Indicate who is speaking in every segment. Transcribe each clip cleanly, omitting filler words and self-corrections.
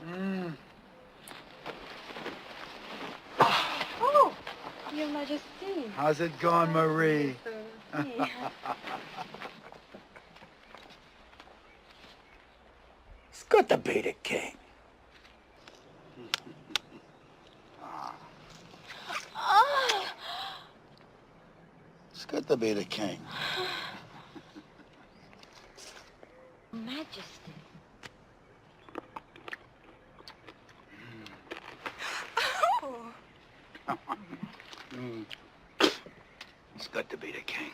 Speaker 1: Mm.
Speaker 2: Oh, Your Majesty.
Speaker 1: How's it going, Marie? It's good to be the king. It's good to be the king.
Speaker 2: Majesty.
Speaker 1: It's good to be the king.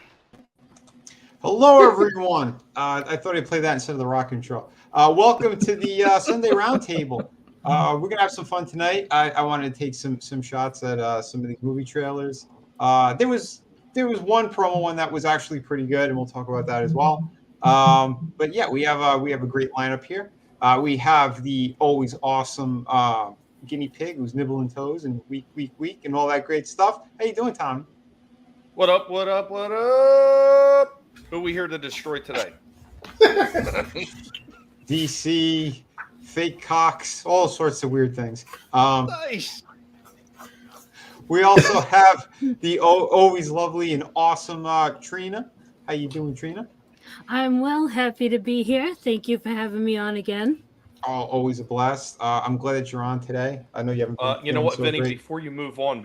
Speaker 3: Hello, everyone. I thought I'd play that instead of the rock intro. Welcome to the Sunday Roundtable. We're going to have some fun tonight. I wanted to take some shots at some of these movie trailers. There was one promo one that was actually pretty good, and we'll talk about that as well. But yeah, we have a great lineup here. We have the always awesome guinea pig who's nibbling toes and week, and all that great stuff. How you doing, Tom?
Speaker 4: What up, what up, what up? Who are we here to destroy today?
Speaker 3: DC, fake cocks, all sorts of weird things.
Speaker 4: Nice.
Speaker 3: We also have the always lovely and awesome Trina. How you doing, Trina?
Speaker 5: I'm well, happy to be here. Thank you for having me on again.
Speaker 3: Always a blast. I'm glad that you're on today. I know you haven't been
Speaker 4: You know what,
Speaker 3: so
Speaker 4: Vinny?
Speaker 3: great.
Speaker 4: Before you move on,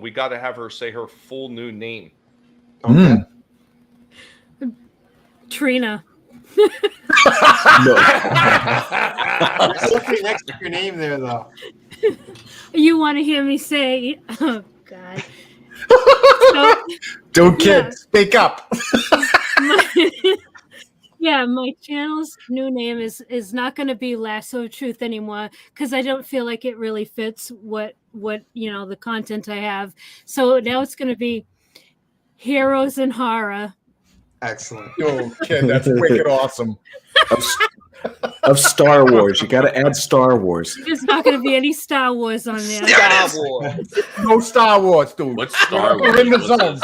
Speaker 4: we got to have her say her full new name.
Speaker 3: Okay.
Speaker 5: Trina.
Speaker 3: Something next to your name there, though.
Speaker 5: You want to hear me say, oh, God.
Speaker 6: Don't kid. Speak up.
Speaker 5: My channel's new name is not going to be Lasso of Truth anymore because I don't feel like it really fits what the content I have. So now it's going to be Heroes in Horror.
Speaker 3: Excellent.
Speaker 6: Oh, kid, that's wicked awesome.
Speaker 7: Of Star Wars. You got to add Star Wars.
Speaker 5: There's not going to be any Star Wars on there.
Speaker 4: Star Wars.
Speaker 6: No Star Wars, dude.
Speaker 8: What's Star
Speaker 6: We're
Speaker 8: Wars?
Speaker 6: in the
Speaker 8: What's
Speaker 6: zone.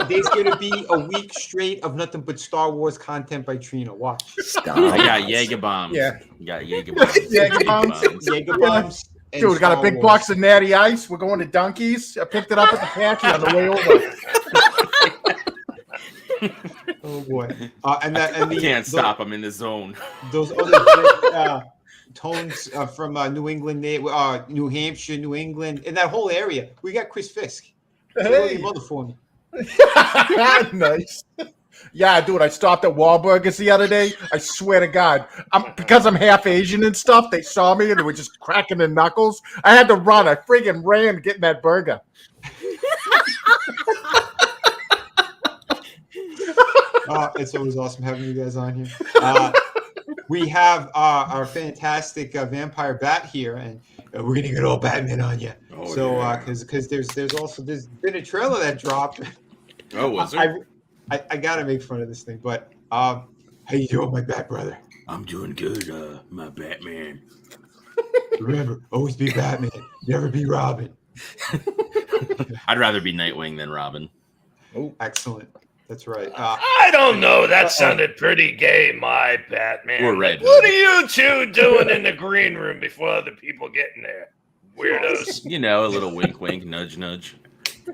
Speaker 3: There's going to be a week straight of nothing but Star Wars content by Trina. Watch.
Speaker 8: I got Jaeger bombs.
Speaker 6: Yeah.
Speaker 8: You got Jaeger bombs.
Speaker 6: Jaeger bombs.
Speaker 3: Jaeger bombs. and
Speaker 6: Dude, we got a
Speaker 3: Star
Speaker 6: big
Speaker 3: Wars.
Speaker 6: box of Natty Ice. We're going to Dunkies. I picked it up at the pantry on the way over.
Speaker 3: Oh boy! And
Speaker 8: I can't stop. I'm in the zone.
Speaker 3: Those other great tones from New England, New Hampshire, New England, and that whole area. We got Chris Fisk.
Speaker 6: Hey.
Speaker 3: Mother for me.
Speaker 6: Nice. Yeah, dude, I stopped at Wahlburgers the other day. I swear to God, because I'm half Asian and stuff, they saw me and they were just cracking their knuckles. I had to run. I friggin' ran getting that burger.
Speaker 3: It's always awesome having you guys on here. We have our fantastic vampire bat here, and we're gonna get all Batman on you. Because there's been a trailer that dropped.
Speaker 8: Oh, was there?
Speaker 3: I gotta make fun of this thing, but how you doing, my bat brother?
Speaker 8: I'm doing good, my Batman.
Speaker 3: Remember, always be Batman, never be Robin.
Speaker 8: I'd rather be Nightwing than Robin.
Speaker 3: Oh, excellent. That's right.
Speaker 4: I don't know. That sounded pretty gay, my Batman.
Speaker 8: Or Red
Speaker 4: What are you two doing in the green room before other people get in there? Weirdos.
Speaker 8: You know, a little wink, wink, nudge, nudge.
Speaker 6: A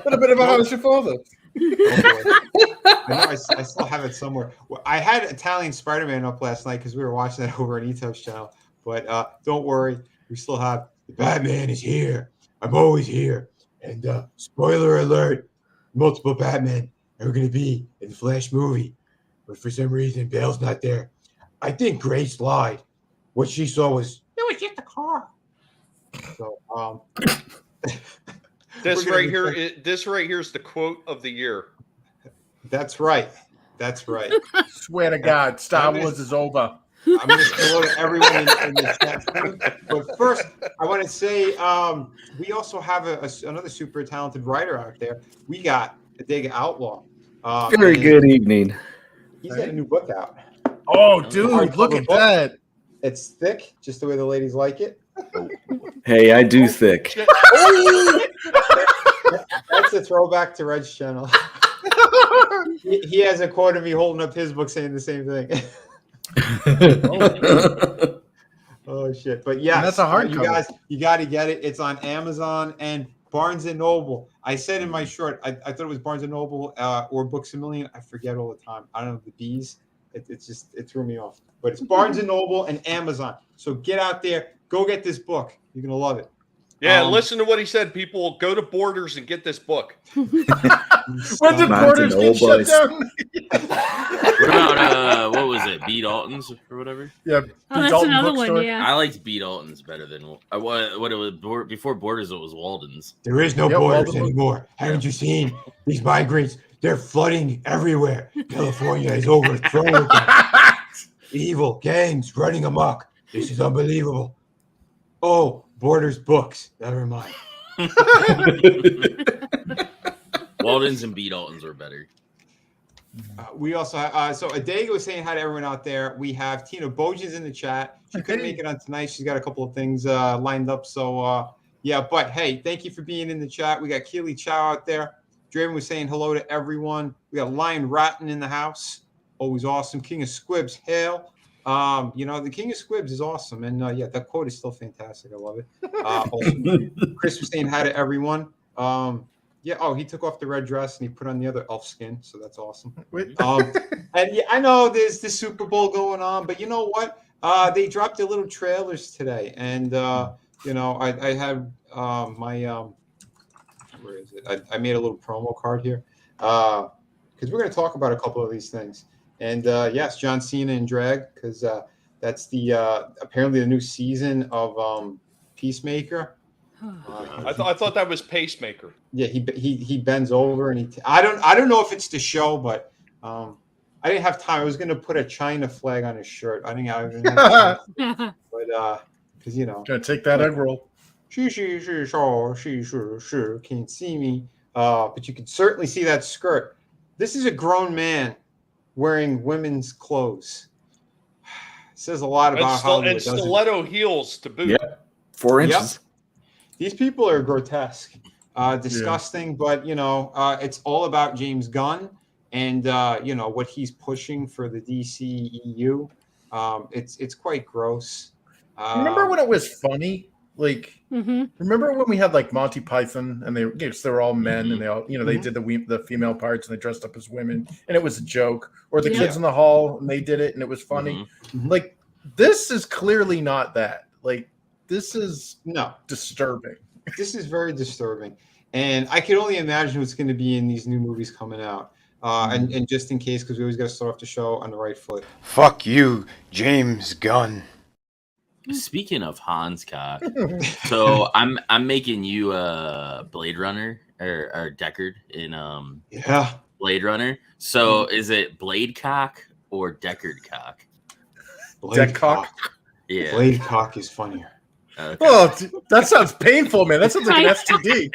Speaker 6: little bit about how's your father?
Speaker 3: Oh, I know I still have it somewhere. Well, I had Italian Spider-Man up last night because we were watching that over on Eto's channel. But don't worry, we still have the Batman is here. I'm always here. And spoiler alert, multiple Batmen are going to be in the Flash movie. But for some reason, Bale's not there. I think Grace lied. What she saw was, it was just a car. So,
Speaker 4: This right here is the quote of the year.
Speaker 3: That's right. That's right.
Speaker 6: Swear to God, Star Wars is over.
Speaker 3: I'm going to say hello to everyone in the chat room. But first, I want to say we also have another super talented writer out there. We got Adega Outlaw.
Speaker 7: Very good evening.
Speaker 3: He's got a new book out.
Speaker 6: Oh, dude, look at that.
Speaker 3: It's thick, just the way the ladies like it.
Speaker 7: Hey, I do thick.
Speaker 3: That's a throwback to Red's channel. He has a quote of me holding up his book saying the same thing. Oh shit. But yeah,
Speaker 6: that's a hardcover.
Speaker 3: You guys, you got to get it. It's on Amazon and Barnes and Noble. I said in my short, I thought it was Barnes and Noble or Books a Million. I forget all the time. I don't know the B's. It threw me off. But it's Barnes and Noble and Amazon. So get out there, go get this book. You're gonna love it.
Speaker 4: Yeah, listen to what he said. People, go to Borders and get this book.
Speaker 6: When did Borders get shut down?
Speaker 8: What about what was it? B. Dalton's or whatever?
Speaker 6: Yeah,
Speaker 5: Oh, that's another one. Yeah.
Speaker 8: I liked B. Dalton's better than what it was before Borders. It was Walden's.
Speaker 1: There is no borders anymore. Haven't you seen these migrants? They're flooding everywhere. California is overthrown with them. Evil gangs running amok. This is unbelievable. Oh, Borders books. Never mind.
Speaker 8: Walden's and B. Dalton's are better.
Speaker 3: We also have, so Adega was saying hi to everyone out there. We have Tina Bojan's in the chat. She couldn't make it on tonight. She's got a couple of things lined up. So, yeah, but hey, thank you for being in the chat. We got Keely Chow out there. Draven was saying hello to everyone. We got Lion Rotten in the house. Always awesome. King of Squibs, hail. The King of Squibs is awesome. And yeah, that quote is still fantastic. I love it. Also, Chris was saying hi to everyone. Yeah. Oh, he took off the red dress and he put on the other elf skin. So that's awesome. And yeah, I know there's the Super Bowl going on, but you know what? They dropped their little trailers today. And, I had my, where is it? I made a little promo card here because we're going to talk about a couple of these things. And yes, John Cena in drag because that's the apparently the new season of Peacemaker.
Speaker 4: I thought that was Pacemaker.
Speaker 3: Yeah, he bends over and I don't know if it's the show, but I didn't have time. I was gonna put a China flag on his shirt. I didn't have time. But because
Speaker 6: gonna take that egg roll.
Speaker 3: She can't see me. But you can certainly see that skirt. This is a grown man wearing women's clothes. Says a lot about how
Speaker 4: and stiletto heels to boot.
Speaker 7: Yep. 4 inches.
Speaker 3: Yep. These people are grotesque, disgusting, but it's all about James Gunn and what he's pushing for the DCEU. It's quite gross.
Speaker 6: Remember when it was funny? Like, remember when we had like Monty Python and they were all men and they all they did the female parts and they dressed up as women and it was a joke, or the Kids in the Hall and they did it and it was funny. Like, this is clearly not that. Like, this is disturbing. This
Speaker 3: is very disturbing, and I can only imagine what's going to be in these new movies coming out. And just in case, because we always got to start off the show on the right foot.
Speaker 1: Fuck you, James Gunn.
Speaker 8: Speaking of Hans cock, so I'm making you a Blade Runner or Deckard in Blade Runner. So is it Blade cock or Deckard cock?
Speaker 3: Blade cock.
Speaker 8: Yeah,
Speaker 3: Blade cock is funnier.
Speaker 6: Okay. Oh, that sounds painful, man. That sounds like an STD.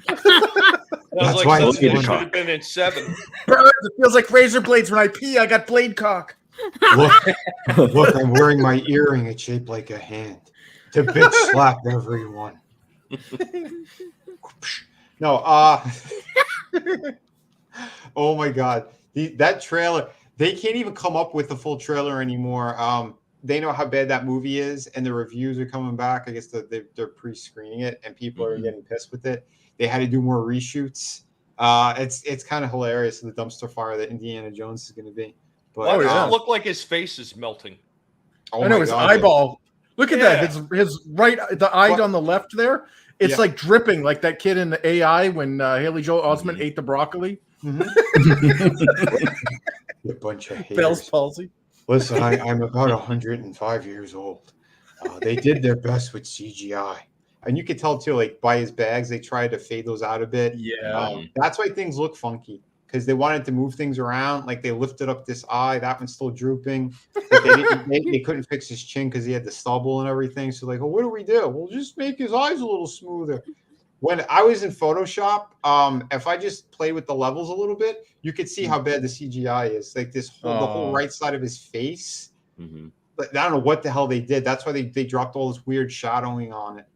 Speaker 4: Sounds like something that should have been in 7.
Speaker 6: It feels like razor blades when I pee. I got blade cock.
Speaker 3: Look, I'm wearing my earring. It's shaped like a hand. To bitch slap everyone. No, oh my God. That trailer, they can't even come up with the full trailer anymore. They know how bad that movie is, and the reviews are coming back. I guess they're pre-screening it, and people are getting pissed with it. They had to do more reshoots. It's kind of hilarious, the dumpster fire that Indiana Jones is going to be. But
Speaker 4: why does it look like his face is melting?
Speaker 6: Oh, I know his eyeball. Look at that. His right, the eye on the left there. It's like dripping, like that kid in the AI when Haley Joel Osment ate the broccoli.
Speaker 3: You bunch of haters.
Speaker 6: Bell's palsy.
Speaker 3: Listen, I'm about 105 years old. They did their best with CGI. And you could tell, too, like, by his bags, they tried to fade those out a bit.
Speaker 6: Yeah.
Speaker 3: That's why things look funky, because they wanted to move things around. Like, they lifted up this eye. That one's still drooping. But they couldn't fix his chin because he had the stubble and everything. So, like, well, what do we do? We'll just make his eyes a little smoother. When I was in Photoshop, if I just played with the levels a little bit, you could see how bad the CGI is. Like, the whole right side of his face. But I don't know what the hell they did. That's why they dropped all this weird shadowing on it.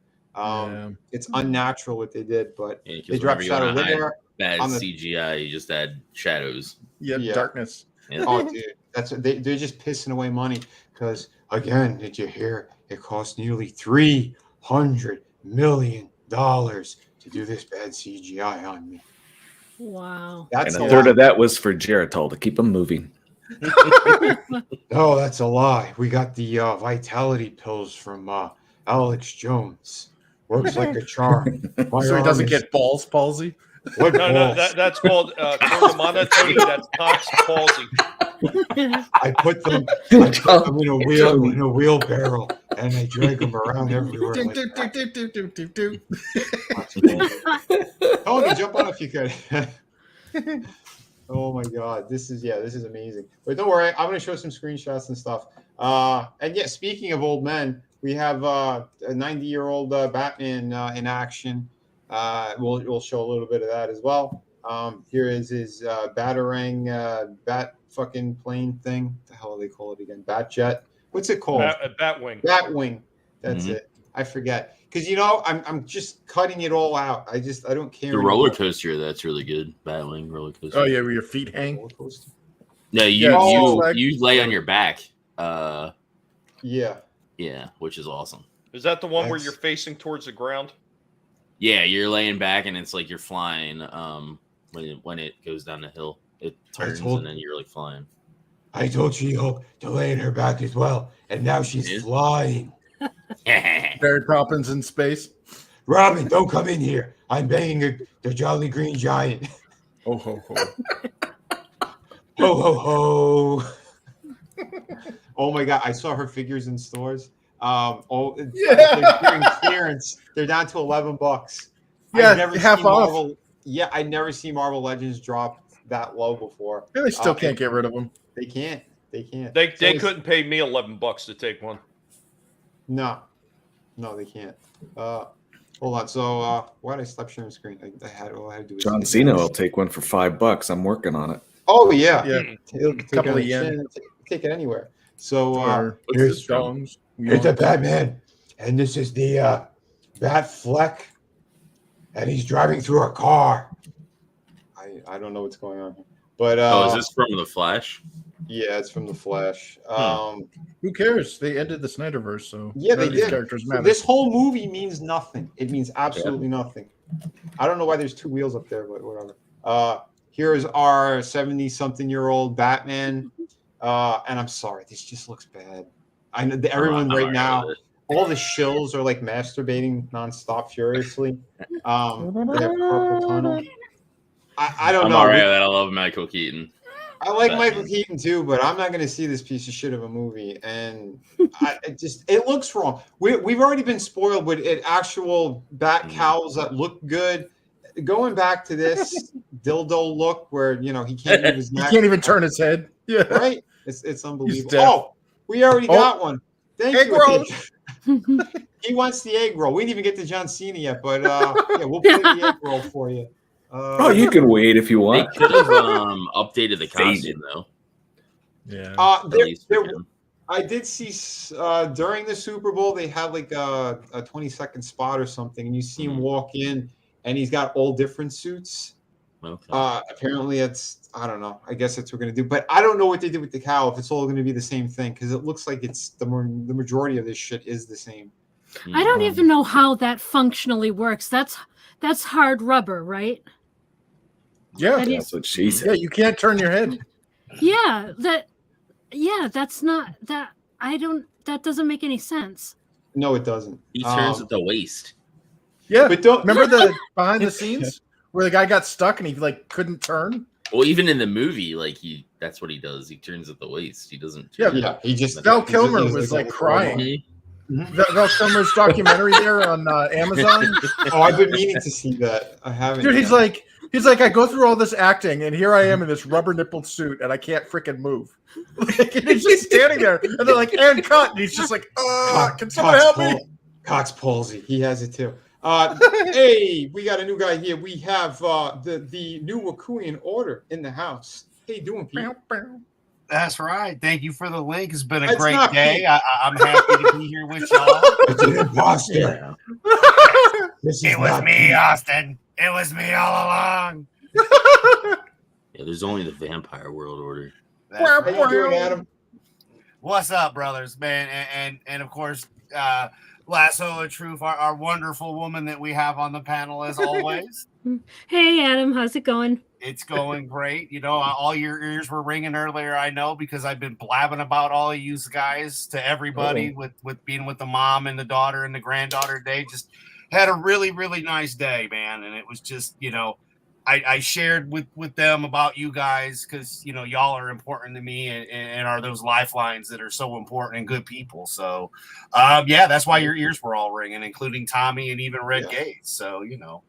Speaker 3: It's unnatural what they did, but they dropped shadow there.
Speaker 8: Bad CGI, you just add shadows.
Speaker 6: Yeah, darkness.
Speaker 8: Yeah.
Speaker 3: Oh, dude, they're just pissing away money because
Speaker 1: Again, did you hear? It cost nearly $300 million to do this bad CGI on me.
Speaker 5: Wow.
Speaker 3: That's
Speaker 7: And a
Speaker 3: a
Speaker 7: third
Speaker 3: lot.
Speaker 7: of that was for Geritol to keep him moving.
Speaker 1: No, that's a lie. We got the vitality pills from Alex Jones. Works like a charm. My
Speaker 6: So he
Speaker 1: arm
Speaker 6: doesn't
Speaker 1: is-
Speaker 6: get balls palsy.
Speaker 1: What
Speaker 4: No,
Speaker 1: balls?
Speaker 4: that's called monotony. That's Cox palsy.
Speaker 1: I put them in a wheelbarrow and I drag them around everywhere. Like
Speaker 3: Tony, jump on if you could. Oh my God, this is amazing. But don't worry, I'm going to show some screenshots and stuff. And yeah, speaking of old men, we have a 90-year-old Batman in action. We'll show a little bit of that as well. Here is his Batarang bat fucking plane thing. What the hell do they call it again? Bat jet. What's it called?
Speaker 4: Batwing.
Speaker 3: Batwing. That's it. I forget. Because I'm just cutting it all out. I don't care.
Speaker 8: The roller coaster, that's really good. Batwing roller coaster.
Speaker 6: Oh yeah, where your feet hang.
Speaker 3: Roller coaster.
Speaker 8: No, you lay on your back.
Speaker 3: Yeah,
Speaker 8: which is awesome.
Speaker 4: Is that the one where
Speaker 3: That's-
Speaker 4: you're facing towards the ground?
Speaker 8: Yeah, you're laying back and it's like you're flying. When it goes down the hill, it turns and then you're like flying.
Speaker 1: I told She-Hulk to lay on her back as well, and now she's flying.
Speaker 6: Mary Poppins in space.
Speaker 1: Robin, don't come in here. I'm banging the Jolly Green Giant.
Speaker 6: Oh ho ho.
Speaker 1: Ho ho ho.
Speaker 3: Oh my God, I saw her figures in stores.
Speaker 6: Yeah.
Speaker 3: They're doing clearance. They're down to $11.
Speaker 6: Yeah,
Speaker 3: I've never
Speaker 6: half
Speaker 3: seen
Speaker 6: off.
Speaker 3: Marvel. Yeah, I never seen Marvel Legends drop that low before.
Speaker 6: Yeah, they still can't get rid of them.
Speaker 3: They can't. They can't.
Speaker 4: They
Speaker 3: So it's-
Speaker 4: couldn't pay me $11 to take one.
Speaker 3: No, they can't. Hold on. So why did I stop sharing screen? I had to do.
Speaker 7: John Cena will take one for $5. I'm working on it.
Speaker 3: Oh yeah,
Speaker 6: Yeah.
Speaker 3: Take
Speaker 6: Couple
Speaker 3: it
Speaker 6: of yen.
Speaker 3: Take it anywhere. So
Speaker 6: Or
Speaker 1: here's-
Speaker 6: stones.
Speaker 1: Here's the Batman, and this is the Bat Fleck, and he's driving through a car.
Speaker 3: I don't know what's going on here, but
Speaker 8: Is this from the Flash?
Speaker 3: yeah, it's from the Flash.
Speaker 6: Who cares? They ended the Snyderverse, so
Speaker 3: Yeah,
Speaker 6: none
Speaker 3: they
Speaker 6: of these
Speaker 3: did.
Speaker 6: characters
Speaker 3: So
Speaker 6: matter.
Speaker 3: this whole movie means nothing. It means absolutely nothing. I don't know why there's two wheels up there, but whatever. Here is our 70-something-year-old Batman. And I'm sorry, this just looks bad. I know that everyone right now, all the shills are like masturbating nonstop furiously. They have carpal tunnel. I don't
Speaker 8: I'm
Speaker 3: know.
Speaker 8: alright with that. I love Michael Keaton.
Speaker 3: I like
Speaker 8: Batman.
Speaker 3: Michael Keaton too, but I'm not going to see this piece of shit of a movie, and it looks wrong. We've already been spoiled with actual bat cows that look good. Going back to this dildo look where he can't move his
Speaker 6: He
Speaker 3: neck.
Speaker 6: can't even turn his head. Yeah.
Speaker 3: Right? It's unbelievable.
Speaker 6: deaf.
Speaker 3: Oh, we already got one. Thank
Speaker 6: Egg
Speaker 3: you.
Speaker 6: rolls.
Speaker 3: He wants the egg roll. We didn't even get to John Cena yet, but yeah, we'll play the egg roll for you.
Speaker 7: You can wait if you
Speaker 8: They
Speaker 7: want.
Speaker 8: could have updated the costume though.
Speaker 6: Yeah.
Speaker 8: At least for him.
Speaker 3: I did see during the Super Bowl they had like a 20-second spot or something, and you see him walk in, and he's got all different suits.
Speaker 8: Okay.
Speaker 3: Apparently, I don't know. I guess that's what we're gonna do, but I don't know what they did with the cow. If it's all gonna be the same thing, because it looks like it's the majority of this shit is the same.
Speaker 5: I don't even know how that functionally works. That's hard rubber, right?
Speaker 6: Yeah.
Speaker 5: That
Speaker 7: That's what she said.
Speaker 6: Yeah, you can't turn your head.
Speaker 5: Yeah, that's not that. That doesn't make any sense.
Speaker 3: No, it doesn't.
Speaker 8: He turns at the waist.
Speaker 6: Yeah.
Speaker 3: But don't
Speaker 6: Remember the behind the scenes where the guy got stuck and he couldn't turn?
Speaker 8: Well, even in the movie, that's what he does. He turns at the waist. He doesn't.
Speaker 6: Yeah,
Speaker 8: turn
Speaker 3: Yeah, he just
Speaker 6: Val
Speaker 3: he's-
Speaker 6: Kilmer
Speaker 3: he's
Speaker 6: was
Speaker 3: like
Speaker 6: like crying.
Speaker 8: Mhm.
Speaker 6: Val Kilmer's documentary there on Amazon.
Speaker 3: Oh, I've been meaning to see that. I haven't.
Speaker 6: Dude,
Speaker 3: yet.
Speaker 6: he's like, I go through all this acting, and here I am in this rubber nippled suit, and I can't freaking move. And he's just standing there, and they're like, and cut. And he's just like, can someone help me?
Speaker 3: Cox palsy. He has it too. Hey, we got a new guy here. We have the new Wakuian order in the house. How you doing, Pete?
Speaker 9: That's right. Thank you for the link. It's been a
Speaker 3: It's
Speaker 9: great
Speaker 3: not
Speaker 9: day.
Speaker 3: Pete.
Speaker 9: I'm happy to be here with y'all.
Speaker 1: It's an imposter. This is
Speaker 9: It was
Speaker 1: not
Speaker 9: me,
Speaker 1: Pete.
Speaker 9: Austin. It was me all along.
Speaker 8: Yeah, there's only the Vampire World Order.
Speaker 3: How you doing, Adam?
Speaker 9: What's up, brothers, man? And of course, Lasso of Truth, our wonderful woman that we have on the panel as always.
Speaker 5: Hey, Adam, how's it going?
Speaker 9: It's going great. You know, all your ears were ringing earlier, I know, because I've been blabbing about all of you guys to everybody with being with the mom and the daughter and the granddaughter today. Just had a really, really nice day, man. And it was just, you know, I shared with them about you guys because, you know, y'all are important to me and are those lifelines that are so important and good people. So, yeah, that's why your ears were all ringing, including Tommy and even Red Gaze. So, you know.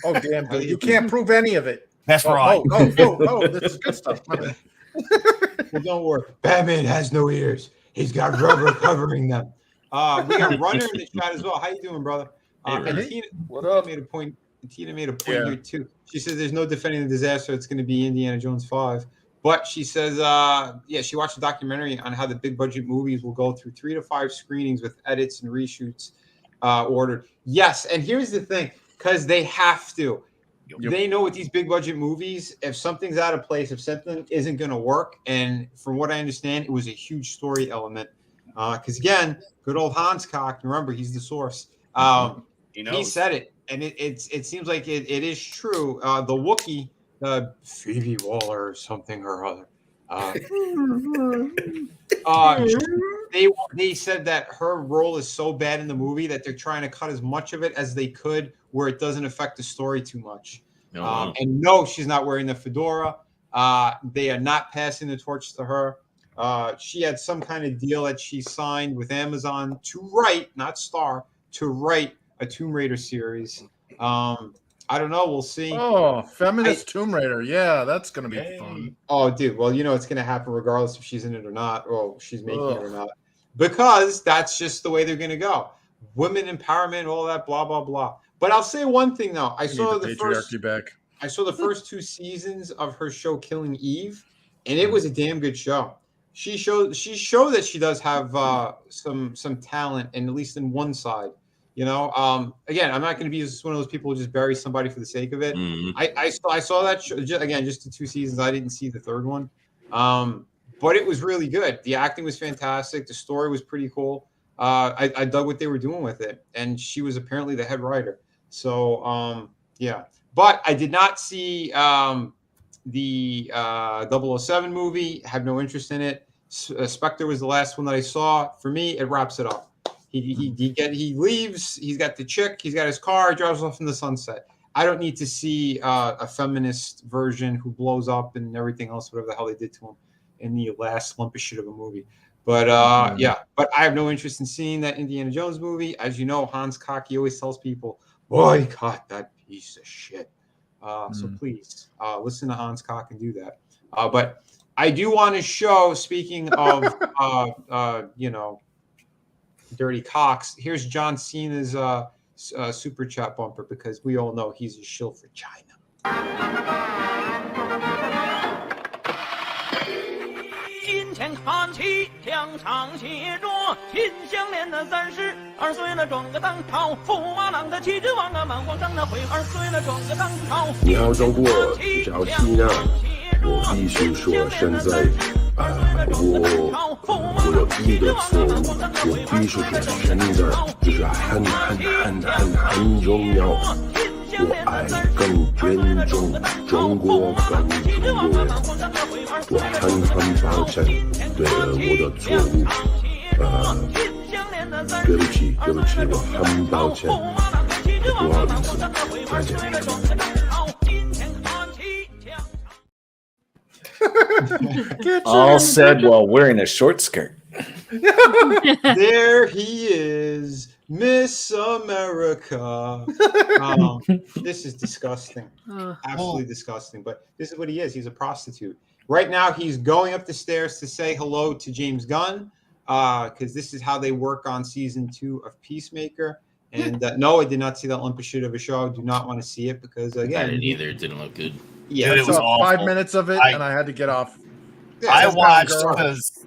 Speaker 6: Oh, damn, dude. You can't prove any of it.
Speaker 9: That's right.
Speaker 6: Oh, this is good stuff.
Speaker 3: Well, don't worry.
Speaker 1: Batman has no ears. He's got rubber covering them.
Speaker 3: We got Runner in the chat as well. How you doing, brother? And Tina,
Speaker 6: what up?
Speaker 3: Tina made a point here too. She says there's no defending the disaster. It's going to be Indiana Jones 5. But she says, she watched a documentary on how the big budget movies will go through 3 to 5 screenings with edits and reshoots ordered. Yes, and here's the thing, because they have to. Yep. They know with these big budget movies, if something's out of place, if something isn't going to work, and from what I understand, it was a huge story element. Because again, good old Hans Cock, remember, he's the source. He said it, and it seems like it is true. The Wookiee, Phoebe Waller or something or other, they said that her role is so bad in the movie that they're trying to cut as much of it as they could where it doesn't affect the story too much. And no, she's not wearing the fedora. They are not passing the torch to her. She had some kind of deal that she signed with Amazon to write, not star, to write a Tomb Raider series. I don't know. We'll see.
Speaker 6: Oh, feminist Tomb Raider. Yeah, that's going to be fun.
Speaker 3: Oh, dude. Well, you know it's going to happen regardless if she's in it or not, or she's making it or not. Because that's just the way they're going to go. Women empowerment, all that, blah, blah, blah. But I'll say one thing, though. I saw the first 2 seasons of her show Killing Eve, and it was a damn good show. She showed that she does have some talent, and at least in one side. You know, again, I'm not going to be just one of those people who just bury somebody for the sake of it. Mm-hmm. I saw that show, just the 2 seasons. I didn't see the third one, but it was really good. The acting was fantastic. The story was pretty cool. I dug what they were doing with it, and she was apparently the head writer. So yeah, but I did not see the 007 movie. Have no interest in it. Spectre was the last one that I saw. For me, it wraps it up. He leaves. He's got the chick. He's got his car. Drives off in the sunset. I don't need to see a feminist version who blows up and everything else, whatever the hell they did to him in the last lump of shit of a movie. But but I have no interest in seeing that Indiana Jones movie. As you know, Hans Cocky always tells people, boycott that piece of shit. So please listen to Hans Cock and do that. But I do want to show, speaking of, dirty cocks, here's John Cena's super chat bumper, because we all know he's a shill for China.
Speaker 10: 金钱看齐，墙上写着秦香莲的32岁了，装个当朝，驸马郎的旗帜王啊，满皇上的会2岁了，装个当朝。
Speaker 11: 你好，中国，我叫希娜，我必须说，现在我有一个错误，我必须说，现在就是很重要。我爱更尊重中国更中国人，我很抱歉对我的错误，对不起，我很抱歉，不好意思，再见。
Speaker 7: All said while wearing a short skirt.
Speaker 3: There he is, Miss America. This is disgusting. Absolutely disgusting. But this is what he is. He's a prostitute. Right now, he's going up the stairs to say hello to James Gunn, because this is how they work on season 2 of Peacemaker. And no, I did not see that lump of shit of a show. I do not want to see it because, again,
Speaker 8: I didn't either. It didn't look good.
Speaker 3: Yeah,
Speaker 6: dude, it was awful. 5 minutes of it, and I had to get off.
Speaker 9: I watched because,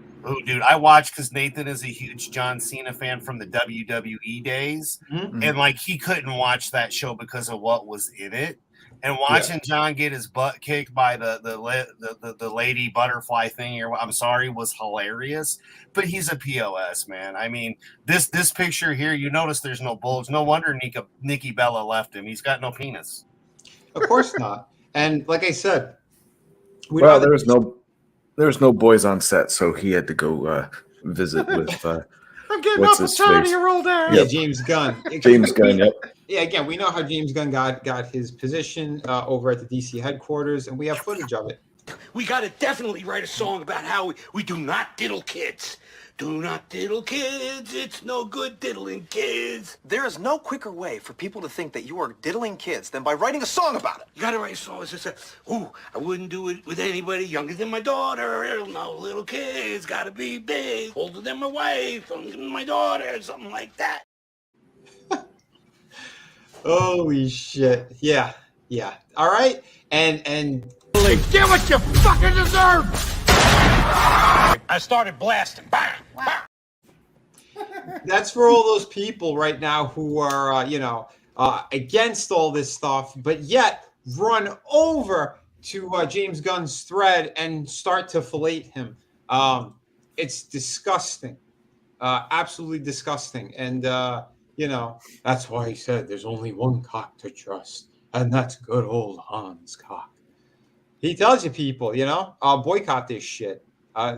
Speaker 9: I watched because Nathan is a huge John Cena fan from the WWE days, and like he couldn't watch that show because of what was in it. And watching John get his butt kicked by the lady butterfly thing, I'm sorry, was hilarious. But he's a POS, man. I mean, this picture here, you notice there's no bulge. No wonder Nikki Bella left him. He's got no penis.
Speaker 3: Of course not. And like I said,
Speaker 7: well, there was no boys on set, so he had to go visit with.
Speaker 6: I'm getting off the tiny roll down.
Speaker 3: Yeah, James Gunn.
Speaker 7: James Gunn. Yep.
Speaker 3: Yeah, again, we know how James Gunn got his position over at the DC headquarters, and we have footage of it.
Speaker 12: We got to definitely write a song about how we do not diddle kids. Do not diddle kids. It's no good diddling kids.
Speaker 13: There is no quicker way for people to think that you are diddling kids than by writing a song about it.
Speaker 12: You got to write a song that says, ooh, I wouldn't do it with anybody younger than my daughter. No, little kids got to be big, older than my wife, younger than my daughter, something like that.
Speaker 3: Holy shit. Yeah. All right. And
Speaker 12: get what you fucking deserve. I started blasting. Bam, bam.
Speaker 3: That's for all those people right now who are, against all this stuff, but yet run over to James Gunn's thread and start to fillet him. It's disgusting. Absolutely disgusting. And, that's why he said there's only one cock to trust, and that's good old Hans cock. He tells you people, boycott this shit.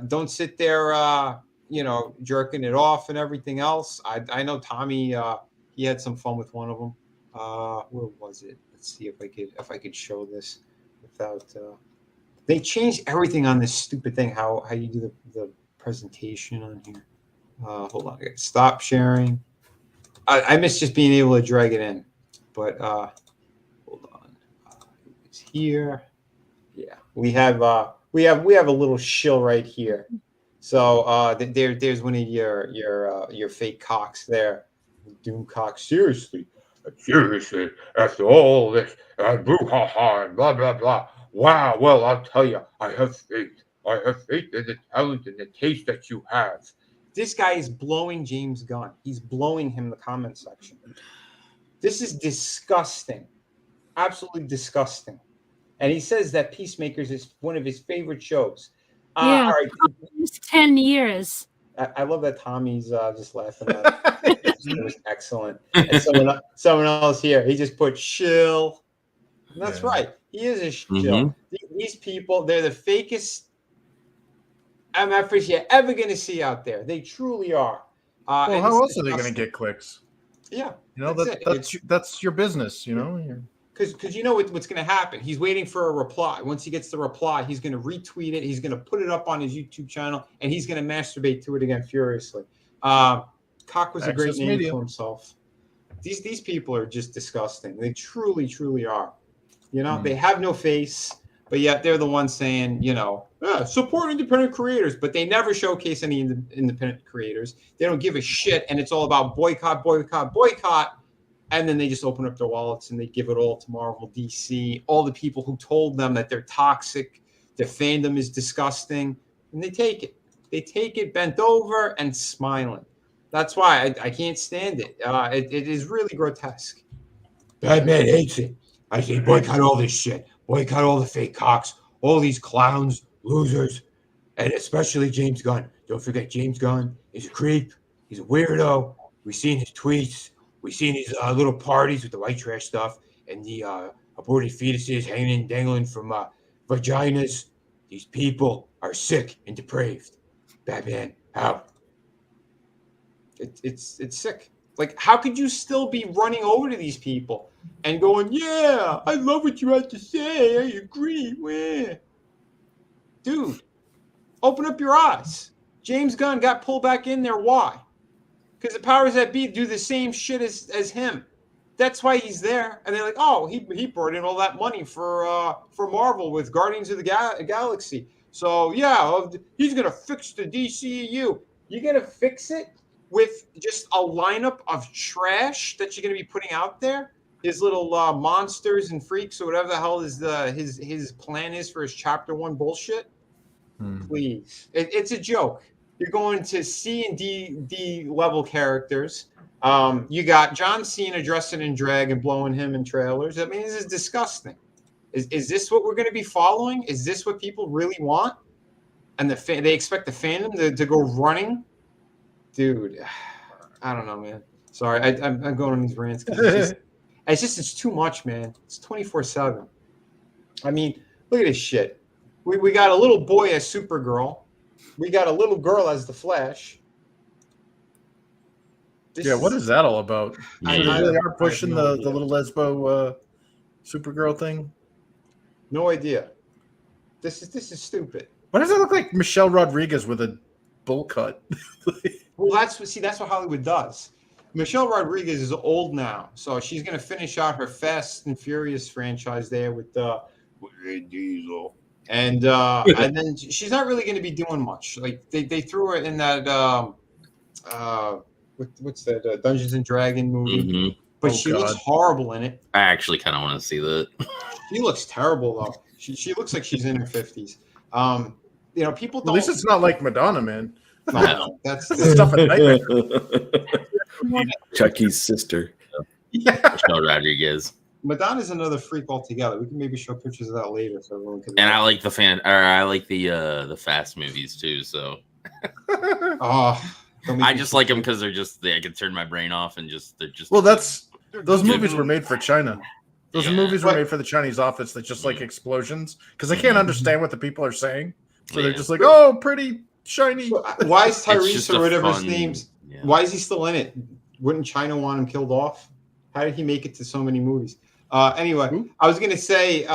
Speaker 3: Don't sit there, jerking it off and everything else. I know Tommy, he had some fun with one of them. Where was it? Let's see if I could show this without. They changed everything on this stupid thing. How you do the presentation on here? Hold on, I gotta stop sharing. I miss just being able to drag it in, but hold on. It's here. Yeah, we have a little shill right here. So there's one of your fake cocks there. Doom cock. Seriously, after all this, brouhaha and blah blah blah. Wow. Well, I'll tell you, I have faith. I have faith in the talent and the taste that you have. This guy is blowing James Gunn. He's blowing him in the comment section. This is disgusting. Absolutely disgusting. And he says that Peacemakers is one of his favorite shows.
Speaker 5: Yeah,
Speaker 3: all right.
Speaker 5: It's 10 years.
Speaker 3: I love that Tommy's just laughing at it. It was excellent. And someone else here, he just put shill. And that's right. He is a shill. Mm-hmm. These people, they're the fakest MFers you're ever going to see out there. They truly are.
Speaker 6: Well, how else are they going to get clicks?
Speaker 3: Yeah.
Speaker 6: That's your business,
Speaker 3: Because you know what's going to happen. He's waiting for a reply. Once he gets the reply, he's going to retweet it. He's going to put it up on his YouTube channel, and he's going to masturbate to it again furiously. Cock was a great name for himself. These people are just disgusting. They truly, truly are. They have no face, but yet they're the ones saying, support independent creators, but they never showcase any independent creators. They don't give a shit, and it's all about boycott, boycott, boycott. And then they just open up their wallets and they give it all to Marvel, DC, all the people who told them that they're toxic, their fandom is disgusting, and they take it. They take it bent over and smiling. That's why I can't stand it. It is really grotesque. Batman hates it. I say boycott all this shit. Boycott all the fake cocks, all these clowns, losers, and especially James Gunn. Don't forget, James Gunn is a creep. He's a weirdo. We've seen his tweets. We've seen these little parties with the white trash stuff and the aborted fetuses hanging and dangling from vaginas. These people are sick and depraved. Batman, how? It's sick. Like, how could you still be running over to these people and going, yeah, I love what you had to say. I agree. Meh. Dude, open up your eyes. James Gunn got pulled back in there. Why? Because the powers that be do the same shit as him. That's why he's there. And they're like, oh, he brought in all that money for Marvel with Guardians of the Galaxy. So, yeah, he's going to fix the DCEU. You're going to fix it with just a lineup of trash that you're going to be putting out there? His little monsters and freaks or whatever the hell is his plan is for his Chapter 1 bullshit? Please. It's a joke. You're going to C and D level characters. You got John Cena dressing in drag and blowing him in trailers. I mean, this is disgusting. Is this what we're going to be following? Is this what people really want? And they expect the fandom to go running? Dude, I don't know, man. Sorry, I'm going on these rants because it's too much, man. It's 24/7. I mean, look at this shit. We got a little boy as Supergirl. We got a little girl as the Flash.
Speaker 6: What is that all about?
Speaker 3: I
Speaker 6: really are pushing the little lesbo Supergirl thing.
Speaker 3: No idea. This is stupid.
Speaker 6: Why does it look like Michelle Rodriguez with a bowl cut?
Speaker 3: Well, that's what Hollywood does. Michelle Rodriguez is old now, so she's going to finish out her Fast and Furious franchise there with Vin Diesel, and then she's not really going to be doing much. Like they threw her in that what's that Dungeons and Dragons movie, but she looks horrible in it.
Speaker 8: I actually kind of want to see that.
Speaker 3: She looks terrible though. She looks like she's in her 50s. People don't.
Speaker 6: At least it's not like Madonna, man.
Speaker 3: No, that's
Speaker 6: stuff at night.
Speaker 7: Chucky's sister.
Speaker 8: Michelle Rodriguez.
Speaker 3: Madonna's another freak altogether. We can maybe show pictures of that later so everyone can.
Speaker 8: And I like the Fast movies too. So. I just like them because I can turn my brain off and they're just.
Speaker 6: Well, those movies were made for China. Those movies were made for the Chinese office that just like explosions because they can't understand what the people are saying. So they're just like, oh, pretty shiny.
Speaker 3: Why is Tyrese or whatever his name's? Yeah. Why is he still in it? Wouldn't China want him killed off? How did he make it to so many movies? Anyway, I was going to say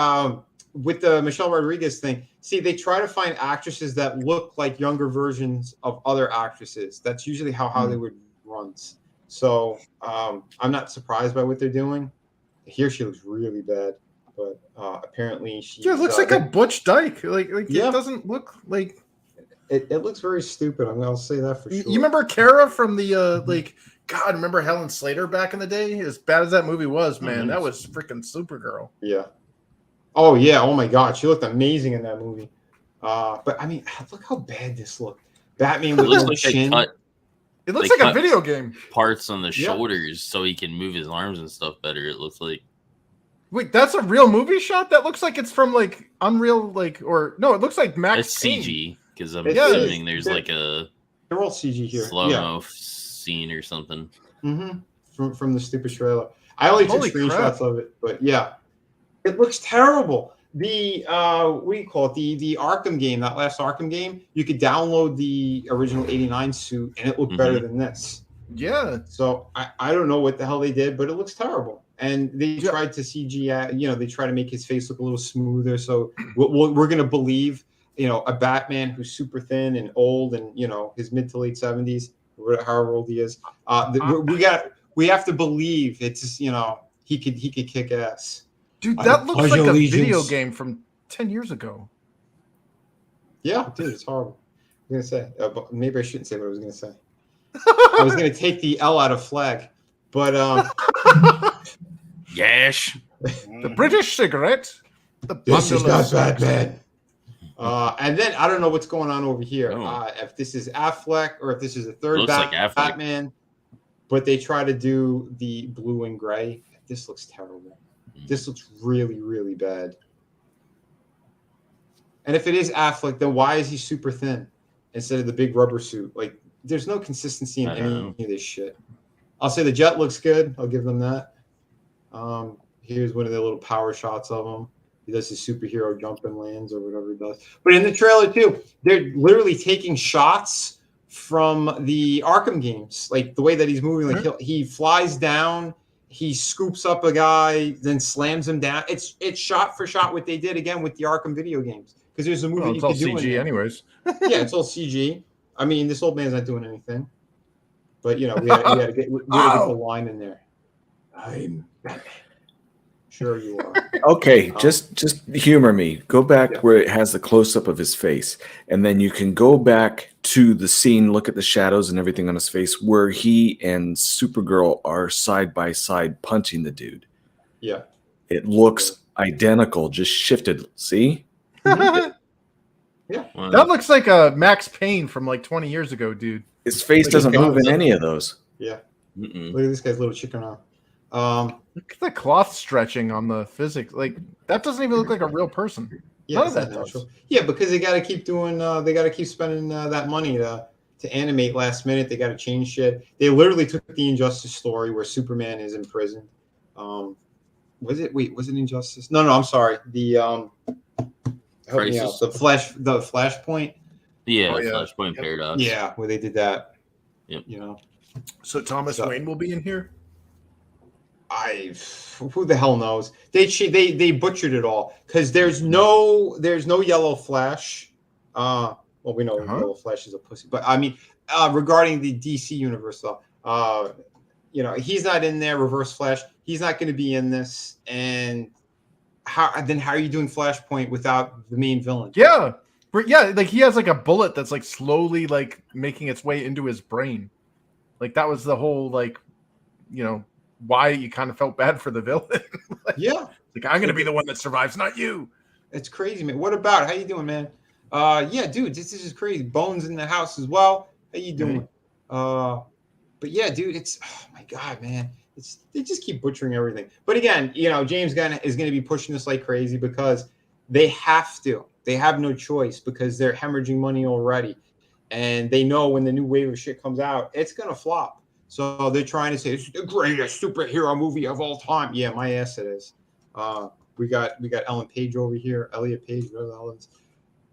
Speaker 3: with the Michelle Rodriguez thing, see, they try to find actresses that look like younger versions of other actresses. That's usually how Hollywood runs. So I'm not surprised by what they're doing. Here she looks really bad, but apparently she.
Speaker 6: Yeah, it looks like a Butch Dyke. Like it doesn't look like.
Speaker 3: It looks very stupid. I'll say that for sure.
Speaker 6: You remember Kara from the God? Remember Helen Slater back in the day? As bad as that movie was, man, that was freaking Supergirl.
Speaker 3: Yeah. Oh yeah. Oh my God, she looked amazing in that movie. But I mean, look how bad this looked. Batman with no chin.
Speaker 6: It looks like a video game.
Speaker 8: Parts on the shoulders so he can move his arms and stuff better. It looks like.
Speaker 6: Wait, that's a real movie shot? That looks like it's from like Unreal, or no, it looks like Max.
Speaker 8: It's CG because I'm assuming there's like a.
Speaker 3: They're all CG here.
Speaker 8: Slow-mo scene or something.
Speaker 3: Mm-hmm. From the stupid trailer. I only took screenshots of it, but yeah, it looks terrible. The what do you call it? The Arkham game, that last Arkham game, you could download the original '89 suit, and it looked better than this.
Speaker 6: Yeah.
Speaker 3: So I don't know what the hell they did, but it looks terrible. And they tried to CGI, they try to make his face look a little smoother. So we're gonna believe, a Batman who's super thin and old, and his mid to late 70s, however old he is. We have to believe it's he could kick ass.
Speaker 6: Dude, that looks like a video game from 10 years ago.
Speaker 3: Yeah, dude, it's horrible. I was gonna say, but maybe I shouldn't say what I was gonna say. I was gonna take the L out of flag, but
Speaker 8: Yash.
Speaker 6: The British cigarette.
Speaker 3: This is not Batman. And then I don't know what's going on over here. If this is Affleck or if this is a third Batman, but they try to do the blue and gray. This looks terrible. This looks really, really bad. And if it is Affleck, then why is he super thin instead of the big rubber suit? Like, there's no consistency in any of this shit. I'll say the Jet looks good. I'll give them that. Here's one of the little power shots of him. He does his superhero jump and lands or whatever he does. But in the trailer, too, they're literally taking shots from the Arkham games. Like, the way that he's moving, like he flies down, he scoops up a guy, then slams him down. It's shot for shot what they did again with the Arkham video games. Because there's a movie
Speaker 6: it's all CG anyways.
Speaker 3: Yeah, it's all CG. I mean, this old man's not doing anything. But, we had to get the line in there. I'm Batman. Sure you are.
Speaker 7: Okay, just humor me. Go back where it has the close-up of his face. And then you can go back to the scene, look at the shadows and everything on his face, where he and Supergirl are side by side punching the dude.
Speaker 3: Yeah.
Speaker 7: It looks identical, just shifted. See?
Speaker 3: Yeah.
Speaker 6: That looks like a Max Payne from like 20 years ago, dude.
Speaker 7: His face doesn't move in any of those.
Speaker 3: Yeah. Look at this guy's little chicken arm.
Speaker 6: Look at the cloth stretching on the physics. Like that doesn't even look like a real person.
Speaker 3: Yeah,
Speaker 6: None of that does.
Speaker 3: Yeah, because they got to keep doing. They got to keep spending that money to animate last minute. They got to change shit. They literally took the Injustice story where Superman is in prison. Was it Injustice? No, I'm sorry. The help me out. The Flashpoint.
Speaker 8: Yeah, Flashpoint Paradox.
Speaker 3: Yeah, where they did that.
Speaker 8: Yep.
Speaker 3: You know.
Speaker 6: So Thomas Wayne will be in here.
Speaker 3: Who the hell knows? They butchered it all because there's no Yellow Flash. Well, we know Yellow Flash is a pussy, but I mean, regarding the DC universe, though, he's not in there. Reverse Flash, he's not going to be in this. And how are you doing Flashpoint without the main villain?
Speaker 6: Yeah, like he has like a bullet that's like slowly like making its way into his brain. Like that was the whole why you kind of felt bad for the villain. Like I'm going to be the one that survives, not you.
Speaker 3: It's crazy, man. What about? How you doing, man? Yeah, dude, this is crazy. Bones in the house as well. How you doing? But yeah, dude, it's my God, man. They just keep butchering everything. But again, James Gunn is going to be pushing this like crazy because they have to. They have no choice because they're hemorrhaging money already, and they know when the new wave of shit comes out, it's going to flop. So they're trying to say it's the greatest superhero movie of all time. Yeah, my ass it is. We got Ellen Page over here, Elliot Page, whatever the hell it is.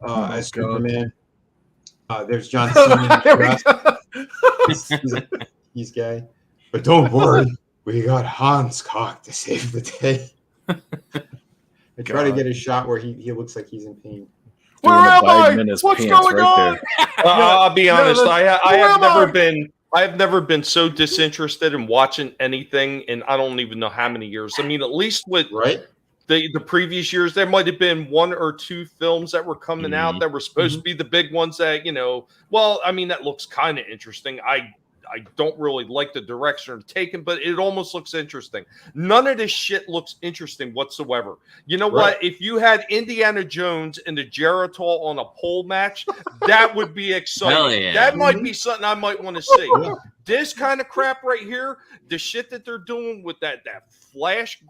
Speaker 3: As Superman. There's John Cena. He's gay. But don't worry, we got Hans Cock to save the day. I try to get a shot where he looks like he's in pain.
Speaker 6: Where am I? What's going on?
Speaker 14: I'll be honest. I have never been so disinterested in watching anything in I don't even know how many years. I mean, at least with the previous years, there might have been one or two films that were coming out that were supposed to be the big ones that, well, I mean, that looks kind of interesting. I don't really like the direction they're taking, but it almost looks interesting. None of this shit looks interesting whatsoever. You know what? If you had Indiana Jones and the Geritol on a pole match, that would be exciting.
Speaker 8: Yeah.
Speaker 14: That might be something I might want to see. This kind of crap right here, the shit that they're doing with that Flash,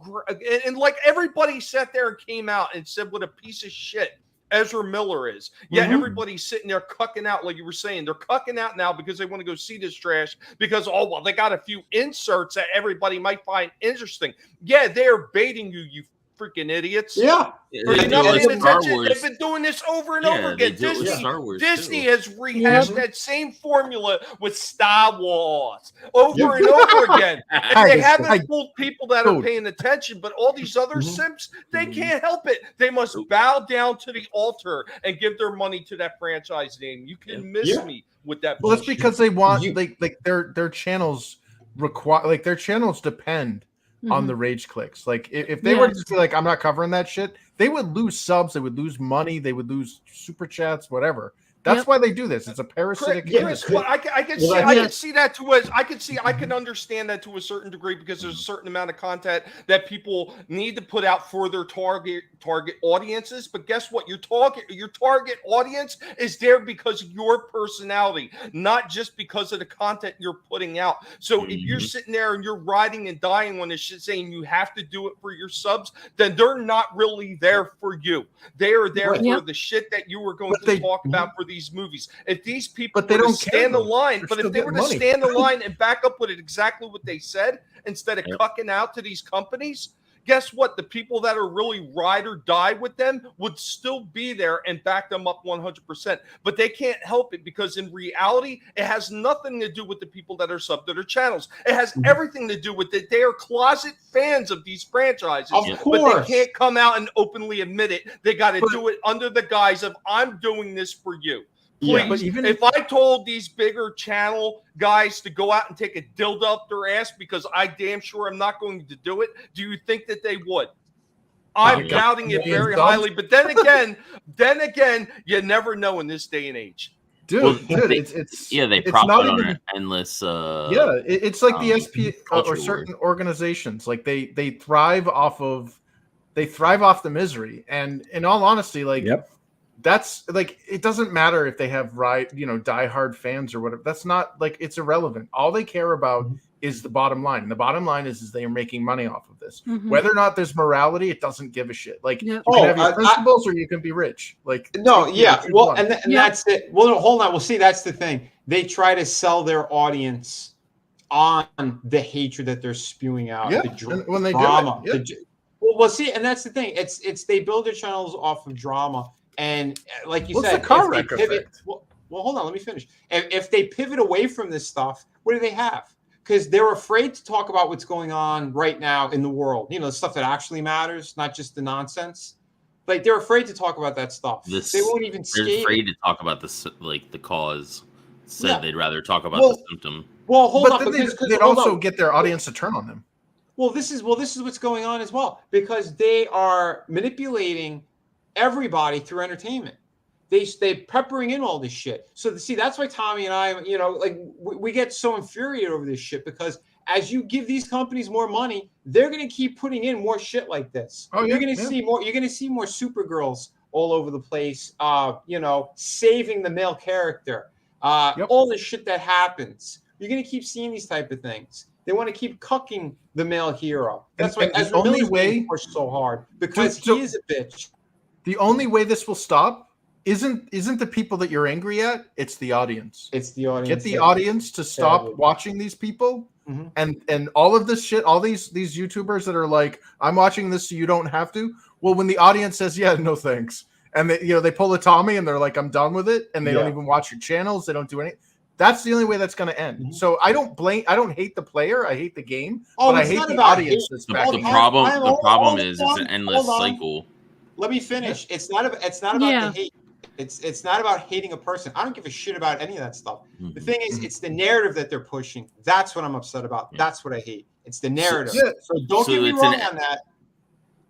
Speaker 14: and like everybody sat there and came out and said what a piece of shit Ezra Miller is. Yeah, everybody's sitting there cucking out, like you were saying. They're cucking out now because they want to go see this trash because, they got a few inserts that everybody might find interesting. Yeah, they're baiting you, you freaking idiots.
Speaker 3: Yeah.
Speaker 14: Are you not paying attention? They've been doing this over and over again. Disney has rehashed that same formula with Star Wars over and over again. And they haven't fooled people that are paying attention, but all these other simps, they can't help it. They must bow down to the altar and give their money to that franchise name. You can miss me with that.
Speaker 6: Well, that's because they want their channels require their channels depend on the rage clicks. Like if they were to be like, I'm not covering that shit, they would lose subs, they would lose money, they would lose super chats, whatever. That's why they do this. It's a parasitic.
Speaker 14: Well, I can see that to us. I can understand that to a certain degree because there's a certain amount of content that people need to put out for their target audiences. But guess what? Your target audience is there because of your personality, not just because of the content you're putting out. So if you're sitting there and you're riding and dying on this shit saying you have to do it for your subs, then they're not really there for you. They are there for the shit that you were going to talk about for these movies. If these people
Speaker 6: they don't
Speaker 14: stand the line, but if they were to stand the line and back up with it exactly what they said instead of cucking out to these companies, guess what? The people that are really ride or die with them would still be there and back them up 100%. But they can't help it because in reality, it has nothing to do with the people that are subbed to their channels. It has everything to do with it. They are closet fans of these franchises, but they can't come out and openly admit it. They got to do it under the guise of I'm doing this for you. Please,
Speaker 6: but even
Speaker 14: if I told these bigger channel guys to go out and take a dildo up their ass because I damn sure I'm not going to do it, do you think that they would? I'm doubting it very highly. But then again, you never know in this day and age.
Speaker 6: Dude,
Speaker 8: they prop it on an endless.
Speaker 6: It's like the SP or certain organizations. Like they thrive off the misery. And in all honesty, that's like, it doesn't matter if they have diehard fans or whatever. That's not it's irrelevant. All they care about is the bottom line. And the bottom line is they are making money off of this.
Speaker 5: Mhm.
Speaker 6: Whether or not there's morality, it doesn't give a shit. Like
Speaker 5: Yep.
Speaker 6: you can have your principles or you can be rich. Like
Speaker 3: No, yeah.
Speaker 6: choose
Speaker 3: Well,
Speaker 6: one.
Speaker 3: and that's it. Well, no, hold on. Well, see, that's the thing. They try to sell their audience on the hatred that they're spewing out.
Speaker 6: Yeah,
Speaker 3: The
Speaker 6: and when they
Speaker 3: drama.
Speaker 6: do it,
Speaker 3: Well, see, and that's the thing. It's they build their channels off of drama, and like you
Speaker 6: What's
Speaker 3: said,
Speaker 6: the car
Speaker 3: if they
Speaker 6: wreck
Speaker 3: pivot.
Speaker 6: effect?
Speaker 3: Well, hold on. Let me finish. If they pivot away from this stuff, what do they have? Because they're afraid to talk about what's going on right now in the world. You know, the stuff that actually matters, not just the nonsense. Like they're afraid to talk about that stuff. They won't even
Speaker 8: They're
Speaker 3: skate.
Speaker 8: afraid to talk about the cause. Said they'd rather talk about
Speaker 3: Well,
Speaker 8: the symptom.
Speaker 3: Well, hold
Speaker 6: but
Speaker 3: on.
Speaker 6: then
Speaker 3: Because
Speaker 6: they'd
Speaker 3: hold
Speaker 6: also
Speaker 3: on.
Speaker 6: get their audience to turn on them.
Speaker 3: Well, this is what's going on as well, because they are manipulating everybody through entertainment. They're peppering in all this shit. So see, that's why Tommy and I, you know, like we get so infuriated over this shit, because as you give these companies more money, they're going to keep putting in more shit like this.
Speaker 6: Oh, yeah,
Speaker 3: You're going to see more. You're going to see more Supergirls all over the place. You know, saving the male character. All the shit that happens. You're going to keep seeing these type of things. They want to keep cucking the male hero. That's why
Speaker 6: the only way
Speaker 3: pushed so hard, because
Speaker 6: he
Speaker 3: is a bitch.
Speaker 6: The only way this will stop isn't the people that you're angry at. It's the audience.
Speaker 3: It's the audience.
Speaker 6: Get the audience to stop watching these people. And all of this shit, all these YouTubers that are like, I'm watching this so you don't have to. Well, when the audience says, yeah, no thanks, and they pull a Tommy and they're like, I'm done with it, and they don't even watch your channels, they don't do anything. That's the only way that's going to end. So I don't hate the player, I hate the game, but I hate the audience.
Speaker 8: The problem is it's an endless cycle.
Speaker 3: Let me finish. It's not about the hate. It's not about hating a person. I don't give a shit about any of that stuff. The thing is, it's the narrative that they're pushing. That's what I'm upset about. That's what I hate. It's the narrative. So don't get me wrong on that.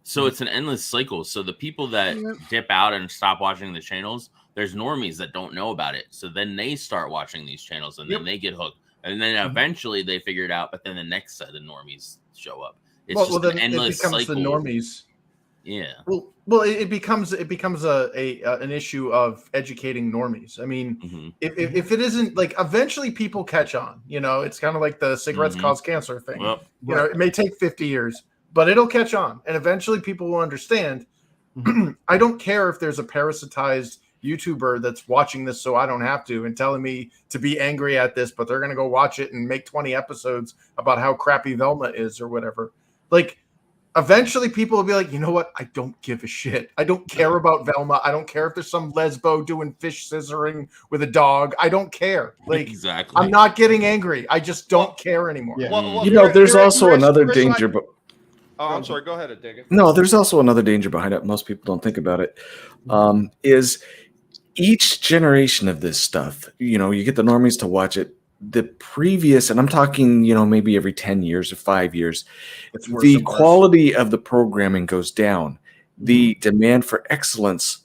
Speaker 8: So it's an endless cycle. So the people that dip out and stop watching the channels, there's normies that don't know about it. So then they start watching these channels and then they get hooked. And then eventually they figure it out, but then the next set of normies show up. It's just an endless cycle.
Speaker 6: The normies.
Speaker 8: Yeah.
Speaker 6: Well, it becomes an issue of educating normies. I mean, if it isn't, like, eventually people catch on. You know, it's kind of like the cigarettes cause cancer thing.
Speaker 8: Well,
Speaker 6: you know, it may take 50 years, but it'll catch on, and eventually people will understand. I don't care if there's a parasitized YouTuber that's watching this so I don't have to, and telling me to be angry at this, but they're gonna go watch it and make 20 episodes about how crappy Velma is or whatever. Like, eventually people will be like, you know what? I don't give a shit. I don't care about Velma. I don't care if there's some lesbo doing fish scissoring with a dog. I don't care. Like,
Speaker 8: exactly.
Speaker 6: I'm not getting angry. I just don't care anymore.
Speaker 14: Well,
Speaker 7: you know, there's also another danger. But
Speaker 14: oh, I'm sorry. Go ahead, Dig.
Speaker 7: No, there's also another danger behind it. Most people don't think about it. Is each generation of this stuff, you know, you get the normies to watch it. The previous, and I'm talking, you know, maybe every 10 years or 5 years, the quality of the programming goes down. The demand for excellence,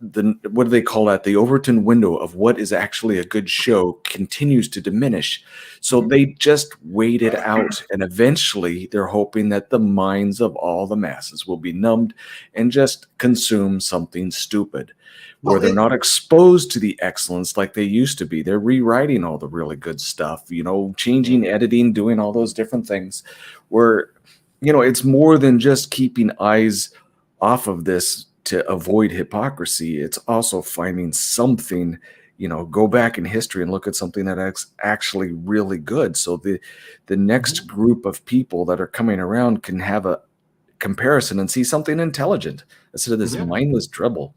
Speaker 7: what do they call that? The Overton window of what is actually a good show continues to diminish. So they just wait it out. And eventually they're hoping that the minds of all the masses will be numbed and just consume something stupid, where they're not exposed to the excellence like they used to be. They're rewriting all the really good stuff, you know, changing editing, doing all those different things, where, you know, it's more than just keeping eyes off of this to avoid hypocrisy. It's also finding something, you know, go back in history and look at something that's actually really good. So the next group of people that are coming around can have a comparison and see something intelligent instead of this mindless dribble.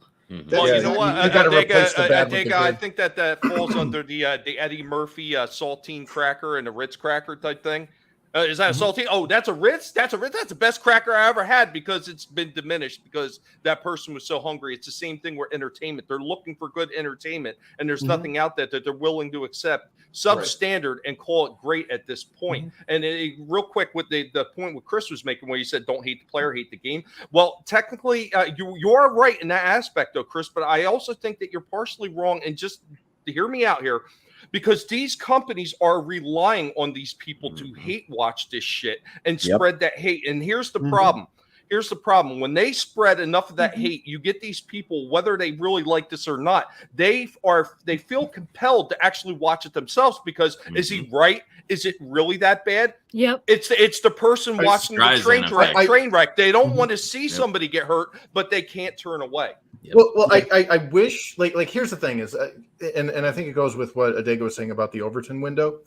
Speaker 14: Well, you know what? I think that falls under the Eddie Murphy saltine cracker and the Ritz cracker type thing. Is that a saltine? Oh, that's a Ritz? That's the best cracker I ever had, because it's been diminished because that person was so hungry. It's the same thing with entertainment. They're looking for good entertainment, and there's nothing out there that they're willing to accept substandard and call it great at this point. And real quick, with the point what Chris was making, where you said don't hate the player, hate the game. Well, technically, you are right in that aspect, though, Chris. But I also think that you're partially wrong. And just hear me out here, because these companies are relying on these people to hate watch this shit and spread that hate. And here's the problem. Here's the problem: when they spread enough of that hate, you get these people, whether they really like this or not, they feel compelled to actually watch it themselves because is he right? Is it really that bad?
Speaker 5: Yep.
Speaker 14: It's the person watching the train wreck. They don't want to see somebody get hurt, but they can't turn away.
Speaker 8: Yep.
Speaker 6: Well, I wish like here's the thing is, and I think it goes with what Adego was saying about the Overton window.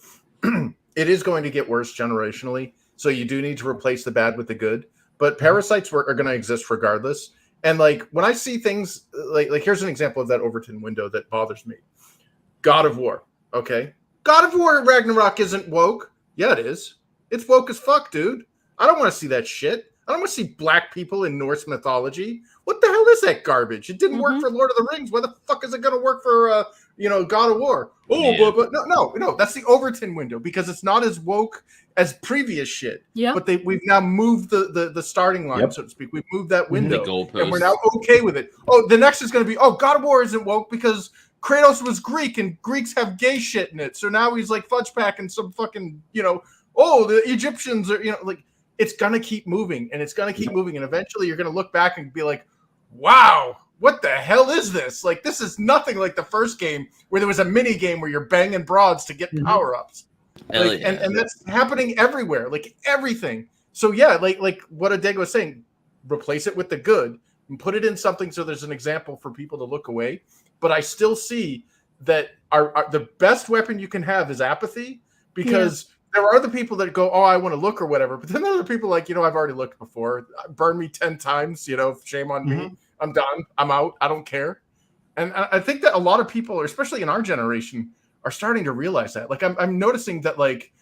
Speaker 6: It is going to get worse generationally, so you do need to replace the bad with the good. But parasites are going to exist regardless. And like when I see things like here's an example of that Overton window that bothers me. God of War, okay? God of War Ragnarok isn't woke. Yeah, it is. It's woke as fuck, dude. I don't want to see that shit. I don't want to see black people in Norse mythology. What the hell is that garbage? It didn't work for Lord of the Rings. Why the fuck is it going to work for God of War? Oh, but no. That's the Overton window because it's not as woke as previous shit.
Speaker 5: Yeah.
Speaker 6: But we've now moved the starting line, so to speak. We've moved that window, and we're now okay with it. Oh, the next is going to be God of War isn't woke because Kratos was Greek and Greeks have gay shit in it. So now he's like fudge packing some fucking the Egyptians are like. It's going to keep moving, and it's going to keep moving. And eventually you're going to look back and be like, wow, what the hell is this? Like, this is nothing like the first game where there was a mini game where you're banging broads to get power-ups. Like, and that's happening everywhere, like everything. So, yeah, like what Adego was saying, replace it with the good and put it in something so there's an example for people to look away. But I still see that the best weapon you can have is apathy because there are other people that go, oh, I want to look or whatever. But then there are people like, I've already looked before. Burn me 10 times, shame on me. I'm done. I'm out. I don't care. And I think that a lot of people, especially in our generation, are starting to realize that. Like I'm noticing that like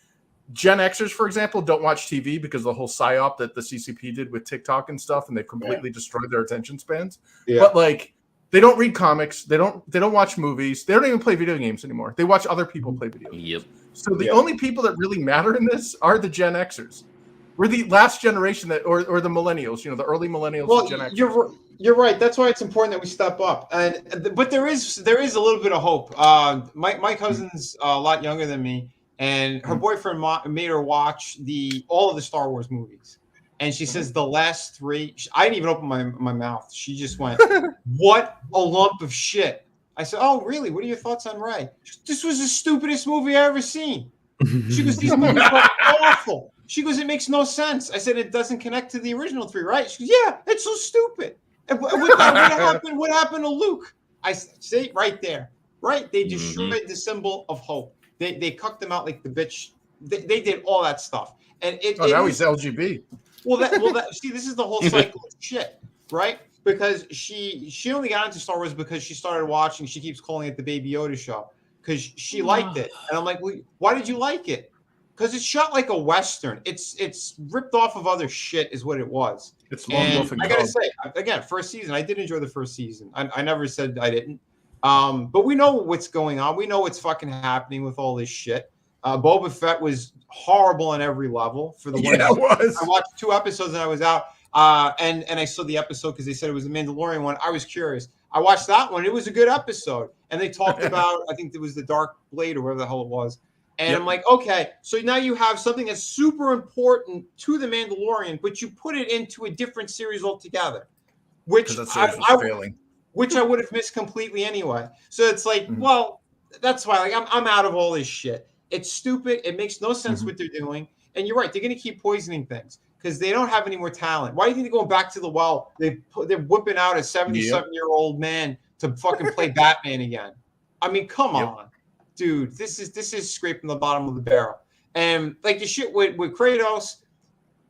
Speaker 6: Gen Xers, for example, don't watch TV because of the whole psyop that the CCP did with TikTok and stuff, and they've completely destroyed their attention spans. Yeah. But like they don't read comics, they don't watch movies, they don't even play video games anymore. They watch other people play video games.
Speaker 8: Yep.
Speaker 6: So the only people that really matter in this are the Gen Xers. We're the last generation that, or the millennials, the early millennials.
Speaker 3: Well,
Speaker 6: Gen Xers.
Speaker 3: You're right. That's why it's important that we step up. But there is a little bit of hope. My cousin's a lot younger than me, and her boyfriend made her watch all of the Star Wars movies. And she says the last 3. I didn't even open my mouth. She just went, "What a lump of shit." I said, "Oh, really? What are your thoughts on Rey?" This was the stupidest movie I ever seen. She goes, "These movies are awful." She goes, "It makes no sense." I said, "It doesn't connect to the original 3, right?" She goes, "Yeah, it's so stupid." And what happened? What happened to Luke? I say right there, right? They destroyed the symbol of hope. They cucked them out like the bitch. They did all that stuff, and
Speaker 6: now he's LGB.
Speaker 3: See, this is the whole cycle of shit, right? Because she only got into Star Wars because she started watching. She keeps calling it the Baby Yoda show because she liked it, and I'm like, well, why did you like it? Because it's shot like a Western. It's ripped off of other shit, is what it was.
Speaker 6: It's Lone Wolf and
Speaker 3: I gotta say, again, first season, I did enjoy the first season. I never said I didn't. But we know what's going on. We know what's fucking happening with all this shit. Boba Fett was horrible on every level. For the one
Speaker 6: it was.
Speaker 3: I watched 2 episodes and I was out. And I saw the episode because they said it was the Mandalorian one. I was curious. I watched that one. It was a good episode. And they talked about, I think it was the Dark Blade or whatever the hell it was. And I'm like, okay, so now you have something that's super important to the Mandalorian, but you put it into a different series altogether, which I would have missed completely anyway. So it's like, well, that's why I'm out of all this shit. It's stupid. It makes no sense what they're doing. And you're right. They're going to keep poisoning things because they don't have any more talent. Why do you think they're going back to the well? They're whipping out a 77-year-old man to fucking play Batman again. I mean, come on. Dude, this is scraping the bottom of the barrel. And like the shit with Kratos,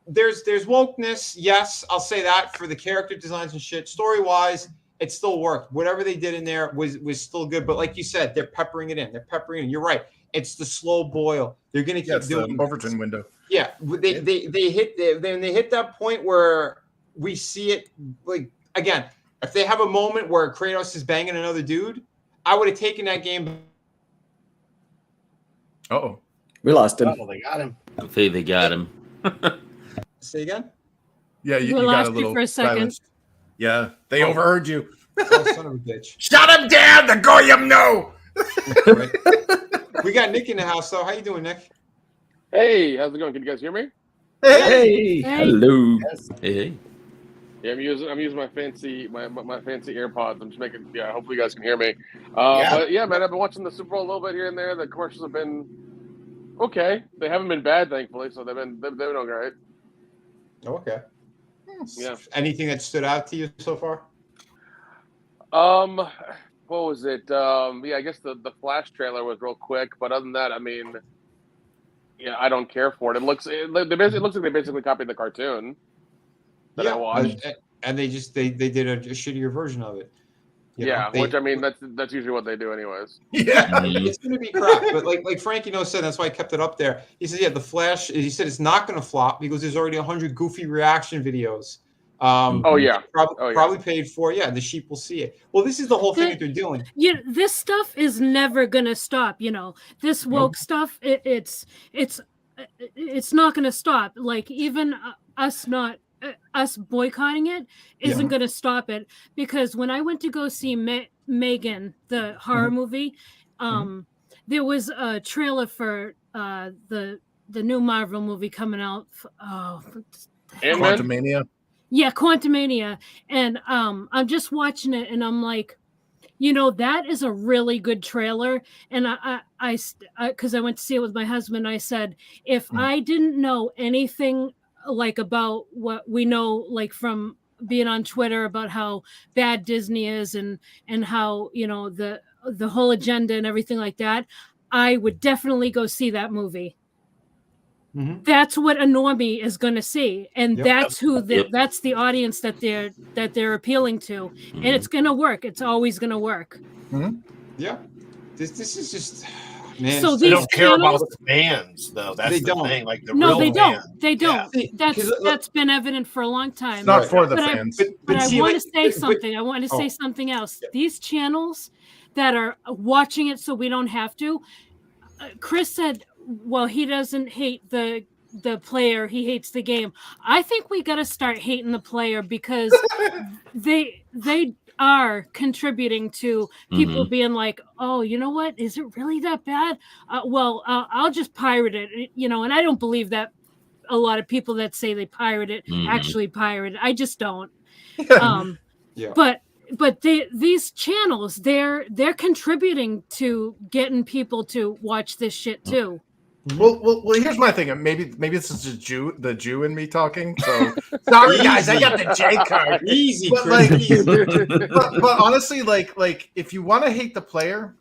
Speaker 3: there's wokeness. Yes, I'll say that for the character designs and shit. Story-wise, it still worked. Whatever they did in there was still good. But like you said, they're peppering it in. You're right. It's the slow boil. They're going to keep doing
Speaker 6: the Overton window.
Speaker 3: Yeah, they hit that point where we see it. Like again, if they have a moment where Kratos is banging another dude, I would have taken that game.
Speaker 6: Uh-oh.
Speaker 7: We lost him.
Speaker 9: Oh, they got him.
Speaker 8: I think they got him.
Speaker 3: Say again?
Speaker 6: Yeah, you
Speaker 5: lost
Speaker 6: got a little
Speaker 5: you for a second.
Speaker 6: silence. Yeah, they overheard you.
Speaker 3: Oh, son of a bitch.
Speaker 6: Shut him down, the Goyim no.
Speaker 3: Right. We got Nick in the house, though. How you doing, Nick?
Speaker 15: Hey, how's it going? Can you guys hear me?
Speaker 7: Hey. Hello.
Speaker 8: Hey.
Speaker 15: Yeah, I'm using my fancy AirPods. I'm just making. Yeah, hopefully you guys can hear me.
Speaker 6: Yeah.
Speaker 15: But yeah, man, I've been watching the Super Bowl a little bit here and there. The commercials have been okay. They haven't been bad, thankfully. So they've been all right.
Speaker 3: Okay.
Speaker 15: Yeah.
Speaker 3: Anything that stood out to you so far?
Speaker 15: What was it? Yeah, I guess the Flash trailer was real quick, but other than that, I mean, yeah, I don't care for it. It looks like they basically copied the cartoon that I watched.
Speaker 3: And they did a shittier version of it. You know,
Speaker 15: which I mean that's usually what they do, anyways.
Speaker 3: Yeah, it's gonna be crap. But like Frankie said, that's why I kept it up there. He said, the Flash. He said it's not gonna flop because there's already 100 goofy reaction videos. Probably paid for. Yeah, the sheep will see it. Well, this is the whole thing that they're doing.
Speaker 5: Yeah, this stuff is never gonna stop. This woke stuff. It's not gonna stop. Like even us boycotting it isn't gonna stop it, because when I went to go see Megan, the horror movie, there was a trailer for the new Marvel movie coming out.
Speaker 6: Quantumania.
Speaker 5: Yeah, Quantumania. And I'm just watching it and I'm like, that is a really good trailer. And I because I went to see it with my husband, I said, if I didn't know anything like about what we know, like from being on Twitter about how bad Disney is and how, the whole agenda and everything like that, I would definitely go see that movie. That's what a normie is going to see, and that's who that's the audience that they're appealing to, and it's going to work. It's always going to work.
Speaker 3: Yeah, this is just man.
Speaker 5: So
Speaker 9: they don't care about the fans, though. That's the thing. Like
Speaker 5: they don't. That's been evident for a long time.
Speaker 6: It's not for the fans.
Speaker 5: But I want to say something. I want to say something else. These channels that are watching it so we don't have to. Chris said, well, he doesn't hate the player, he hates the game. I think we got to start hating the player, because they are contributing to people being like, oh, you know what? Is it really that bad? Well, I'll just pirate it, and I don't believe that a lot of people that say they pirate it actually pirate it. I just don't. But these channels, they're contributing to getting people to watch this shit too.
Speaker 6: Well, here's my thing. Maybe this is the Jew in me talking. So sorry, guys, I got the J card.
Speaker 3: Easy,
Speaker 6: but honestly, like if you want to hate the player,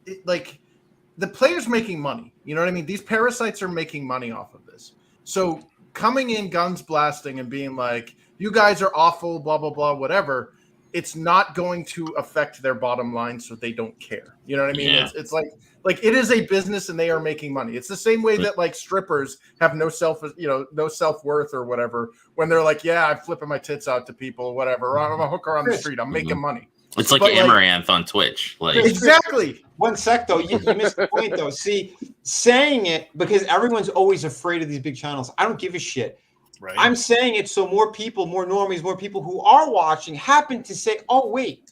Speaker 6: the player's making money. You know what I mean? These parasites are making money off of this. So coming in guns blasting and being like, you guys are awful, blah blah blah, whatever. It's not going to affect their bottom line, so they don't care. You know what I mean? Yeah. It's like it is a business and they are making money. It's the same way that like strippers have no self-worth or whatever, when they're like, yeah, I'm flipping my tits out to people or whatever. Or I'm a hooker on the street. I'm making money.
Speaker 8: It's like Amaranth on Twitch.
Speaker 6: Exactly.
Speaker 3: One sec though, you missed the point though. See, saying it because everyone's always afraid of these big channels. I don't give a shit. Right. I'm saying it so more people, more normies, more people who are watching happen to say, oh, wait,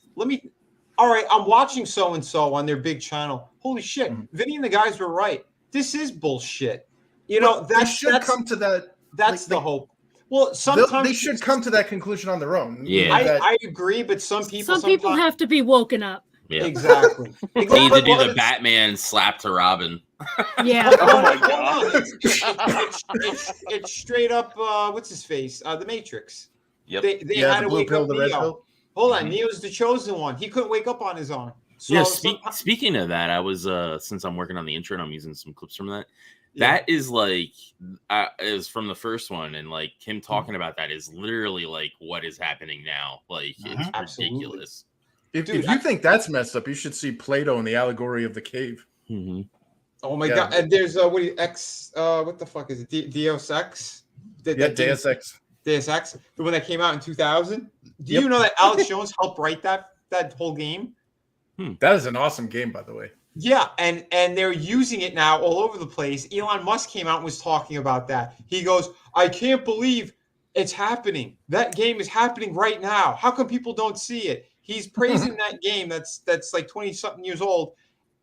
Speaker 3: all right, I'm watching so-and-so on their big channel. Holy shit, Vinny and the guys were right. This is bullshit.
Speaker 6: They should come to that.
Speaker 3: That's the hope. Well, sometimes
Speaker 6: they should come to that conclusion on their own.
Speaker 8: Yeah,
Speaker 3: I agree, but some people
Speaker 5: have to be woken up.
Speaker 8: Yeah.
Speaker 3: Exactly.
Speaker 8: They need to do the Batman slap to Robin.
Speaker 5: Yeah.
Speaker 3: Oh my god. It's straight up. What's his face? The Matrix.
Speaker 8: Yep.
Speaker 3: They had to wake up Neo. Hold on, Neo's the chosen one. He couldn't wake up on his own. So,
Speaker 8: speaking of that, I was since I'm working on the intro and I'm using some clips from that. That is like is from the first one, and like him talking about that is literally like what is happening now. Like it's ridiculous.
Speaker 6: If you think that's messed up, you should see Plato and the allegory of the cave.
Speaker 3: Oh my god! And there's what the fuck is it? Deus Ex?
Speaker 6: Deus Ex.
Speaker 3: Deus Ex, the one that came out in 2000. Do you know that Alex Jones helped write that whole game?
Speaker 6: That is an awesome game, by the way.
Speaker 3: Yeah, and they're using it now all over the place. Elon Musk came out and was talking about that. He goes, I can't believe it's happening. That game is happening right now. How come people don't see it? He's praising that game that's like 20-something years old.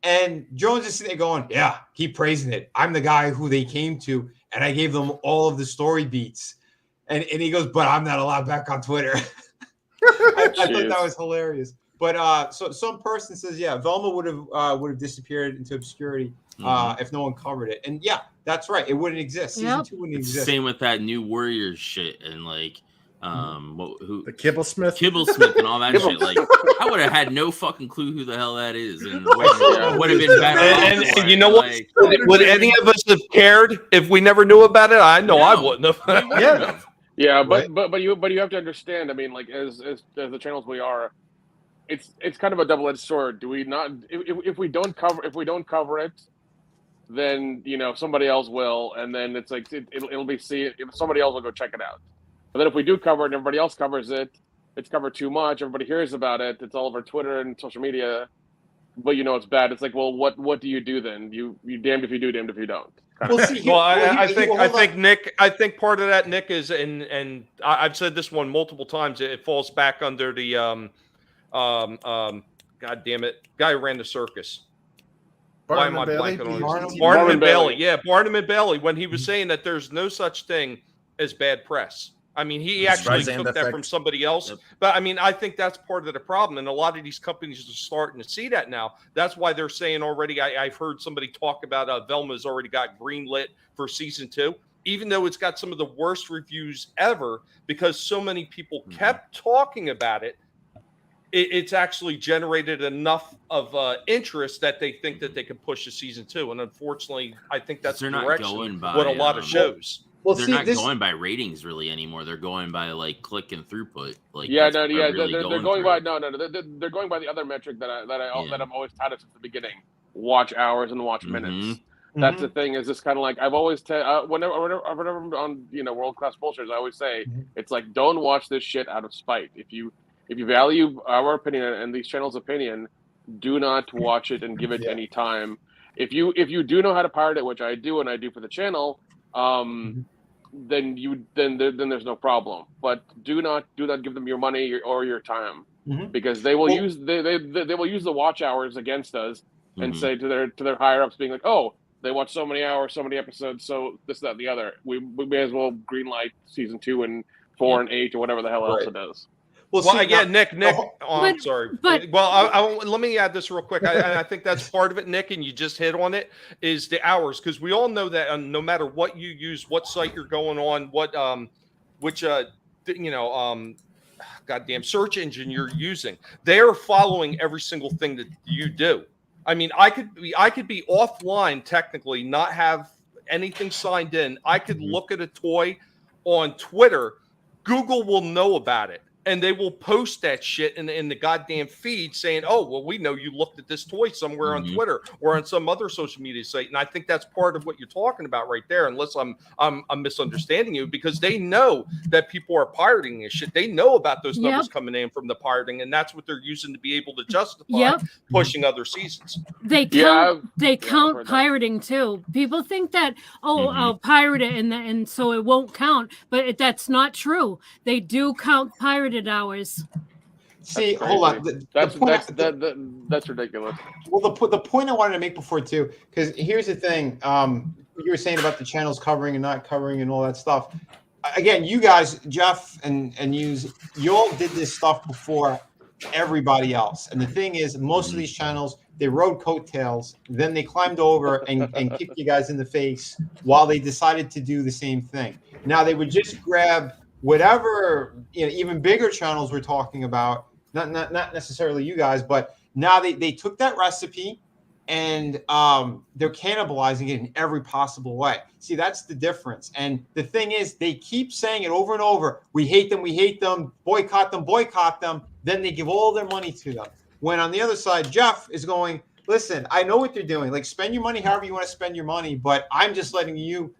Speaker 3: And Jones is sitting there going, yeah, keep praising it. I'm the guy who they came to, and I gave them all of the story beats. And he goes, but I'm not allowed back on Twitter. I thought that was hilarious. But so some person says, yeah, Velma would have disappeared into obscurity if no one covered it. And yeah, that's right. It wouldn't exist. Season 2 wouldn't exist.
Speaker 8: Same with that new Warriors shit and like
Speaker 6: the Kibblesmith
Speaker 8: and all that shit. Like I would have had no fucking clue who the hell that is, and would have been better.
Speaker 14: And you know what? Would any of us have cared if we never knew about it? I know I wouldn't have.
Speaker 15: Yeah, but you have to understand. I mean, like as the channels we are, it's kind of a double-edged sword. Do we not? If we don't cover it, then somebody else will, and then it's like it'll be seen. Somebody else will go check it out. But then if we do cover it and everybody else covers it, it's covered too much. Everybody hears about it. It's all over Twitter and social media. But it's bad. It's like, well, what do you do then? You damned if you do, damned if you don't.
Speaker 14: I think part of that, Nick, is and I've said this one multiple times. It falls back under the God damn it, guy who ran the circus.
Speaker 6: Barnum and Bailey.
Speaker 14: Barnum and Bailey. Yeah, Barnum and Bailey. When he was saying that there's no such thing as bad press. I mean, he actually took that from somebody else. Yep. But I mean, I think that's part of the problem. And a lot of these companies are starting to see that now. That's why they're saying already, I've heard somebody talk about Velma's already got greenlit for season 2, even though it's got some of the worst reviews ever, because so many people kept talking about it. It's actually generated enough of interest that they think that they can push to season 2. And unfortunately, I think that's the direction what a lot of shows.
Speaker 8: Well, they're not going by ratings really anymore. They're going by like click and throughput. Like
Speaker 15: they're going by they're going by the other metric that I've always touted since the beginning: watch hours and watch minutes. That's the thing. Is this kind of like I've always whenever I'm on World Class Bullshit, I always say it's like don't watch this shit out of spite. If you value our opinion and these channels' opinion, do not watch it and give it any time. If you do know how to pirate it, which I do and I do for the channel. Then there's no problem. But do not give them your money or your time because they will use they will use the watch hours against us and say to their higher ups, being like, oh, they watch so many hours, so many episodes, so this, that, and the other. We may as well greenlight season 2 and 4 and 8 or whatever the hell else it is.
Speaker 14: Well, again, Nick. I'm sorry. Let me add this real quick. I think that's part of it, Nick, and you just hit on it, is the hours. Because we all know that no matter what you use, what site you're going on, goddamn search engine you're using, they're following every single thing that you do. I mean, I could be offline technically, not have anything signed in. I could look at a toy on Twitter. Google will know about it. And they will post that shit in the goddamn feed saying, oh, well, we know you looked at this toy somewhere on Twitter or on some other social media site. And I think that's part of what you're talking about right there, unless I'm misunderstanding you, because they know that people are pirating this shit. They know about those numbers coming in from the pirating, and that's what they're using to be able to justify pushing other seasons.
Speaker 5: They count pirating too. People think that, I'll pirate it and so it won't count, but that's not true. They do count pirating hours.
Speaker 3: See, hold on.
Speaker 15: That's ridiculous.
Speaker 3: Well, the point I wanted to make before too, because here's the thing. You were saying about the channels covering and not covering and all that stuff. Again, you guys, Jeff and you all did this stuff before everybody else. And the thing is, most of these channels, they rode coattails, then they climbed over and kicked you guys in the face while they decided to do the same thing. Now they would just grab whatever even bigger channels we're talking about, not necessarily you guys, but now they took that recipe and they're cannibalizing it in every possible way. See, that's the difference. And the thing is, they keep saying it over and over. We hate them, boycott them. Then they give all their money to them. When on the other side, Jeff is going, listen, I know what they're doing. Like, spend your money however you want to spend your money, but I'm letting you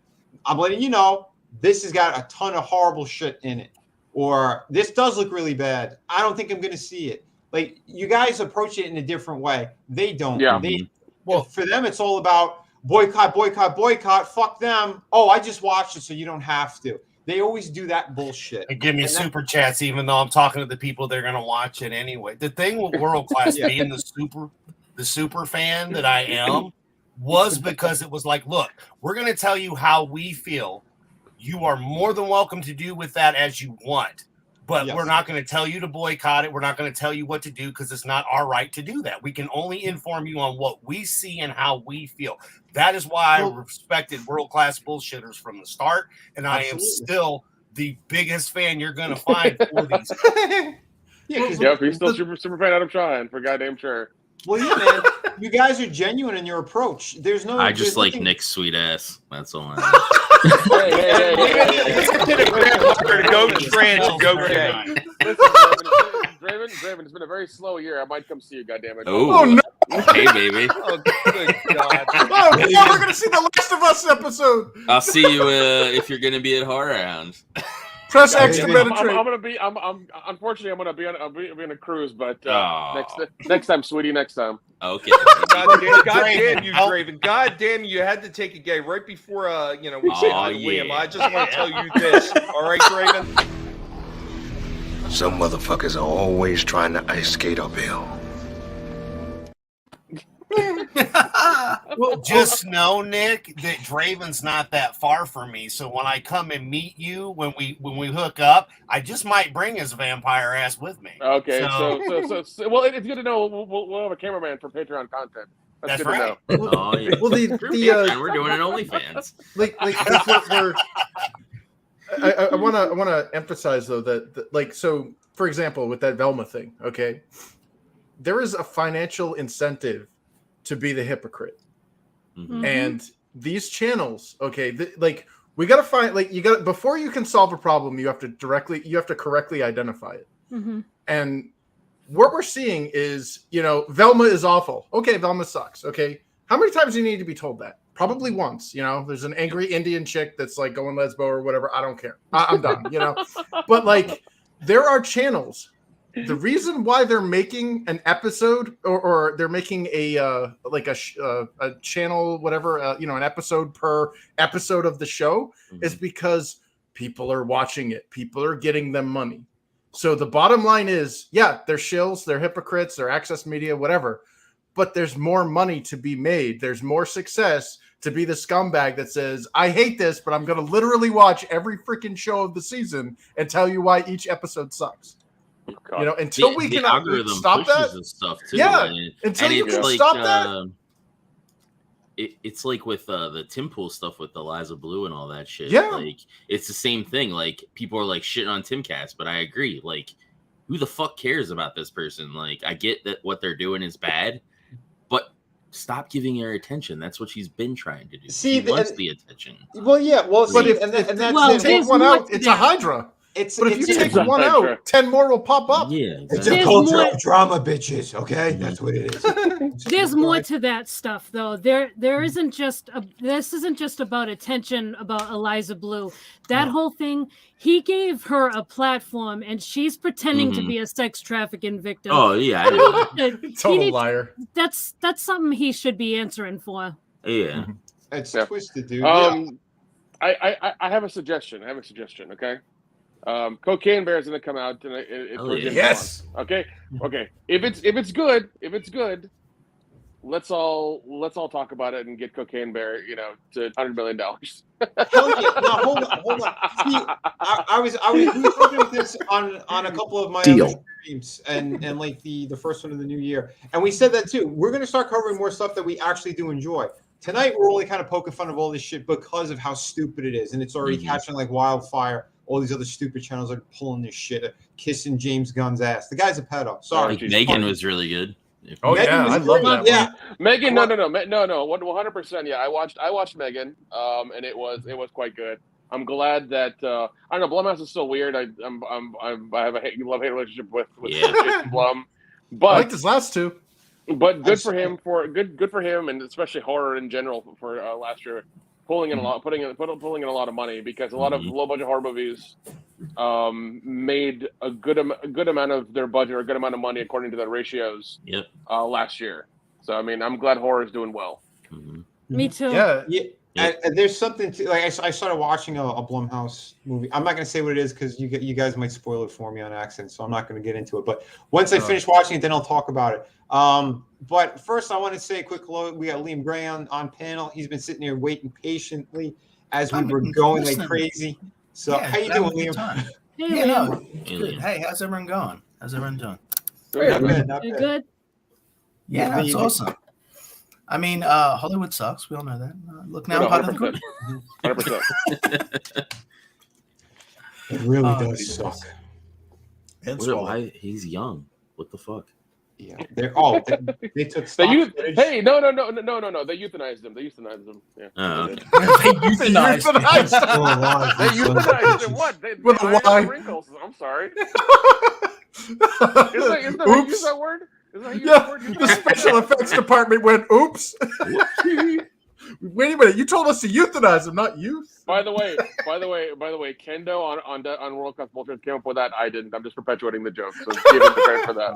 Speaker 3: know, this has got a ton of horrible shit in it. Or this does look really bad. I don't think I'm going to see it. Like, you guys approach it in a different way. They don't.
Speaker 15: Yeah.
Speaker 3: For them, it's all about boycott. Fuck them. Oh, I just watched it, so you don't have to. They always do that bullshit.
Speaker 9: And give me super chats, even though I'm talking to the people that are going to watch it anyway. The thing with World Class being the super fan that I am was because it was like, look, we're going to tell you how we feel. You are more than welcome to do with that as you want. But we're not going to tell you to boycott it. We're not going to tell you what to do because it's not our right to do that. We can only inform you on what we see and how we feel. That is why I respected world-class bullshitters from the start, and I am still the biggest fan you're going to find for these.
Speaker 15: If he's still super fan, I'm trying for goddamn sure.
Speaker 3: Well, yeah, man, you guys are genuine in your approach. There's no.
Speaker 8: I just like Nick's sweet ass. That's all.
Speaker 14: Go trans, go gay.
Speaker 15: Draven, it's been a very slow year. I might come see you, goddammit.
Speaker 8: Oh no! Hey, baby.
Speaker 14: Oh, good God.
Speaker 6: Oh, yeah, we're gonna see the Last of Us episode.
Speaker 8: I'll see you if you're gonna be at Horror Hound.
Speaker 6: Press X to
Speaker 15: I'm
Speaker 6: penetrate.
Speaker 15: gonna be. Unfortunately, I'm gonna be on a cruise, but next time, sweetie, next time.
Speaker 8: Okay.
Speaker 14: God damn you, Draven. God damn you had to take a gay right before we say hi to Liam. I just want to tell you this. All right, Draven.
Speaker 11: Some motherfuckers are always trying to ice skate uphill.
Speaker 9: Well, just know, Nick, that Draven's not that far from me. So when I come and meet you, when we hook up, I just might bring his vampire ass with me.
Speaker 15: Okay, so well, it's good to know. We'll have a cameraman for Patreon content. That's good
Speaker 9: right.
Speaker 15: to know.
Speaker 8: Oh, yeah.
Speaker 6: Well,
Speaker 8: we're doing an OnlyFans.
Speaker 6: Like I want to emphasize though that so for example with that Velma thing, okay, there is a financial incentive to be the hypocrite.
Speaker 5: Mm-hmm.
Speaker 6: And these channels, okay, we got to find before you can solve a problem, you have to correctly identify it.
Speaker 5: Mm-hmm.
Speaker 6: And what we're seeing is, Velma is awful. Okay, Velma sucks. Okay, how many times do you need to be told that? Probably once. There's an angry Indian chick that's like going lesbo or whatever. I don't care. I'm done. But there are channels. The reason why they're making an episode or they're making a channel, whatever, an episode per episode of the show is because people are watching it. People are getting them money. So the bottom line is, yeah, they're shills, they're hypocrites, they're access media, whatever. But there's more money to be made. There's more success to be the scumbag that says, I hate this, but I'm going to literally watch every freaking show of the season and tell you why each episode sucks. Until we can stop that
Speaker 8: and stuff too.
Speaker 6: Yeah, until you can stop that.
Speaker 8: It's like with the Tim Pool stuff with Eliza Blue and all that shit.
Speaker 6: Yeah,
Speaker 8: like it's the same thing. Like people are like shitting on Timcast, but I agree. Like, who the fuck cares about this person? Like, I get that what they're doing is bad, but stop giving her attention. That's what she's been trying to do. She wants the attention.
Speaker 3: Well, yeah. Well,
Speaker 6: but if take one out, it's a Hydra. But if you take one out, 10 more will pop up.
Speaker 8: Yeah,
Speaker 1: it's a culture of drama, bitches. Okay, that's what it is.
Speaker 5: There's more to that stuff, though. There isn't just this isn't just about attention about Eliza Blue. That whole thing, he gave her a platform, and she's pretending to be a sex trafficking victim.
Speaker 8: Oh yeah,
Speaker 6: total liar.
Speaker 5: That's something he should be answering for.
Speaker 8: Yeah,
Speaker 3: it's twisted, dude.
Speaker 15: I have a suggestion. Okay. Cocaine Bear is going to come out tonight.
Speaker 6: Yes.
Speaker 15: Okay. If it's good, let's all talk about it and get Cocaine Bear, to $100 million.
Speaker 3: Hell yeah! Now hold on. See, I was looking at this on a couple of my other streams and like the first one of the new year, and we said that too. We're going to start covering more stuff that we actually do enjoy. Tonight we're only kind of poking fun of all this shit because of how stupid it is, and it's already catching like wildfire. All these other stupid channels are pulling this shit, kissing James Gunn's ass. The guy's a pedo. Sorry.
Speaker 8: Megan was really good.
Speaker 6: Oh yeah, I love that.
Speaker 15: Yeah, Megan. No, 100%. Yeah, I watched Megan. And it was quite good. I'm glad that I don't know. Blumhouse is still weird. I have a love-hate relationship with Jason Blum, but
Speaker 6: I like his last two.
Speaker 15: But good for him good for him, and especially horror in general for last year. Pulling in a lot of money because a lot of low budget horror movies made a good amount of their budget or a good amount of money according to their ratios.
Speaker 8: Yep.
Speaker 15: Last year, so I mean, I'm glad horror is doing well.
Speaker 5: Me too.
Speaker 6: Yeah.
Speaker 3: And there's something to like. I started watching a Blumhouse movie. I'm not going to say what it is because you guys might spoil it for me on accident, so I'm not going to get into it. But once I finish watching it, then I'll talk about it. But first, I want to say a quick hello. We got Liam Gray on panel. He's been sitting here waiting patiently. as we
Speaker 16: I've
Speaker 3: were
Speaker 16: been
Speaker 3: going like
Speaker 16: listening.
Speaker 3: crazy. So
Speaker 16: Yeah,
Speaker 3: how you
Speaker 16: having
Speaker 3: doing,
Speaker 16: a good
Speaker 3: Liam?
Speaker 16: time.
Speaker 5: Hey,
Speaker 16: Yeah, no,
Speaker 5: Liam.
Speaker 16: it's good. Hey, how's everyone going? How's everyone doing?
Speaker 3: Not bad, not
Speaker 5: You
Speaker 3: bad.
Speaker 5: good?
Speaker 16: Yeah,
Speaker 3: Yeah,
Speaker 16: that's
Speaker 3: you-
Speaker 16: awesome. I mean, Hollywood sucks. We all know that. Look now, part of the group.
Speaker 15: 100%.
Speaker 3: It really
Speaker 16: Oh,
Speaker 3: does
Speaker 16: Jesus.
Speaker 3: suck.
Speaker 8: Why he's young? What the fuck?
Speaker 3: Yeah, they took stock footage.
Speaker 15: Hey, no. They euthanized him. Yeah.
Speaker 8: Oh,
Speaker 15: they
Speaker 8: okay.
Speaker 15: did.
Speaker 16: They euthanized him.
Speaker 3: Still alive,
Speaker 15: They
Speaker 3: you sons of
Speaker 15: euthanized him.
Speaker 3: bitches.
Speaker 15: What? They
Speaker 6: With a
Speaker 15: ironed
Speaker 6: Y.
Speaker 15: the wrinkles. I'm sorry. Isn't that how you use that word? Isn't that how you use that
Speaker 6: Yeah,
Speaker 15: word?
Speaker 6: the special effects department went, oops. Wait a minute, you told us to euthanize him, not youth.
Speaker 15: By the way, Kendo on World Cup Bullshit came up with that. I didn't. I'm just perpetuating the joke. So give him the credit for that.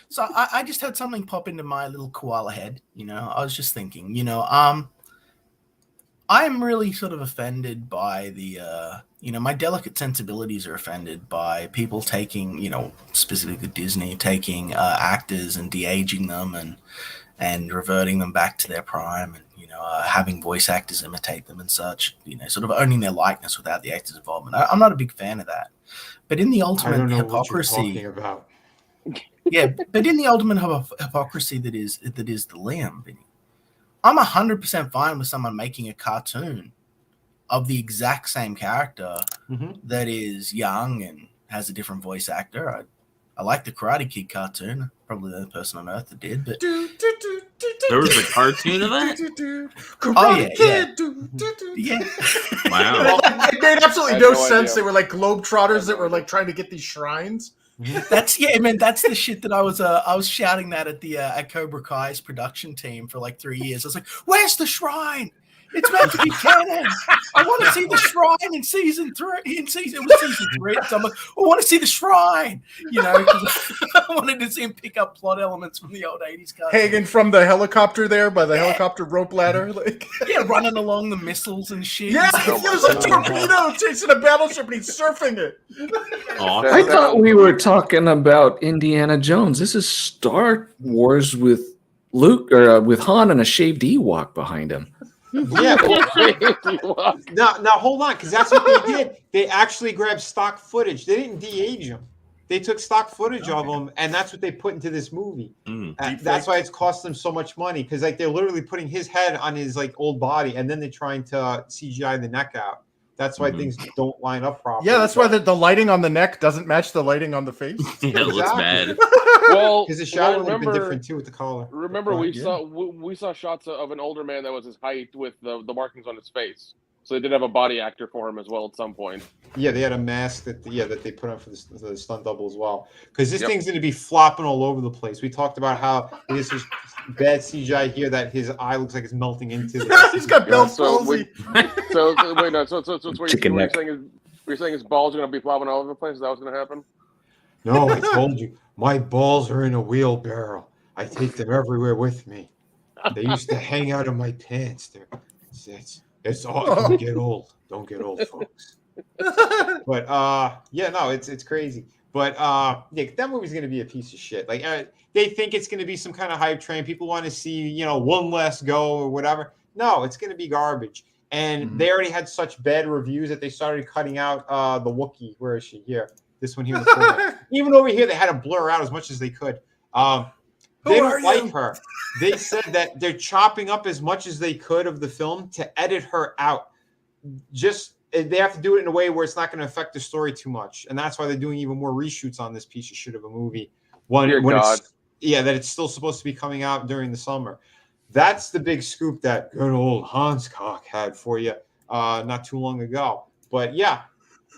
Speaker 16: So I just had something pop into my little koala head. I was just thinking, I'm really sort of offended by the, my delicate sensibilities are offended by people taking, specifically Disney, taking actors and de-aging them and reverting them back to their prime and, having voice actors imitate them and such, sort of owning their likeness without the actor's involvement. I'm not a big fan of that. But in the
Speaker 3: I
Speaker 16: ultimate
Speaker 3: don't know
Speaker 16: hypocrisy,
Speaker 3: what you're talking about.
Speaker 16: yeah, but in the ultimate hypocrisy that is the Liam, Vinny, I'm 100% fine with someone making a cartoon of the exact same character that is young and has a different voice actor. I like the Karate Kid cartoon. Probably the only person on earth that did. But
Speaker 8: There was a cartoon of that?
Speaker 16: Karate Kid. Yeah.
Speaker 8: Wow.
Speaker 6: It made absolutely
Speaker 15: I
Speaker 6: no
Speaker 15: had no
Speaker 6: sense.
Speaker 15: idea.
Speaker 6: They were like globetrotters that were like trying to get these shrines.
Speaker 16: That's the shit that I was shouting that at the at Cobra Kai's production team for like 3 years. I was like, "Where's the shrine? It's meant to be canon. I want to see the shrine in season 3." It was season 3. So I'm like, "I want to see the shrine," because I wanted to see him pick up plot elements from the old 80s cartoon.
Speaker 6: Hanging from the helicopter there by the helicopter rope ladder. Like,
Speaker 16: Yeah, running along the missiles and shit.
Speaker 6: yeah, he was a torpedo chasing a battleship and he's surfing it.
Speaker 7: I thought we were talking about Indiana Jones. This is Star Wars with Luke or with Han and a shaved Ewok behind him.
Speaker 3: Yeah. Now hold on, because that's what they did. They actually grabbed stock footage. They didn't de-age him. They took stock footage of him, and that's what they put into this movie. That's why it's cost them so much money, because like they're literally putting his head on his like old body, and then they're trying to CGI the neck out. That's why things don't line up properly.
Speaker 6: Yeah, that's why the lighting on the neck doesn't match the lighting on the face.
Speaker 8: Yeah, it looks bad.
Speaker 15: Well,
Speaker 3: because the shadow would have been
Speaker 15: remember-
Speaker 3: different too with the collar.
Speaker 15: Remember,
Speaker 3: Right,
Speaker 15: we saw shots of an older man that was his height with the markings on his face. So they did have a body actor for him as well at some point.
Speaker 3: Yeah, they had a mask that they put on for the stunt double as well. Because this thing's going to be flopping all over the place. We talked about how this is bad CGI here, that his eye looks like it's melting into the
Speaker 6: He's got Bell's palsy.
Speaker 15: Wait, no. So it's what
Speaker 7: Chicken
Speaker 15: you're
Speaker 7: neck.
Speaker 15: saying you're saying his balls are going to be flopping all over the place. Is that what's going to happen?
Speaker 3: No, I told you. My balls are in a wheelbarrow. I take them everywhere with me. They used to hang out of my pants. It's all. Don't get old. Don't get old, folks. But it's crazy. But that movie's gonna be a piece of shit. Like they think it's gonna be some kind of hype train. People want to see one last go or whatever. No, it's gonna be garbage. And they already had such bad reviews that they started cutting out the Wookiee. Where is she? Here. This one here. Even over here, they had to blur out as much as they could. They don't like her. They said that they're chopping up as much as they could of the film to edit her out. They have to do it in a way where it's not going to affect the story too much, and that's why they're doing even more reshoots on this piece of shit of a movie. That it's still supposed to be coming out during the summer. That's the big scoop that good old Hans Cock had for you not too long ago. But yeah,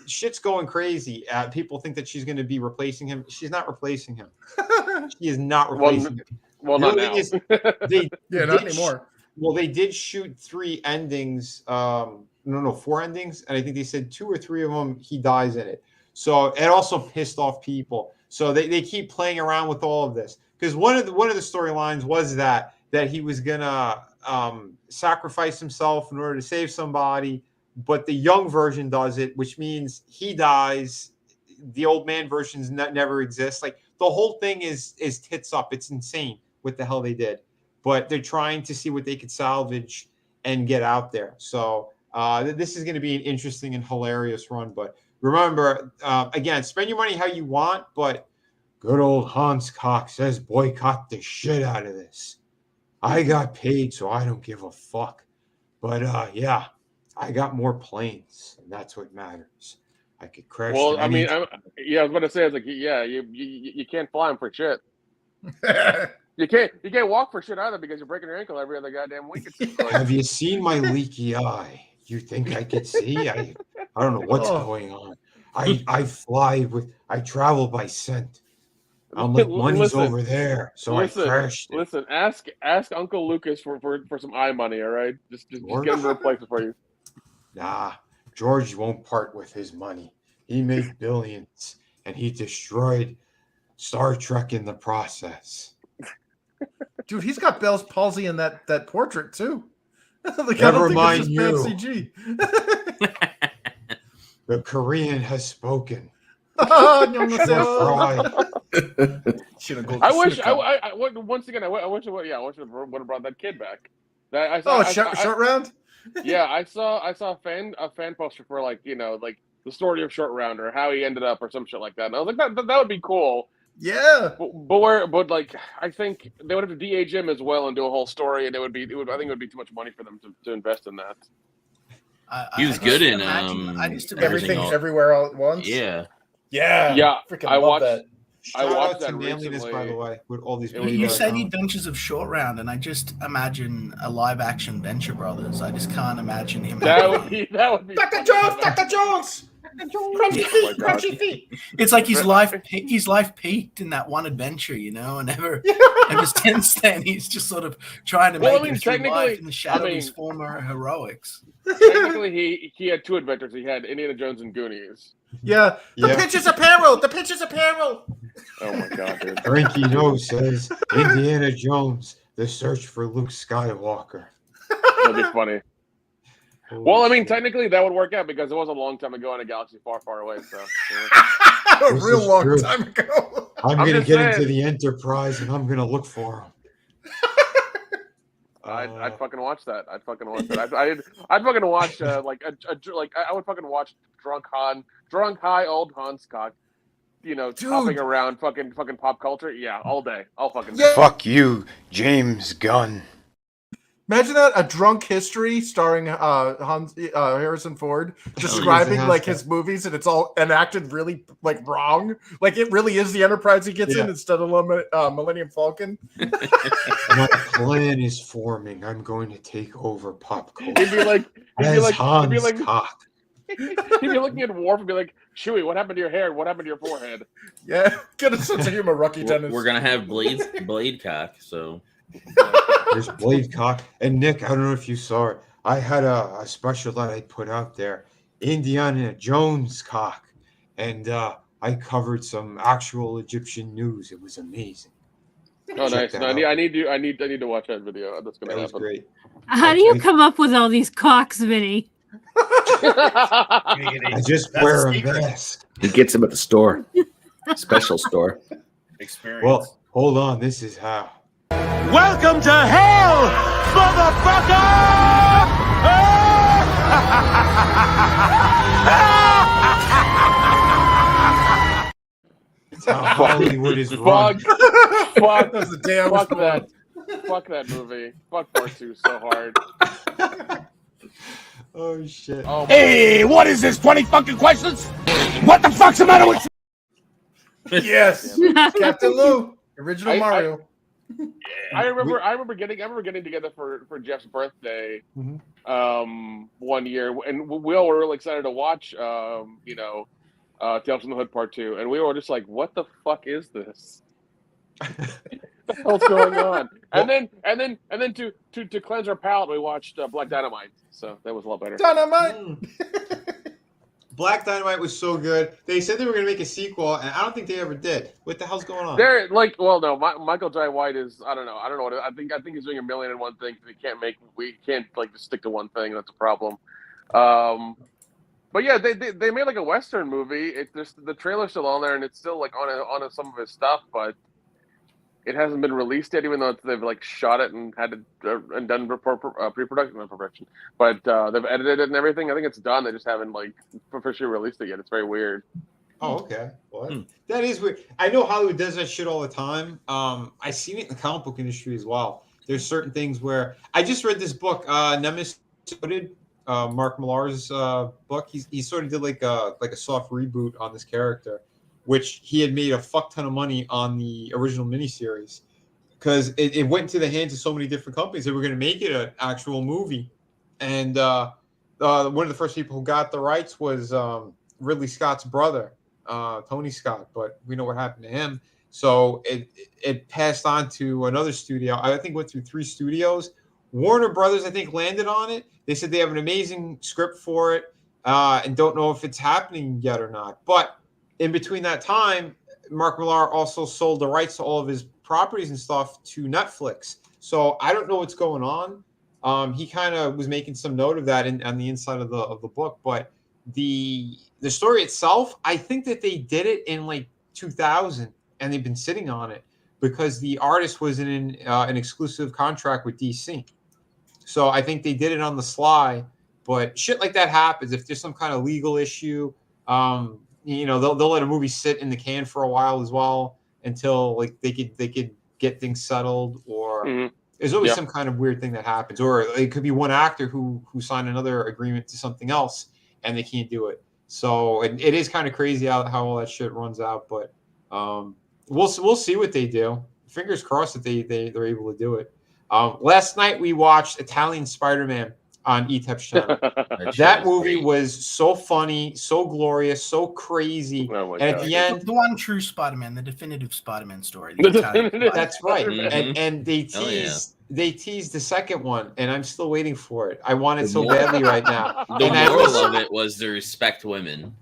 Speaker 3: shit's going crazy. People think that she's going to be replacing him. She's not replacing him. She is not replacing him.
Speaker 15: Well, not now.
Speaker 6: Not anymore.
Speaker 3: They did shoot 3 endings. 4 endings, and I think they said 2 or 3 of them he dies in it. So it also pissed off people. So they keep playing around with all of this, because one of the storylines was that he was gonna sacrifice himself in order to save somebody, but the young version does it, which means he dies. The old man versions never exist. Like the whole thing is tits up. It's insane what the hell they did, but they're trying to see what they could salvage and get out there. So This is going to be an interesting and hilarious run. But remember, again, spend your money how you want, but good old Hans Cock says boycott the shit out of this. I got paid, so I don't give a fuck. But yeah, I got more planes, and that's what matters. I could crash.
Speaker 15: Well,
Speaker 3: them
Speaker 15: I mean,
Speaker 3: anytime.
Speaker 15: I was about to say, I was like, yeah, you can't fly them for shit. You can't walk for shit either because you're breaking your ankle every other goddamn week.
Speaker 3: Have you seen my leaky eye? You think I could see? I don't know what's
Speaker 15: Oh.
Speaker 3: going on. I travel by scent. I'm like, money's over there, so I crashed.
Speaker 15: Listen, ask Uncle Lucas for some eye money, all right? Just get him to replace it for you.
Speaker 3: Nah, George won't part with his money. He made billions, and he destroyed Star Trek in the process.
Speaker 6: Dude, he's got Bell's palsy in that portrait too. Like,
Speaker 3: Never mind you.
Speaker 6: CG.
Speaker 3: The Korean has spoken.
Speaker 15: I wish once again. I wish would have brought that kid back.
Speaker 6: Short round.
Speaker 15: Yeah, I saw a fan poster for like the story of Short Round or how he ended up or some shit like that. And I was like, that would be cool.
Speaker 6: Yeah,
Speaker 15: but I think they would have to de-age him as well and do a whole story, and I think it would be too much money for them to invest in that.
Speaker 8: He was good in
Speaker 6: Everything's Everywhere All at Once.
Speaker 8: Yeah.
Speaker 15: Yeah.
Speaker 6: Freaking
Speaker 15: I
Speaker 6: love
Speaker 15: watched
Speaker 6: that.
Speaker 15: I watched that
Speaker 3: to Manliness,
Speaker 15: recently.
Speaker 3: by the way, with all these.
Speaker 16: You said Adventures of Short Round, and I just imagine a live-action Venture Brothers. I just can't imagine him.
Speaker 15: That would be.
Speaker 6: Dr. Jones, Dr. Jones. Crunchy feet, crunchy feet.
Speaker 16: It's like his life peaked in that one adventure, and ever since then he's just sort of trying to make it through life in the shadow of his former heroics.
Speaker 15: Technically, he had two adventures. He had Indiana Jones and Goonies.
Speaker 6: Yeah, the pitcher's apparel. The pitcher's apparel.
Speaker 15: Oh my god, dude.
Speaker 3: Frankie Nose says Indiana Jones: The Search for Luke Skywalker.
Speaker 15: That'd be funny. Well, I mean, technically that would work out because it was a long time ago in a galaxy far, far away. So,
Speaker 6: a real long time ago.
Speaker 3: I'm going to get into the Enterprise and I'm going to look for him.
Speaker 15: I'd fucking watch that. I'd fucking watch I would fucking watch drunk high old Hans Cock, hopping around fucking pop culture. Yeah, all day. I'll fucking
Speaker 1: Fuck you, James Gunn.
Speaker 6: Imagine that, a drunk history starring Harrison Ford describing his movies, and it's all enacted really wrong. Like it really is the Enterprise he gets in instead of Millennium Falcon.
Speaker 3: My plan is forming. I'm going to take over pop culture.
Speaker 15: He'd be like
Speaker 3: Hans Cock.
Speaker 15: He'd be looking at Worf and be like, Chewie, what happened to your hair? What happened to your forehead?
Speaker 6: Yeah, get a sense of humor, Rocky Dennis.
Speaker 8: We're gonna have Blade Cock, so.
Speaker 3: There's Blade Cock. And Nick, I don't know if you saw it. I had a special that I put out there, Indiana Jones Cock, and I covered some actual Egyptian news. It was amazing.
Speaker 15: Oh, nice. No, I need to watch that video. That's gonna happen.
Speaker 3: Was great.
Speaker 5: How do you come up with all these cocks, Vinny?
Speaker 3: I just wear a mask.
Speaker 7: He gets them at the store, special store.
Speaker 14: Experience.
Speaker 3: Well, hold on. This is how.
Speaker 10: Welcome to hell, motherfucker!
Speaker 3: It's how Hollywood is run.
Speaker 15: Fuck
Speaker 6: That's a damn
Speaker 15: fuck that. Fuck that movie. Fuck part 2 so hard.
Speaker 3: Oh shit.
Speaker 15: Oh,
Speaker 10: Hey, what is this? 20 fucking questions? What the fuck's the matter with?
Speaker 6: Yes, Captain Lou, original Mario.
Speaker 15: I remember getting together for Jeff's birthday, one year, and we all were really excited to watch, Tales from the Hood Part 2, and we were just like, "What the fuck is this? What the hell's going on?" And then to cleanse our palate, we watched Black Dynamite, so that was a lot better.
Speaker 6: Dynamite.
Speaker 3: Black Dynamite was so good. They said they were going to make a sequel, and I don't think they ever did. What the hell's going on?
Speaker 15: They're no, Michael Jai White is I don't know what I think he's doing a million and one things. We can't just stick to one thing. That's a problem. But yeah, they made like a Western movie. The trailer's still on there, and it's still like on some of his stuff. But it hasn't been released yet, even though they've like shot it and had it and done pre-production, not production, but they've edited it and everything. I think it's done. They just haven't like officially released it yet. It's very weird.
Speaker 3: Oh, okay. What? That is weird. I know Hollywood does that shit all the time. I seen it in the comic book industry as well. There's certain things where I just read this book, Nemesis, Mark Millar's book. He sort of did like a soft reboot on this character, which he had made a fuck ton of money on the original miniseries because it went into the hands of so many different companies that were going to make it an actual movie. And one of the first people who got the rights was Ridley Scott's brother, Tony Scott, but we know what happened to him. So it passed on to another studio. I think went through 3 studios. Warner Brothers, I think, landed on it. They said they have an amazing script for it and don't know if it's happening yet or not. But in between that time, Mark Millar also sold the rights to all of his properties and stuff to Netflix. So I don't know what's going on. He kind of was making some note of that on the inside of the book. But the story itself, I think that they did it in like 2000, and they've been sitting on it because the artist was in an exclusive contract with DC. So I think they did it on the sly. But shit like that happens if there's some kind of legal issue. They'll let a movie sit in the can for a while as well until like they could get things settled, or there's always some kind of weird thing that happens, or it could be one actor who signed another agreement to something else and they can't do it. So it is kind of crazy how all that shit runs out, but we'll see what they do. Fingers crossed that they're able to do it. Last night we watched Italian Spider-Man on ETEP's channel. That movie was so funny, so glorious, so crazy. And at the end,
Speaker 16: the one true Spider-Man, the definitive Spider-Man story.
Speaker 3: That's right. And they teased the second one, and I'm still waiting for it. I want it so badly right now.
Speaker 8: The moral of it was to respect women.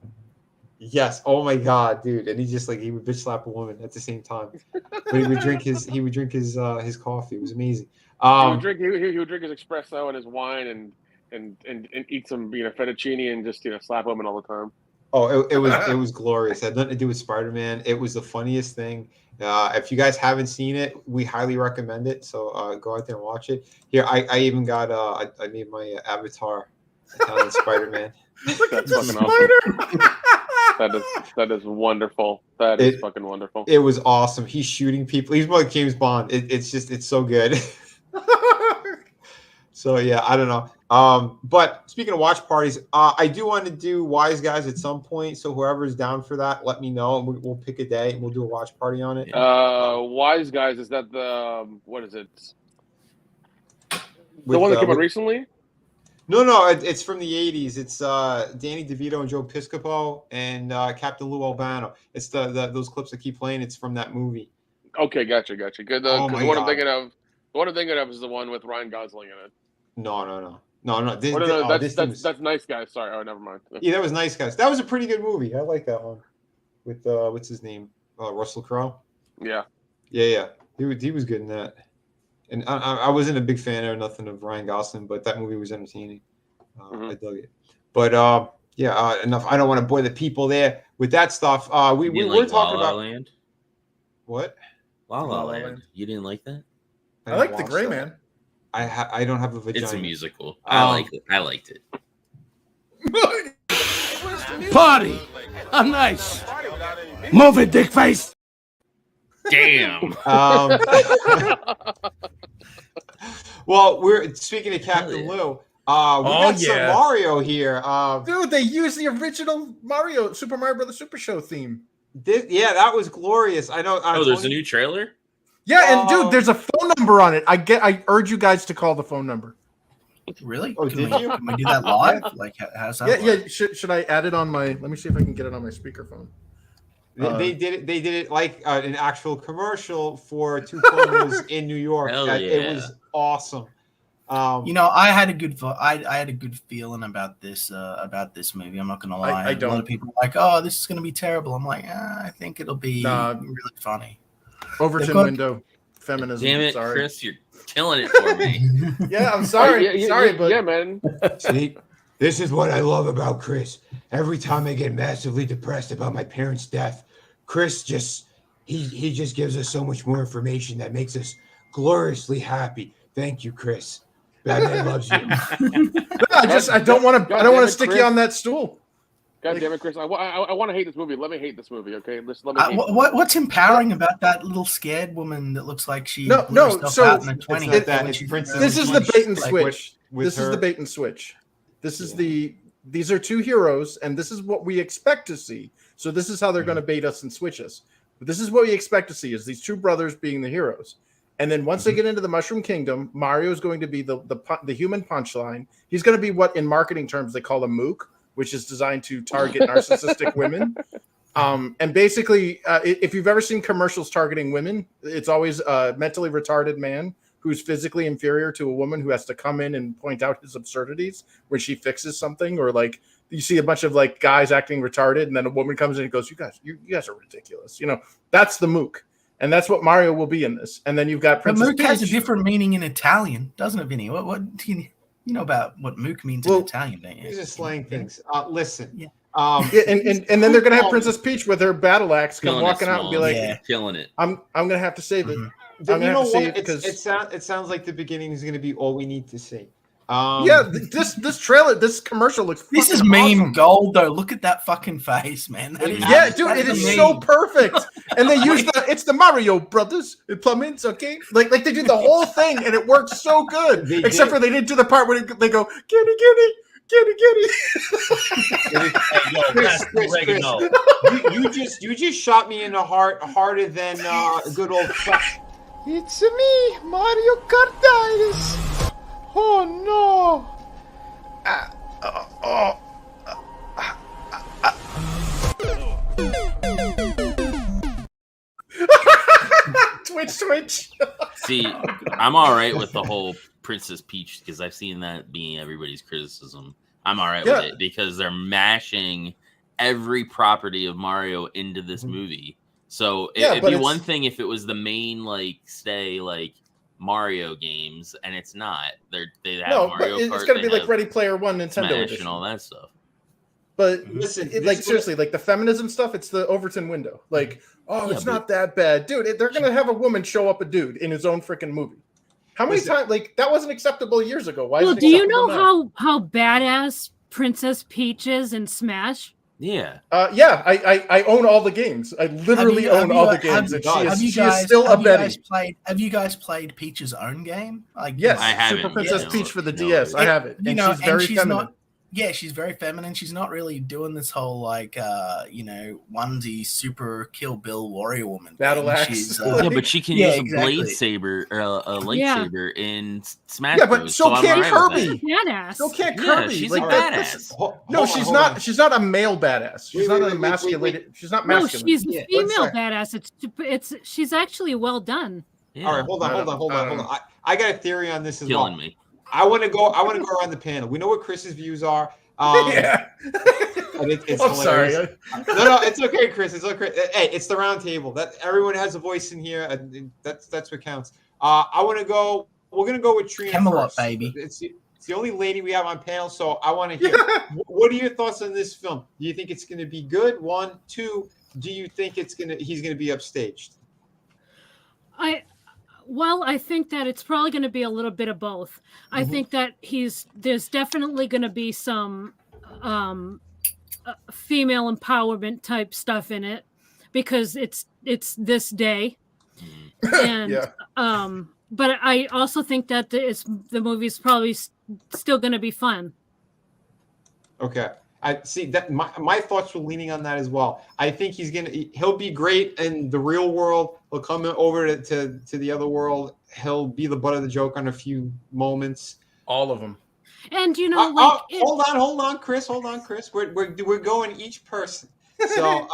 Speaker 3: Yes. Oh my God, dude. And he would bitch slap a woman at the same time. But he would drink his coffee. It was amazing.
Speaker 15: He would drink his espresso and his wine and eat some fettuccine and just slap women all the time.
Speaker 3: Oh, it was glorious. It had nothing to do with Spider-Man. It was the funniest thing. If you guys haven't seen it, we highly recommend it. So go out there and watch it. Here, I even got I made my avatar Italian Spider-Man.
Speaker 15: That's fucking awesome. That is wonderful. That is fucking wonderful.
Speaker 3: It was awesome. He's shooting people. He's more like James Bond. It's so good. So yeah, I don't know. But speaking of watch parties, I do want to do Wise Guys at some point. So whoever's down for that, let me know, and we'll pick a day and we'll do a watch party on it.
Speaker 15: Wise Guys, is that the what is it? The one that came out recently?
Speaker 3: No, it's from the 80s. It's Danny DeVito and Joe Piscopo and Captain Lou Albano. It's those clips that keep playing. It's from that movie.
Speaker 15: Okay, gotcha. Good. The one I'm thinking of is the one with Ryan Gosling in it.
Speaker 3: No.
Speaker 15: That's Nice Guys. Sorry. Oh, never mind.
Speaker 3: Yeah, that was Nice Guys. That was a pretty good movie. I like that one. With what's his name? Russell Crowe.
Speaker 15: Yeah.
Speaker 3: Yeah. He was good in that. And I wasn't a big fan or nothing of Ryan Gosling, but that movie was entertaining. I dug it. But enough. I don't want to bore the people there with that stuff. We were talking about
Speaker 8: Land.
Speaker 3: What?
Speaker 8: La La Land. You didn't like that?
Speaker 6: I like The Gray Man.
Speaker 3: I don't have a vagina.
Speaker 8: It's a musical. I liked it.
Speaker 12: Party! I'm nice. Move it, dick face.
Speaker 8: Damn.
Speaker 3: Well, we're speaking of Captain Lou. We got some Mario here.
Speaker 6: Dude, they used the original Super Mario Brothers Super Show theme.
Speaker 3: That was glorious. I know.
Speaker 8: There's a new trailer?
Speaker 6: Yeah, and dude, there's a phone number on it. I urge you guys to call the phone number.
Speaker 16: Really?
Speaker 3: Oh,
Speaker 16: can we do that live? Like, how's that?
Speaker 6: Yeah. Should I add it on my? Let me see if I can get it on my speakerphone.
Speaker 3: They did it like an actual commercial for 2 promos in New York. It was awesome.
Speaker 16: I had a good feeling about this movie. I'm not gonna lie.
Speaker 6: I don't.
Speaker 16: A lot of people are like, oh, this is gonna be terrible. I'm like, I think it'll be really funny.
Speaker 6: Overton window feminism.
Speaker 8: Damn it,
Speaker 6: sorry.
Speaker 8: Chris, you're killing it for me.
Speaker 6: Yeah, I'm sorry.
Speaker 15: But yeah, man.
Speaker 1: See, this is what I love about Chris. Every time I get massively depressed about my parents' death, Chris just he just gives us so much more information that makes us gloriously happy. Thank you, Chris. Batman loves you.
Speaker 6: I don't want to stick you on that stool.
Speaker 15: God damn it, Chris! I want to hate this movie. Let me hate this movie, okay? Let me.
Speaker 16: What's empowering about that little scared woman that looks like she
Speaker 6: No. So
Speaker 16: out in a 20?
Speaker 6: This is the bait and switch. This is the bait and switch. This is these are two heroes, and this is what we expect to see. So this is how they're going to bait us and switch us. But this is what we expect to see: is these two brothers being the heroes. And then once they get into the Mushroom Kingdom, Mario is going to be the human punchline. He's going to be what in marketing terms they call a mook, which is designed to target narcissistic women. And basically, if you've ever seen commercials targeting women, it's always a mentally retarded man who's physically inferior to a woman who has to come in and point out his absurdities when she fixes something, or like you see a bunch of like guys acting retarded, and then a woman comes in and goes, "You guys are ridiculous." That's the mook. And that's what Mario will be in this. And then you've got Princess
Speaker 16: Mook has a different meaning in Italian, doesn't it, Vinny? What do you know about what Mook means in Italian, don't you?
Speaker 3: These are slang things. Listen.
Speaker 16: Yeah.
Speaker 6: And then they're gonna have Princess Peach with her battle axe come walking out and be like,
Speaker 8: killing it.
Speaker 6: I'm gonna have to save it.
Speaker 3: You know what? It sounds like the beginning is gonna be all we need to see.
Speaker 6: This trailer, this commercial looks.
Speaker 16: This is meme gold, though. Look at that fucking face, man.
Speaker 6: Dude, it is so perfect. And they use it's the Mario Brothers plumbings, okay? Like they did the whole thing, and it worked so good. Except for they didn't do the part where they go, "Kitty, kitty."
Speaker 3: Chris, you just shot me in the heart harder than good old.
Speaker 17: It's me, Mario Kartitis. Oh no!
Speaker 6: Twitch.
Speaker 8: See, I'm all right with the whole Princess Peach because I've seen that being everybody's criticism. I'm all right with it because they're mashing every property of Mario into this movie. So it'd be one thing if it was the main Mario games, and it's not. They have Mario Kart.
Speaker 6: It's going to be like Ready Player One, Nintendo
Speaker 8: Smash
Speaker 6: edition,
Speaker 8: and all that stuff.
Speaker 6: But listen, seriously, like the feminism stuff, it's the Overton window. Like, it's not that bad, dude. They're going to have a woman show up a dude in his own freaking movie. How many times? Like that wasn't acceptable years ago. Why?
Speaker 5: Well, do you know how badass Princess Peach is in Smash?
Speaker 8: Yeah.
Speaker 6: I own all the games. I literally own all the games. She is still a Betty.
Speaker 16: Have you guys played Peach's own game?
Speaker 6: Yes,
Speaker 8: I have
Speaker 6: Super Princess Peach for the DS. I have it. And she's very feminine.
Speaker 16: She's very feminine. She's not really doing this whole onesie super Kill Bill warrior woman
Speaker 6: battle axe.
Speaker 8: But she can use a blade saber or a lightsaber in Smash.
Speaker 6: Yeah, but so can't Kirby.
Speaker 5: Badass.
Speaker 6: So can't Kirby.
Speaker 8: She's a badass.
Speaker 6: No, she's not. She's not a male badass. She's not emasculated. She's not masculine.
Speaker 5: No, she's a female badass. She's actually well done.
Speaker 3: Yeah. All right, hold on. I got a theory on this as well.
Speaker 8: Killing me.
Speaker 3: I want to go around the panel. We know what Chris's views are. It's
Speaker 6: I'm sorry.
Speaker 3: No, it's okay, Chris. It's okay. Hey, it's the round table. That everyone has a voice in here. That's what counts. I want to go. We're gonna go with Trina
Speaker 16: Camelot,
Speaker 3: first.
Speaker 16: baby.
Speaker 3: It's the only lady we have on panel, so I want to hear. What are your thoughts on this film? Do you think it's going to be good? 1, 2. Do you think he's going to be upstaged?
Speaker 5: I think that it's probably going to be a little bit of both. I think that there's definitely going to be some female empowerment type stuff in it because it's this day, and but I also think that the movie's probably still going to be fun.
Speaker 3: Okay. I see that my thoughts were leaning on that as well. I think he'll be great in the real world. He'll come over to the other world. He'll be the butt of the joke on a few moments.
Speaker 6: All of them.
Speaker 5: And
Speaker 3: hold on, Chris. We're going each person. So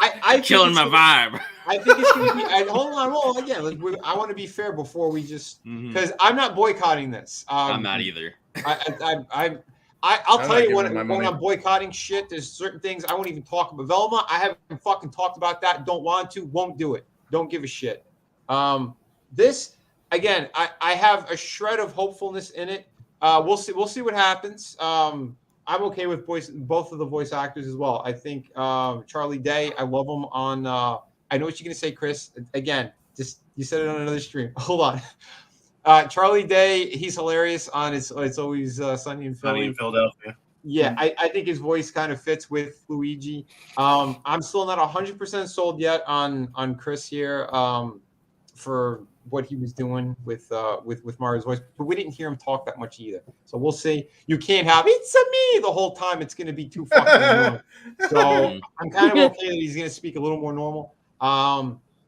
Speaker 3: I
Speaker 8: killing my vibe.
Speaker 3: I think it's going to be. Hold on. Again, I want to be fair before we just because I'm not boycotting this.
Speaker 8: I'm not either.
Speaker 3: I'll tell you when I'm boycotting shit, there's certain things I won't even talk about. Velma, I haven't fucking talked about that. Don't want to, won't do it. Don't give a shit. This, again, I have a shred of hopefulness in it. We'll see what happens. I'm okay with both of the voice actors as well. I think Charlie Day, I love him on. I I know what you're gonna say, Chris. Again, just you said it on another stream. Hold on. Charlie Day, he's hilarious on It's Always Sunny in Philly.
Speaker 9: Sunny in Philadelphia.
Speaker 3: Yeah, I think his voice kind of fits with Luigi. I'm still not 100% sold yet on Chris here for what he was doing with Mario's voice, but we didn't hear him talk that much either. So we'll see. You can't have "it's a me" the whole time. It's going to be too fucking long. So I'm kind of okay that he's going to speak a little more normal.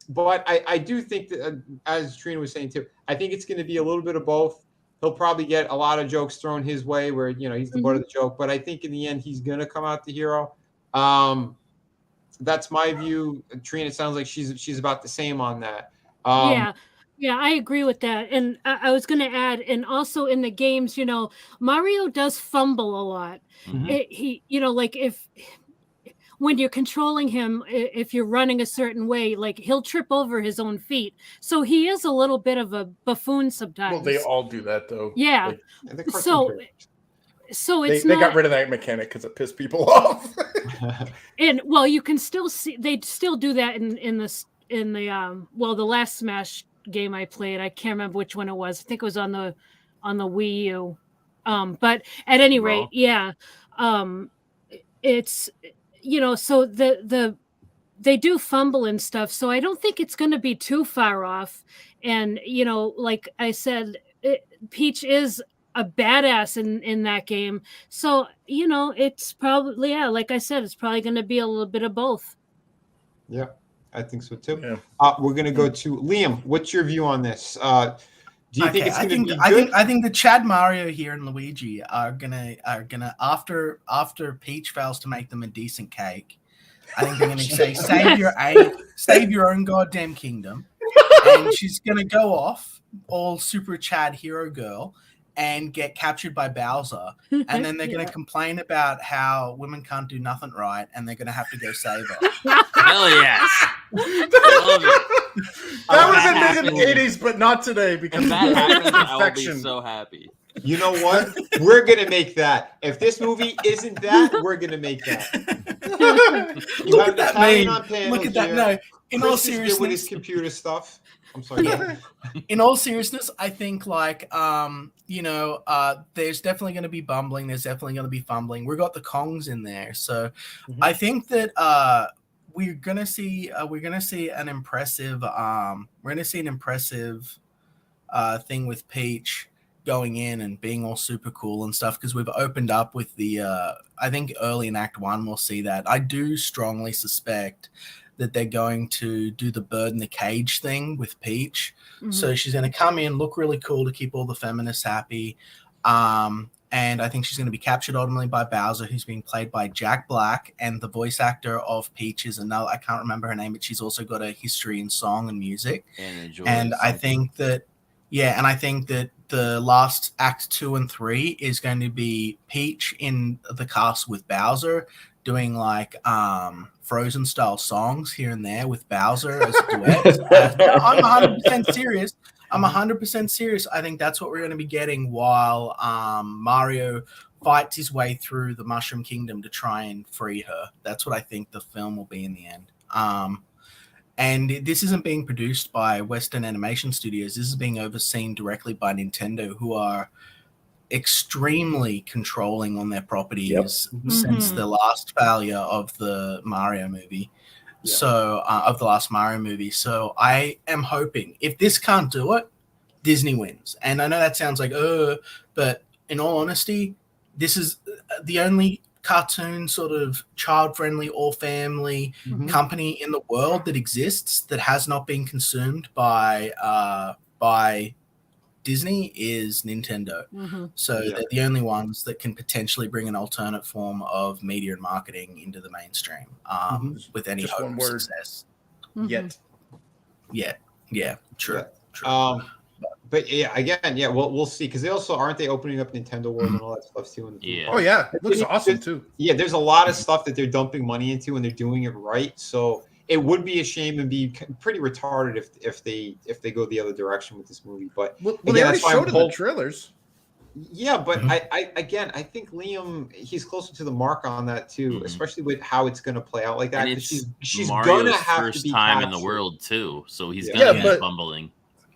Speaker 3: But I do think that, as Trina was saying too, I think it's going to be a little bit of both. He'll probably get a lot of jokes thrown his way where, he's the butt of the joke. But I think in the end, he's going to come out the hero. That's my view. Trina, it sounds like she's about the same on that.
Speaker 5: Yeah, I agree with that. And I was going to add, and also in the games, Mario does fumble a lot. He, like when you're controlling him, if you're running a certain way, like he'll trip over his own feet. So he is a little bit of a buffoon sometimes.
Speaker 6: Well, they all do that though.
Speaker 5: Yeah. So it's
Speaker 6: they got rid of that mechanic because it pissed people off.
Speaker 5: And you can still see they still do that in the last Smash game I played. I can't remember which one it was. I think it was on the Wii U. But at any rate, it's so they do fumble and stuff. So I don't think it's going to be too far off. And like I said, Peach is a badass in that game. So it's probably like I said, it's probably going to be a little bit of both.
Speaker 3: Yeah. I think so too. Yeah. We're going to go to Liam. What's your view on this? Do you think it's going to be good?
Speaker 16: I think the Chad, Mario here and Luigi are gonna after Peach fails to make them a decent cake, I think they're gonna say save your own goddamn kingdom, and she's gonna go off all super Chad hero girl and get captured by Bowser, and then they're going to complain about how women can't do nothing right, and they're going to have to go save her.
Speaker 8: Hell yes!
Speaker 6: That was in the 80s, but not today because
Speaker 8: if that happens, I will be so happy.
Speaker 3: You know what? We're going to make that. If this movie isn't that, we're going to make that.
Speaker 16: Look at that meme. Look at that. No, in all seriousness,
Speaker 3: with his computer stuff. I'm sorry.
Speaker 16: Yeah. In all seriousness, I think there's definitely going to be bumbling. There's definitely going to be fumbling. We've got the Kongs in there, so I think that we're going to see an impressive thing with Peach going in and being all super cool and stuff because we've opened up with the I think early in Act 1 we'll see that. I do strongly suspect that they're going to do the bird in the cage thing with Peach. So she's going to come in, look really cool to keep all the feminists happy. And I think she's going to be captured ultimately by Bowser, who's being played by Jack Black. And the voice actor of Peach is another, I can't remember her name, but she's also got a history in song and music. And I think that the last Act 2 and 3 is going to be Peach in the cast with Bowser doing Frozen style songs here and there with Bowser as a duet. I'm 100% serious. I'm 100% serious. I think that's what we're going to be getting while Mario fights his way through the Mushroom Kingdom to try and free her. That's what I think the film will be in the end. And this isn't being produced by Western Animation Studios. This is being overseen directly by Nintendo, who are extremely controlling on their properties since the last failure of the Mario movie. So of the last Mario movie. So I am hoping if this can't do it, Disney wins. And I know that sounds like but in all honesty, this is the only cartoon sort of child-friendly all family company in the world that exists that has not been consumed by Disney is Nintendo. So they're the only ones that can potentially bring an alternate form of media and marketing into the mainstream with any hope of success.
Speaker 6: Yet.
Speaker 16: Yeah. True.
Speaker 3: But we'll see because they also aren't they opening up Nintendo World and all that stuff too.
Speaker 6: Oh yeah, it looks awesome too.
Speaker 3: Yeah, there's a lot of stuff that they're dumping money into and they're doing it right. So it would be a shame and be pretty retarded if they go the other direction with this movie. But
Speaker 6: they already showed it in the trailers.
Speaker 3: Yeah, but I think Liam, he's closer to the mark on that too, especially with how it's going to play out like that.
Speaker 8: And it's
Speaker 3: She's
Speaker 8: Mario's
Speaker 3: gonna have to
Speaker 8: first
Speaker 3: be
Speaker 8: time in the
Speaker 3: captured.
Speaker 8: world too, so he's gonna be fumbling.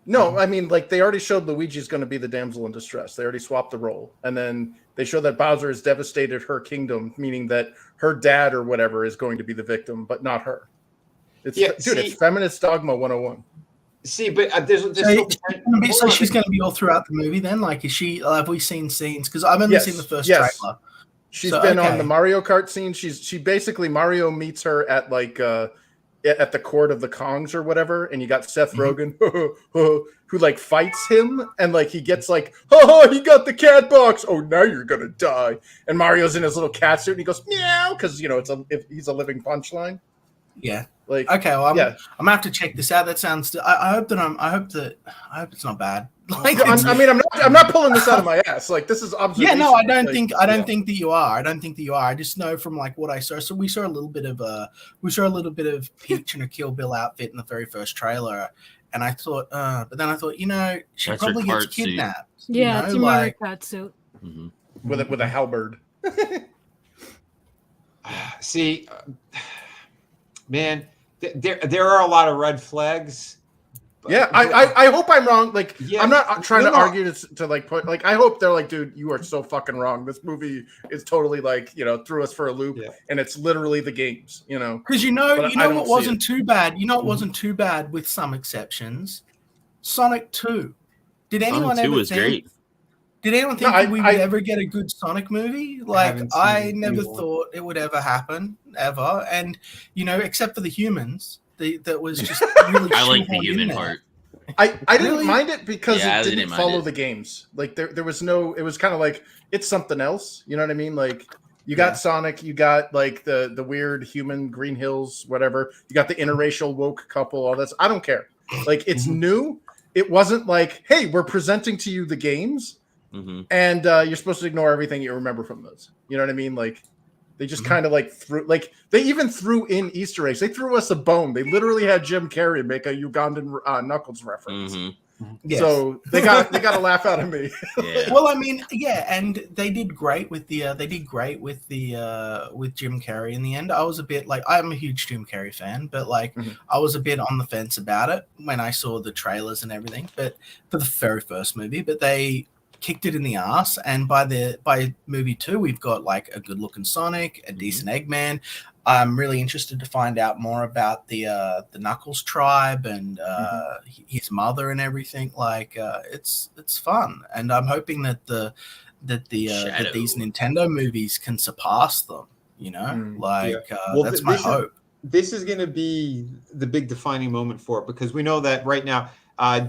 Speaker 6: No, I mean, like they already showed Luigi's going to be the damsel in distress. They already swapped the role, and then they show that Bowser has devastated her kingdom, meaning that her dad or whatever is going to be the victim, but not her. It's it's feminist dogma 101.
Speaker 3: See, but there's
Speaker 16: so she's going to be all throughout the movie then? Like, is she? Have we seen scenes? Because I've only seen the first trailer.
Speaker 6: She's been on the Mario Kart scene. She basically Mario meets her at like at the court of the Kongs or whatever, and you got Seth Rogen who like fights him, and like he gets like, oh, he got the cat box. Oh, now you're gonna die. And Mario's in his little cat suit, and he goes meow because he's a living punchline.
Speaker 16: Yeah.
Speaker 6: Like,
Speaker 16: okay, well, I'm gonna have to check this out. That sounds. I hope it's not bad. Like,
Speaker 6: I'm not pulling this out of my ass. Like, this is observation.
Speaker 16: Yeah, no, I don't think that you are. I don't think that you are. I just know from like what I saw. So we saw a little bit of Peach in a Kill Bill outfit in the very first trailer, and I thought, but then I thought, she
Speaker 8: That's
Speaker 16: probably
Speaker 8: her
Speaker 16: gets kidnapped.
Speaker 5: Yeah, it's a Mario Kart suit.
Speaker 6: With a halberd.
Speaker 3: See, man, there are a lot of red flags.
Speaker 6: Yeah, I hope I'm wrong. Like, I'm not trying to argue to like put like. I hope they're like, dude, you are so fucking wrong. This movie is totally like threw us for a loop, and it's literally the games.
Speaker 16: Because what wasn't too bad. It wasn't too bad with some exceptions. Sonic 2. Did anyone
Speaker 8: Sonic 2
Speaker 16: ever
Speaker 8: was great.
Speaker 16: Did anyone think that we would ever get a good Sonic movie? Like, I never thought it would ever happen, ever. And except for the humans. That was just really.
Speaker 8: I like the human part.
Speaker 6: I didn't mind it because it didn't follow the games. Like there was no. It was kind of like it's something else. You know what I mean? Like you got Sonic, you got like the weird human Green Hills, whatever. You got the interracial woke couple. All that. I don't care. Like it's new. It wasn't like, hey, we're presenting to you the games, and you're supposed to ignore everything you remember from those. You know what I mean? Like. They just kind of like they even threw in Easter eggs. They threw us a bone. They literally had Jim Carrey make a Ugandan Knuckles reference.
Speaker 16: Yes.
Speaker 6: So they got a laugh out of me.
Speaker 8: Yeah.
Speaker 16: Well, I mean, and they did great with with Jim Carrey in the end. I was a bit like, I'm a huge Jim Carrey fan, but like I was a bit on the fence about it when I saw the trailers and everything. But for the very first movie, but they kicked it in the ass, and by movie 2 we've got like a good looking Sonic, a decent Eggman. I'm really interested to find out more about the Knuckles tribe and his mother and everything. Like it's fun, and I'm hoping that that these Nintendo movies can surpass them. That's my hope.
Speaker 3: This is going to be the big defining moment for it, because we know that right now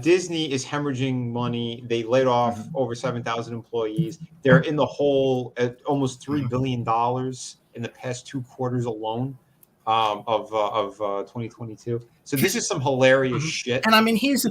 Speaker 3: Disney is hemorrhaging money. They laid off over 7,000 employees. They're in the hole at almost $3 billion in the past 2 quarters alone of 2022. So this is some hilarious shit.
Speaker 16: And I mean, here's the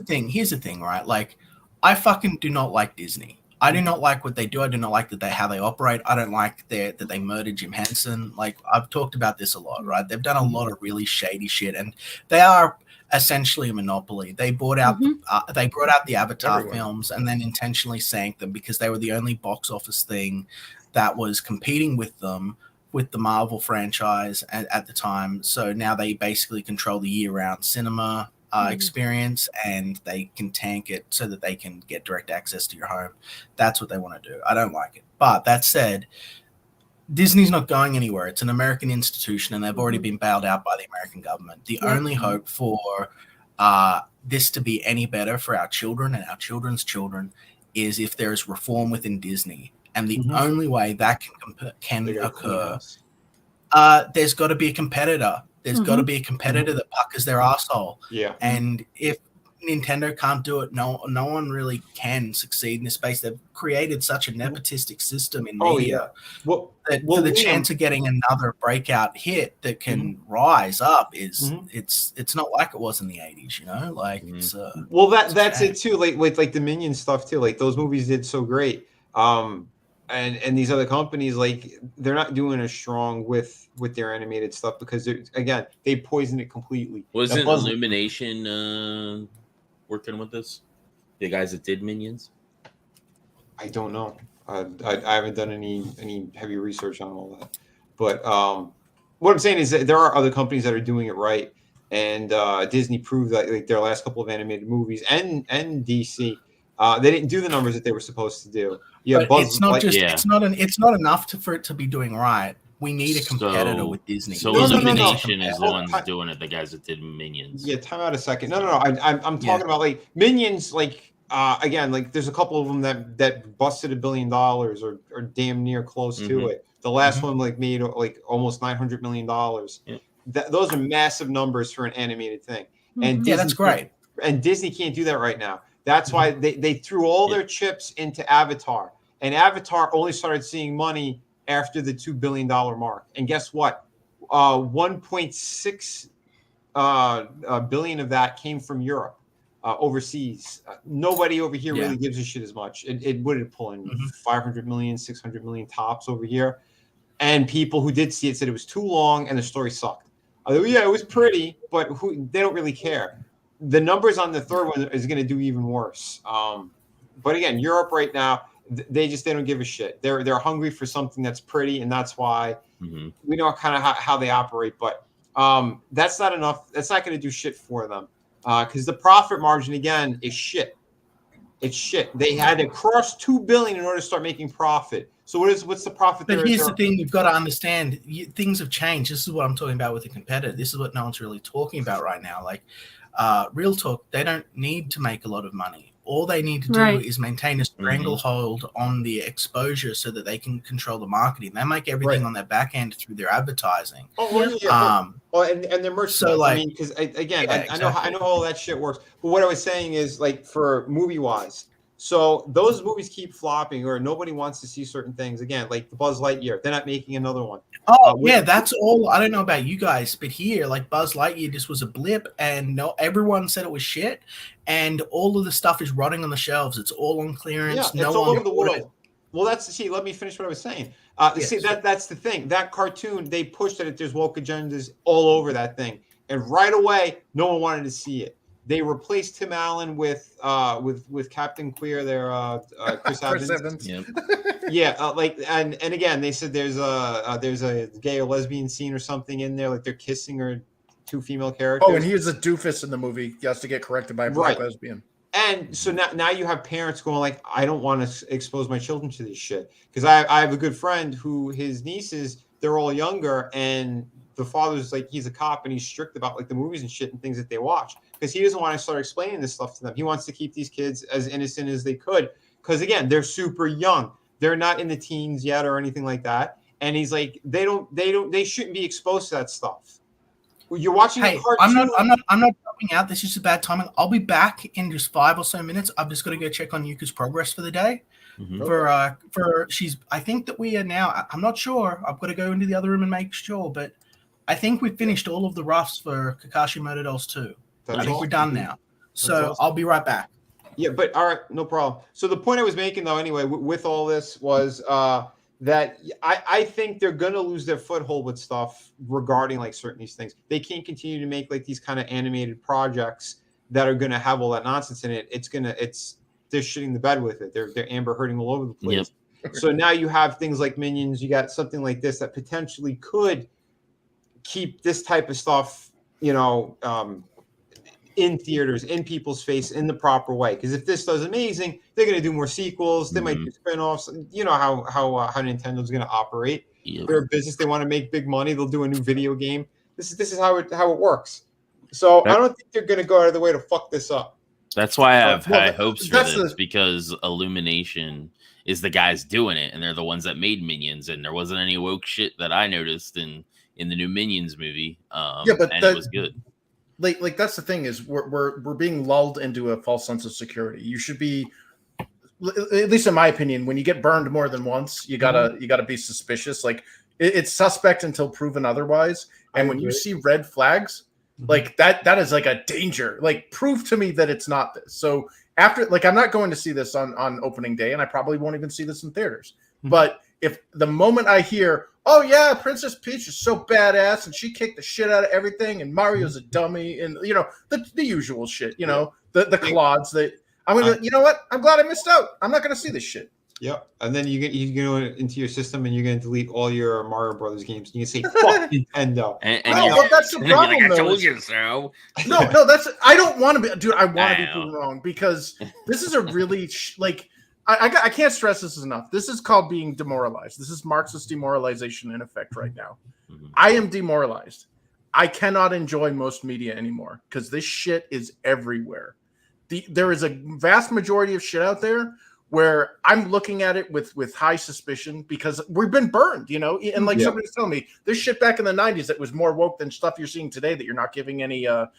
Speaker 16: thing, right? Like, I fucking do not like Disney. I do not like what they do. I do not like how they operate. I don't like that they murdered Jim Henson. Like, I've talked about this a lot, right? They've done a lot of really shady shit, and they are essentially a monopoly. They brought out the Avatar films and then intentionally sank them because they were the only box office thing that was competing with them, with the Marvel franchise at the time. So now they basically control the year-round cinema experience, and they can tank it so that they can get direct access to your home. That's what they want to do. I don't like it. But that said, Disney's not going anywhere. It's an American institution, and they've already been bailed out by the American government. The only hope for this to be any better for our children and our children's children is if there is reform within Disney. And the only way that can occur, there's got to be a competitor. There's got to be a competitor that puckers their asshole.
Speaker 3: Yeah.
Speaker 16: And if Nintendo can't do it, no one really can succeed in this space. They've created such a nepotistic system in media for the chance of getting another breakout hit that can rise up is it's not like it was in the 80s, like it's
Speaker 3: that's it too, like the Minion stuff too. Like those movies did so great, and these other companies, like they're not doing as strong with their animated stuff because they poisoned it completely.
Speaker 8: Wasn't Illumination working with this? The guys that did Minions?
Speaker 3: I don't know. I haven't done any heavy research on all that, but what I'm saying is that there are other companies that are doing it right, and Disney proved that like their last couple of animated movies and DC, they didn't do the numbers that they were supposed to do. Yeah,
Speaker 16: but it's not just it's not enough for it to be doing right. We need a competitor with Disney.
Speaker 8: So Illumination is the ones doing it. The guys that did Minions.
Speaker 3: Yeah, time out a second. No. I'm talking about like Minions. Like again, like there's a couple of them that busted $1 billion or damn near close to it. The last one like made like almost $900 million. Those are massive numbers for an animated thing. And
Speaker 16: yeah, that's great.
Speaker 3: And Disney can't do that right now. That's why they threw all their chips into Avatar, and Avatar only started seeing money after the $2 billion mark. And guess what? 1.6 billion of that came from Europe, overseas. Nobody over here really gives a shit as much. It would pull in 500 million, 600 million tops over here. And people who did see it said it was too long and the story sucked. Yeah, it was pretty, but they don't really care. The numbers on the third one is going to do even worse. But again, Europe right now, they don't give a shit. They're hungry for something that's pretty, and that's why we know kind of how they operate. But that's not enough. That's not going to do shit for them because the profit margin again is shit. It's shit. They had to cross $2 billion in order to start making profit. So what's the profit?
Speaker 16: But here's the thing: you've got to understand things have changed. This is what I'm talking about with the competitor. This is what no one's really talking about right now. Like real talk, they don't need to make a lot of money. All they need to do is maintain a stranglehold on the exposure so that they can control the marketing. They make everything on their back end through their advertising.
Speaker 3: And their merchandise. So like, I mean, because again, I know how all that shit works. But what I was saying is like for movie wise, so those movies keep flopping or nobody wants to see certain things. Again, like the Buzz Lightyear, they're not making another one.
Speaker 16: That's all. I don't know about you guys, but here, like Buzz Lightyear just was a blip, and everyone said it was shit, and all of the stuff is rotting on the shelves. It's all on clearance.
Speaker 3: Yeah, it's all over the world. Well, let me finish what I was saying. That's the thing. That cartoon, they pushed that there's woke agendas all over that thing, and right away, no one wanted to see it. They replaced Tim Allen with Captain Queer there, Chris Evans. And again, they said there's a gay or lesbian scene or something in there, like they're kissing or two female characters.
Speaker 6: Oh, and he is a doofus in the movie. He has to get corrected by a black lesbian.
Speaker 3: And so now you have parents going like, I don't want to expose my children to this shit because I have a good friend who his nieces, they're all younger, and the father's like, he's a cop and he's strict about like the movies and shit and things that they watch because he doesn't want to start explaining this stuff to them. He wants to keep these kids as innocent as they could because again, they're super young. They're not in the teens yet or anything like that. And he's like, they shouldn't be exposed to that stuff. You're watching a cartoon.
Speaker 16: I'm not dropping out. This is a bad timing. I'll be back in just 5 or so minutes. I've just got to go check on Yuka's progress for the day. I think that we are now. I'm not sure. I've got to go into the other room and make sure, but I think we've finished all of the roughs for Kakashi Moto Dolls 2. I think we're done now. So I'll be right back.
Speaker 3: Yeah, but all right, no problem. So the point I was making, though, anyway, with all this was that I think they're going to lose their foothold with stuff regarding like certain these things. They can't continue to make like these kind of animated projects that are going to have all that nonsense in it. They're shitting the bed with it. They're Amber herding all over the place. Yep. So now you have things like Minions. You got something like this that potentially could keep this type of stuff, in theaters, in people's face, in the proper way. Because if this does amazing, they're going to do more sequels. They might do spinoffs. You know how Nintendo's going to operate. Yep. They're a business. They want to make big money. They'll do a new video game. This is how it works. So I don't think they're going to go out of the way to fuck this up.
Speaker 8: That's why I have high hopes for this because Illumination is the guys doing it, and they're the ones that made Minions, and there wasn't any woke shit that I noticed in the new Minions movie. It was good.
Speaker 6: Like that's the thing is we're being lulled into a false sense of security. You should be, at least in my opinion, when you get burned more than once, you gotta be suspicious. Like it's suspect until proven otherwise. And when you see red flags, like that is like a danger. Like prove to me that it's not this. So after, like, I'm not going to see this on opening day, and I probably won't even see this in theaters. But if the moment I hear, oh yeah, Princess Peach is so badass and she kicked the shit out of everything, and Mario's a dummy, and the usual shit, the clods that I'm gonna, you know what? I'm glad I missed out. I'm not gonna see this shit.
Speaker 3: Yep. And then you go into your system and you're going to delete all your Mario Brothers games. You can say fuck Nintendo.
Speaker 6: No, that's the problem.
Speaker 8: I
Speaker 6: though,
Speaker 8: told
Speaker 6: is-
Speaker 8: you so.
Speaker 6: No, that's I don't want to be, dude. I want to be proven wrong because this is a really I can't stress this enough. This is called being demoralized. This is Marxist demoralization in effect right now. I am demoralized. I cannot enjoy most media anymore because this shit is everywhere. There is a vast majority of shit out there where I'm looking at it with high suspicion because we've been burned, you know. And like somebody's telling me, there's shit back in the '90s that was more woke than stuff you're seeing today that you're not giving any, you're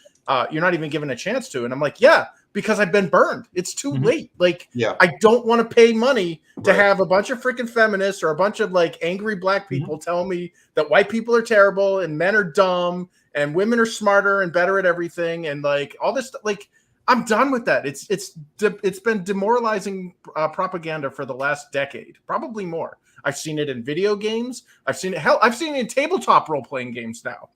Speaker 6: not even giving a chance to. And I'm like, yeah, because I've been burned. It's too late. Like, I don't want to pay money to have a bunch of freaking feminists or a bunch of like angry black people telling me that white people are terrible and men are dumb and women are smarter and better at everything and like all this stuff. Like, I'm done with that. It's been demoralizing propaganda for the last decade, probably more. I've seen it in video games. I've seen it in tabletop role playing games now.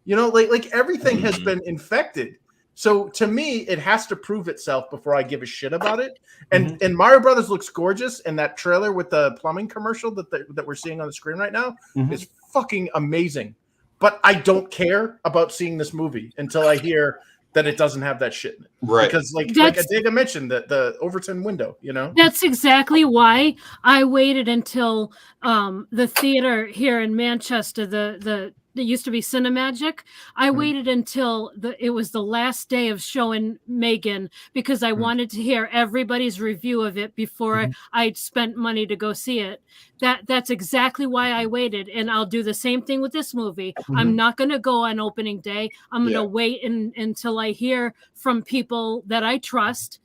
Speaker 6: You know, like everything has been infected. So to me, it has to prove itself before I give a shit about it. And Mario Brothers looks gorgeous, and that trailer with the plumbing commercial that we're seeing on the screen right now is fucking amazing. But I don't care about seeing this movie until I hear that it doesn't have that shit in it.
Speaker 3: Right.
Speaker 6: Because like Adega mentioned, the Overton window, you know?
Speaker 5: That's exactly why I waited until the theater here in Manchester, the used to be Cinemagic. I waited until it was the last day of showing Megan because I wanted to hear everybody's review of it before I spent money to go see it. That's exactly why I waited, and I'll do the same thing with this movie. I'm not going to go on opening day. I'm going to wait until I hear from people that I trust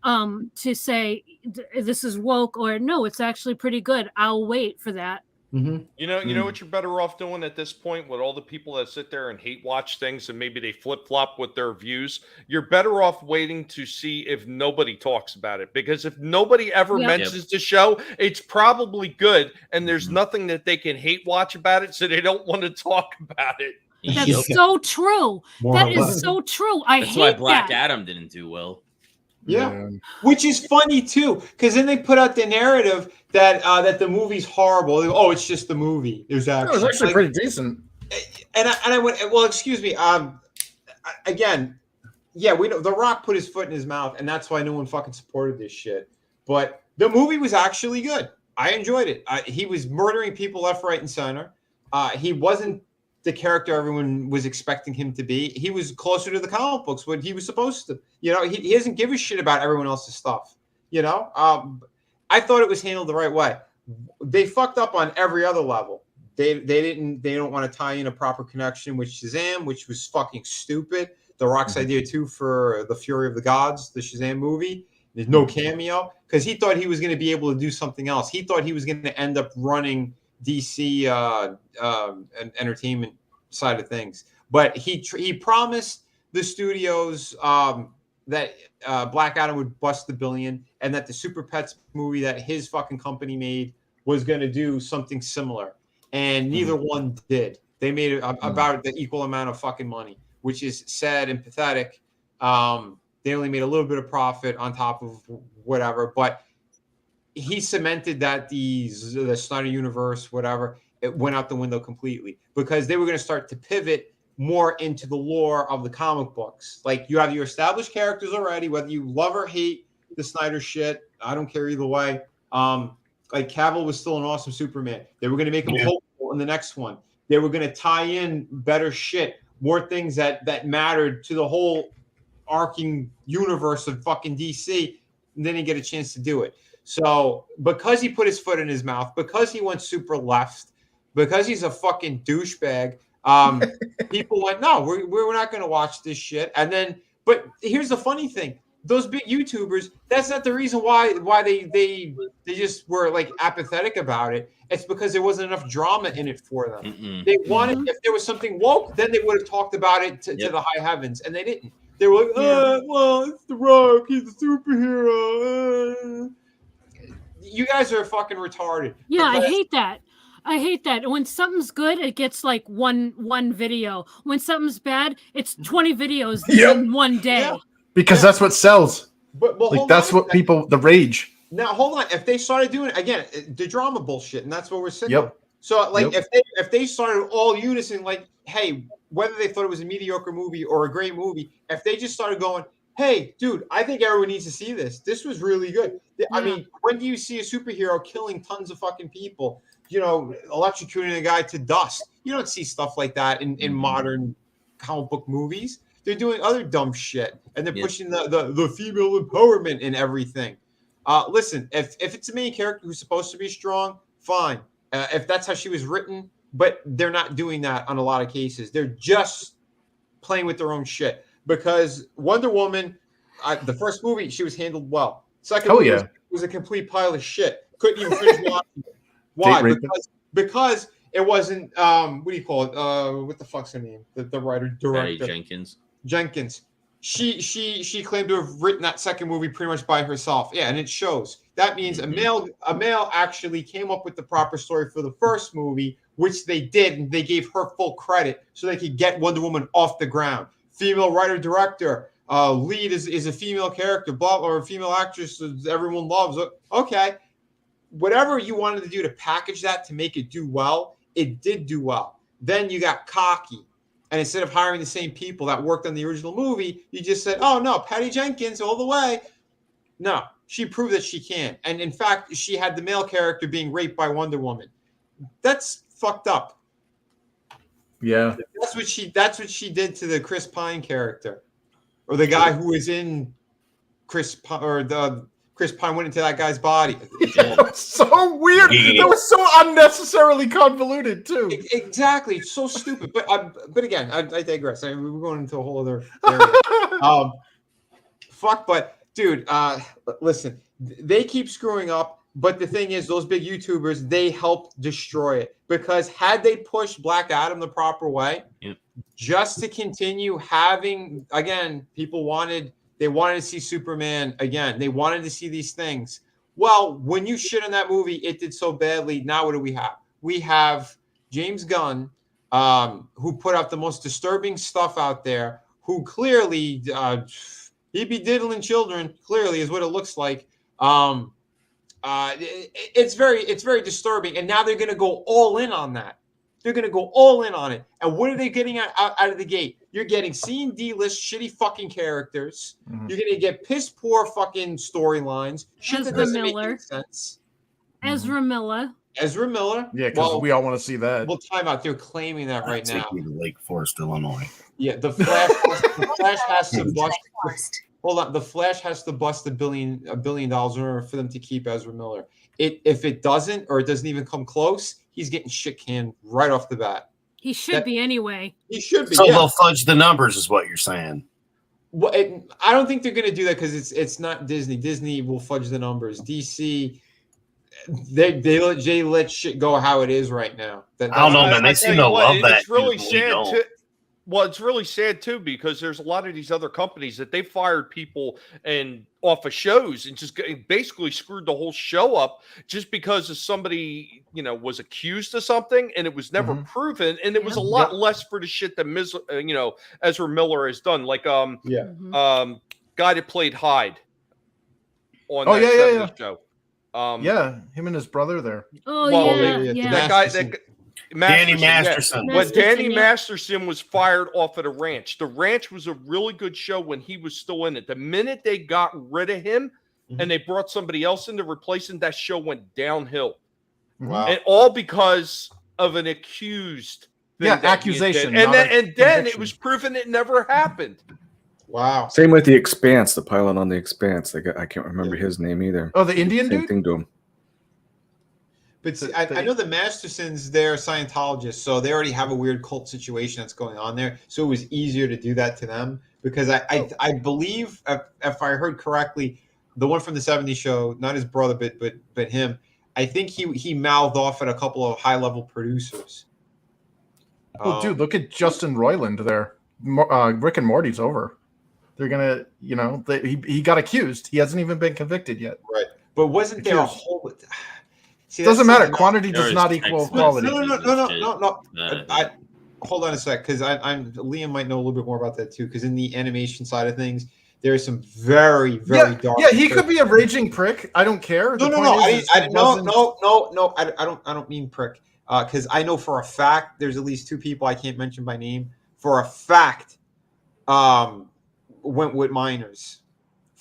Speaker 5: to say this is woke or no, it's actually pretty good. I'll wait for that.
Speaker 14: You know what you're better off doing at this point with all the people that sit there and hate watch things and maybe they flip flop with their views. You're better off waiting to see if nobody talks about it, because if nobody ever mentions the show, it's probably good and there's nothing that they can hate watch about it, so they don't want to talk about it.
Speaker 5: That's so true. That is so true.
Speaker 8: That's why Black Adam didn't do well.
Speaker 3: Yeah, which is funny too, because then they put out the narrative that that the movie's horrible. Oh, it's just the movie. There's actually,
Speaker 6: it was actually pretty decent.
Speaker 3: And I went, well, excuse me. Again, yeah, we know The Rock put his foot in his mouth, and that's why no one fucking supported this shit. But the movie was actually good. I enjoyed it. He was murdering people left, right, and center. He wasn't the character everyone was expecting him to be. He was closer to the comic books, what he was supposed to. You know, he doesn't give a shit about everyone else's stuff. You know, I thought it was handled the right way. They fucked up on every other level. They don't want to tie in a proper connection with Shazam, which was fucking stupid. The Rock's idea too for the Fury of the Gods, the Shazam movie. There's no cameo because he thought he was going to be able to do something else. He thought he was going to end up running DC entertainment side of things, but he promised the studios that Black Adam would bust the $1 billion, and that the Super Pets movie that his fucking company made was going to do something similar, and neither one did. They made about the equal amount of fucking money, which is sad and pathetic. They only made a little bit of profit on top of whatever, but he cemented that the Snyder universe, whatever, it went out the window completely because they were going to start to pivot more into the lore of the comic books. Like, you have your established characters already, whether you love or hate the Snyder shit. I don't care either way. Like, Cavill was still an awesome Superman. They were going to make him hopeful in the next one. They were going to tie in better shit, more things that mattered to the whole arcing universe of fucking DC, and then they get a chance to do it. So because he put his foot in his mouth, because he went super left, because he's a fucking douchebag, people went, no, we're not going to watch this shit. And then, but here's the funny thing. Those big YouTubers, that's not the reason why they just were like apathetic about it. It's because there wasn't enough drama in it for them. They wanted, if there was something woke, then they would have talked about it to the high heavens, and they didn't. They were like, well, it's The Rock, he's a superhero. You guys are fucking retarded.
Speaker 5: Yeah, I hate that. I hate that. When something's good, it gets like one video. When something's bad, it's 20 videos in one day.
Speaker 6: Because that's what sells.
Speaker 3: But
Speaker 6: like, that's what people, the rage.
Speaker 3: Now hold on. If they started doing again the drama bullshit, and that's what we're sick
Speaker 6: Yep.
Speaker 3: of. So like
Speaker 6: Yep.
Speaker 3: if they started all unison, like, hey, whether they thought it was a mediocre movie or a great movie, if they just started going, hey, dude, I think everyone needs to see this. This was really good. I mean, when do you see a superhero killing tons of fucking people? You know, electrocuting a guy to dust. You don't see stuff like that in modern comic book movies. They're doing other dumb shit, and they're pushing the female empowerment and everything. Listen, if it's a main character who's supposed to be strong, fine. If that's how she was written, but they're not doing that on a lot of cases. They're just playing with their own shit. Because Wonder Woman, the first movie, she was handled well. Second movie was a complete pile of shit. Couldn't even finish watching it. Why? Because it wasn't what do you call it? What the fuck's her name? The writer director.
Speaker 8: Patty
Speaker 3: Jenkins. She claimed to have written that second movie pretty much by herself. Yeah, and it shows. That means a male actually came up with the proper story for the first movie, which they did, and they gave her full credit so they could get Wonder Woman off the ground. Female writer director, lead is a female character, or a female actress that everyone loves. Okay, whatever you wanted to do to package that to make it do well, it did do well. Then you got cocky. And instead of hiring the same people that worked on the original movie, you just said, oh, no, Patty Jenkins all the way. No, she proved that she can. And in fact, she had the male character being raped by Wonder Woman. That's fucked up.
Speaker 6: Yeah.
Speaker 3: That's what she did to the Chris Pine character. Or the guy who was in Chris Pine went into that guy's body.
Speaker 6: So weird. That was so unnecessarily convoluted too.
Speaker 3: Exactly. It's so stupid. But again, I digress. We're going into a whole other area. But dude, listen, they keep screwing up. But the thing is, those big YouTubers, they help destroy it. Because had they pushed Black Adam the proper way, just to continue having, again, they wanted to see Superman again. They wanted to see these things. Well, when you shit on that movie, it did so badly. Now what do we have? We have James Gunn, who put out the most disturbing stuff out there, who clearly, he'd be diddling children, clearly is what it looks like. It's very disturbing. And now they're going to go all in on that. They're going to go all in on it. And what are they getting out of the gate? You're getting C and D list shitty fucking characters. Mm-hmm. You're going to get piss poor fucking storylines. Shit that doesn't make any sense.
Speaker 5: Ezra Miller.
Speaker 6: Yeah, because we all want to see that.
Speaker 3: Well, time out. They're claiming that right now.
Speaker 9: Take me to Lake Forest, Illinois.
Speaker 3: Yeah, the Flash has to bust. Hold on. The Flash has to bust $1 billion in order for them to keep Ezra Miller. If it doesn't, or it doesn't even come close, he's getting shit canned right off the bat.
Speaker 5: He should be anyway.
Speaker 3: He should be.
Speaker 9: So they'll fudge the numbers, is what you're saying.
Speaker 3: Well, I don't think they're going to do that because it's not Disney. Disney will fudge the numbers. DC, they let shit go how it is right now.
Speaker 9: I don't know, man. They seem to love that.
Speaker 14: It's really sad too. Well, it's really sad too because there's a lot of these other companies that they fired people and off of shows and just basically screwed the whole show up just because of somebody was accused of something and it was never proven, and it was a lot less for the shit that Ezra Miller has done, like guy that played Hyde on that show.
Speaker 6: Him and his brother there.
Speaker 14: That guy.
Speaker 9: Danny Masterson.
Speaker 14: When Danny Masterson was fired off at the ranch was a really good show when he was still in it. The minute they got rid of him and they brought somebody else in to replace him, that show went downhill.
Speaker 6: Wow.
Speaker 14: And all because of an accused
Speaker 6: accusation.
Speaker 14: And then it was proven it never happened.
Speaker 3: Wow.
Speaker 7: Same with The Expanse, the pilot on The Expanse. I can't remember his name either.
Speaker 6: Oh, the Indian
Speaker 7: Same
Speaker 6: dude?
Speaker 7: thing to him.
Speaker 3: But see, I know the Mastersons, they're Scientologists, so they already have a weird cult situation that's going on there. So it was easier to do that to them because I believe, if I heard correctly, the one from the 70s show, not his brother, but him, I think he mouthed off at a couple of high-level producers.
Speaker 6: Oh, dude, look at Justin Roiland there. Rick and Morty's over. They're going to, he got accused. He hasn't even been convicted yet.
Speaker 3: Right. But wasn't there a whole... See,
Speaker 6: doesn't matter. Quantity does not equal quality.
Speaker 3: No. Hold on a sec, because Liam might know a little bit more about that too. Because in the animation side of things, There's some very, very dark.
Speaker 6: Yeah, he could be a raging prick. I don't care.
Speaker 3: No, I don't mean prick. Because I know for a fact there's at least two people I can't mention by name. For a fact, went with minors.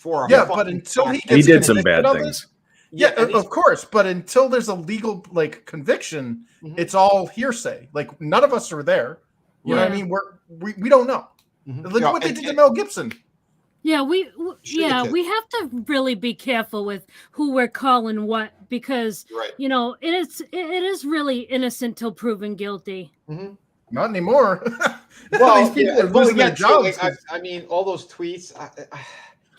Speaker 6: But until he
Speaker 7: did some bad things.
Speaker 6: Yeah, of course. But until there's a legal conviction, it's all hearsay. Like none of us are there. You know what I mean? We don't know. Look at what they did to Mel Gibson.
Speaker 5: Yeah, we have to really be careful with who we're calling what, because it is really innocent till proven guilty.
Speaker 6: Not anymore.
Speaker 3: Well,
Speaker 6: these people are losing their jobs.
Speaker 3: I mean, all those tweets.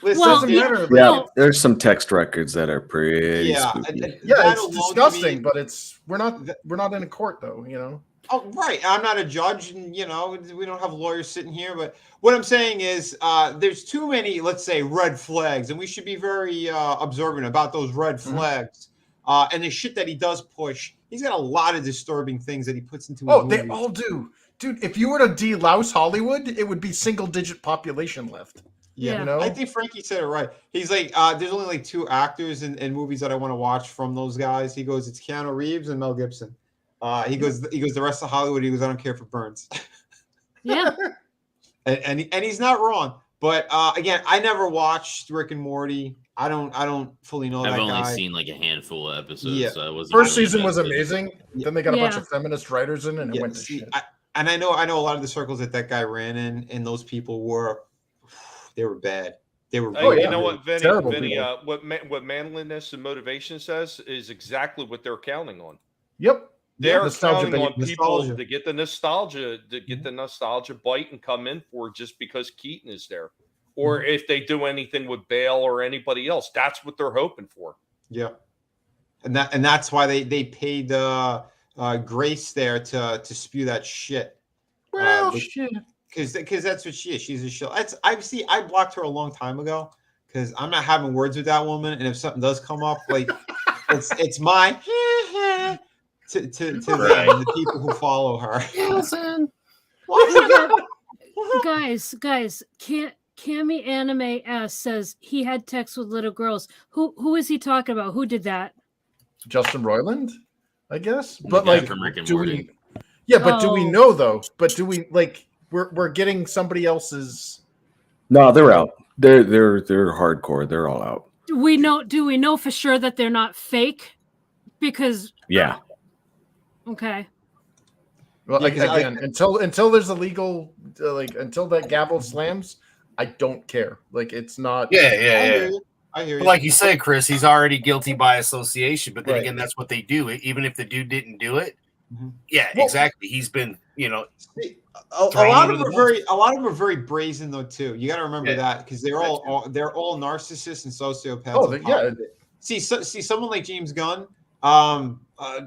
Speaker 3: Listen,
Speaker 7: there's some text records that are pretty spooky.
Speaker 6: It's disgusting, but we're not in a court though, you know.
Speaker 3: Oh, right. I'm not a judge, and we don't have lawyers sitting here. But what I'm saying is, there's too many, let's say, red flags, and we should be very observant about those red flags. And the shit that he does push, he's got a lot of disturbing things that he puts into.
Speaker 6: Oh, they all do, dude. If you were to delouse Hollywood, it would be single-digit population left.
Speaker 3: Yeah,
Speaker 6: you know?
Speaker 3: I think Frankie said it right. He's like, there's only like two actors in movies that I want to watch from those guys. He goes, it's Keanu Reeves and Mel Gibson. He goes, the rest of Hollywood. He goes, I don't care for Burns.
Speaker 5: Yeah,
Speaker 3: and he's not wrong. But again, I never watched Rick and Morty. I don't fully know.
Speaker 8: I've only seen like a handful of episodes.
Speaker 3: Yeah.
Speaker 8: So I wasn't
Speaker 6: First
Speaker 8: really
Speaker 6: season was
Speaker 8: invested.
Speaker 6: amazing. Then they got a bunch of feminist writers in, and it went to shit.
Speaker 3: I know a lot of the circles that guy ran in, and those people were bad. They were.
Speaker 14: You know what, Vinny? What manliness and motivation says is exactly what they're counting on.
Speaker 6: Yep.
Speaker 14: They're counting on people to get the nostalgia bite and come in for it just because Keaton is there, or if they do anything with Bale or anybody else, that's what they're hoping for.
Speaker 3: Yeah, and that's why they paid Grace there to spew that shit.
Speaker 6: Well, shit.
Speaker 3: Because that's what she is. She's a shill. I blocked her a long time ago because I'm not having words with that woman, and if something does come up, like it's my. To the people who follow her.
Speaker 5: Guys, Cammy Anime S says he had sex with little girls. Who is he talking about? Who did that?
Speaker 6: Justin Roiland, I guess. But like,
Speaker 8: from Rick and
Speaker 6: do
Speaker 8: Morty.
Speaker 6: do we know though? But do we like we're getting somebody else's?
Speaker 7: No, they're out. They're hardcore. They're all out.
Speaker 5: Do we know for sure that they're not fake? Because okay.
Speaker 6: Well, again, until there's a legal, until that gavel slams, I don't care. Like, it's not.
Speaker 9: Yeah.
Speaker 3: I hear you.
Speaker 9: But like you say, Chris, he's already guilty by association. But then again, that's what they do. Even if the dude didn't do it, exactly. He's been,
Speaker 3: a lot of them are very brazen though too. You got to remember that because they're all narcissists and sociopaths.
Speaker 6: Oh, yeah.
Speaker 3: See, someone like James Gunn.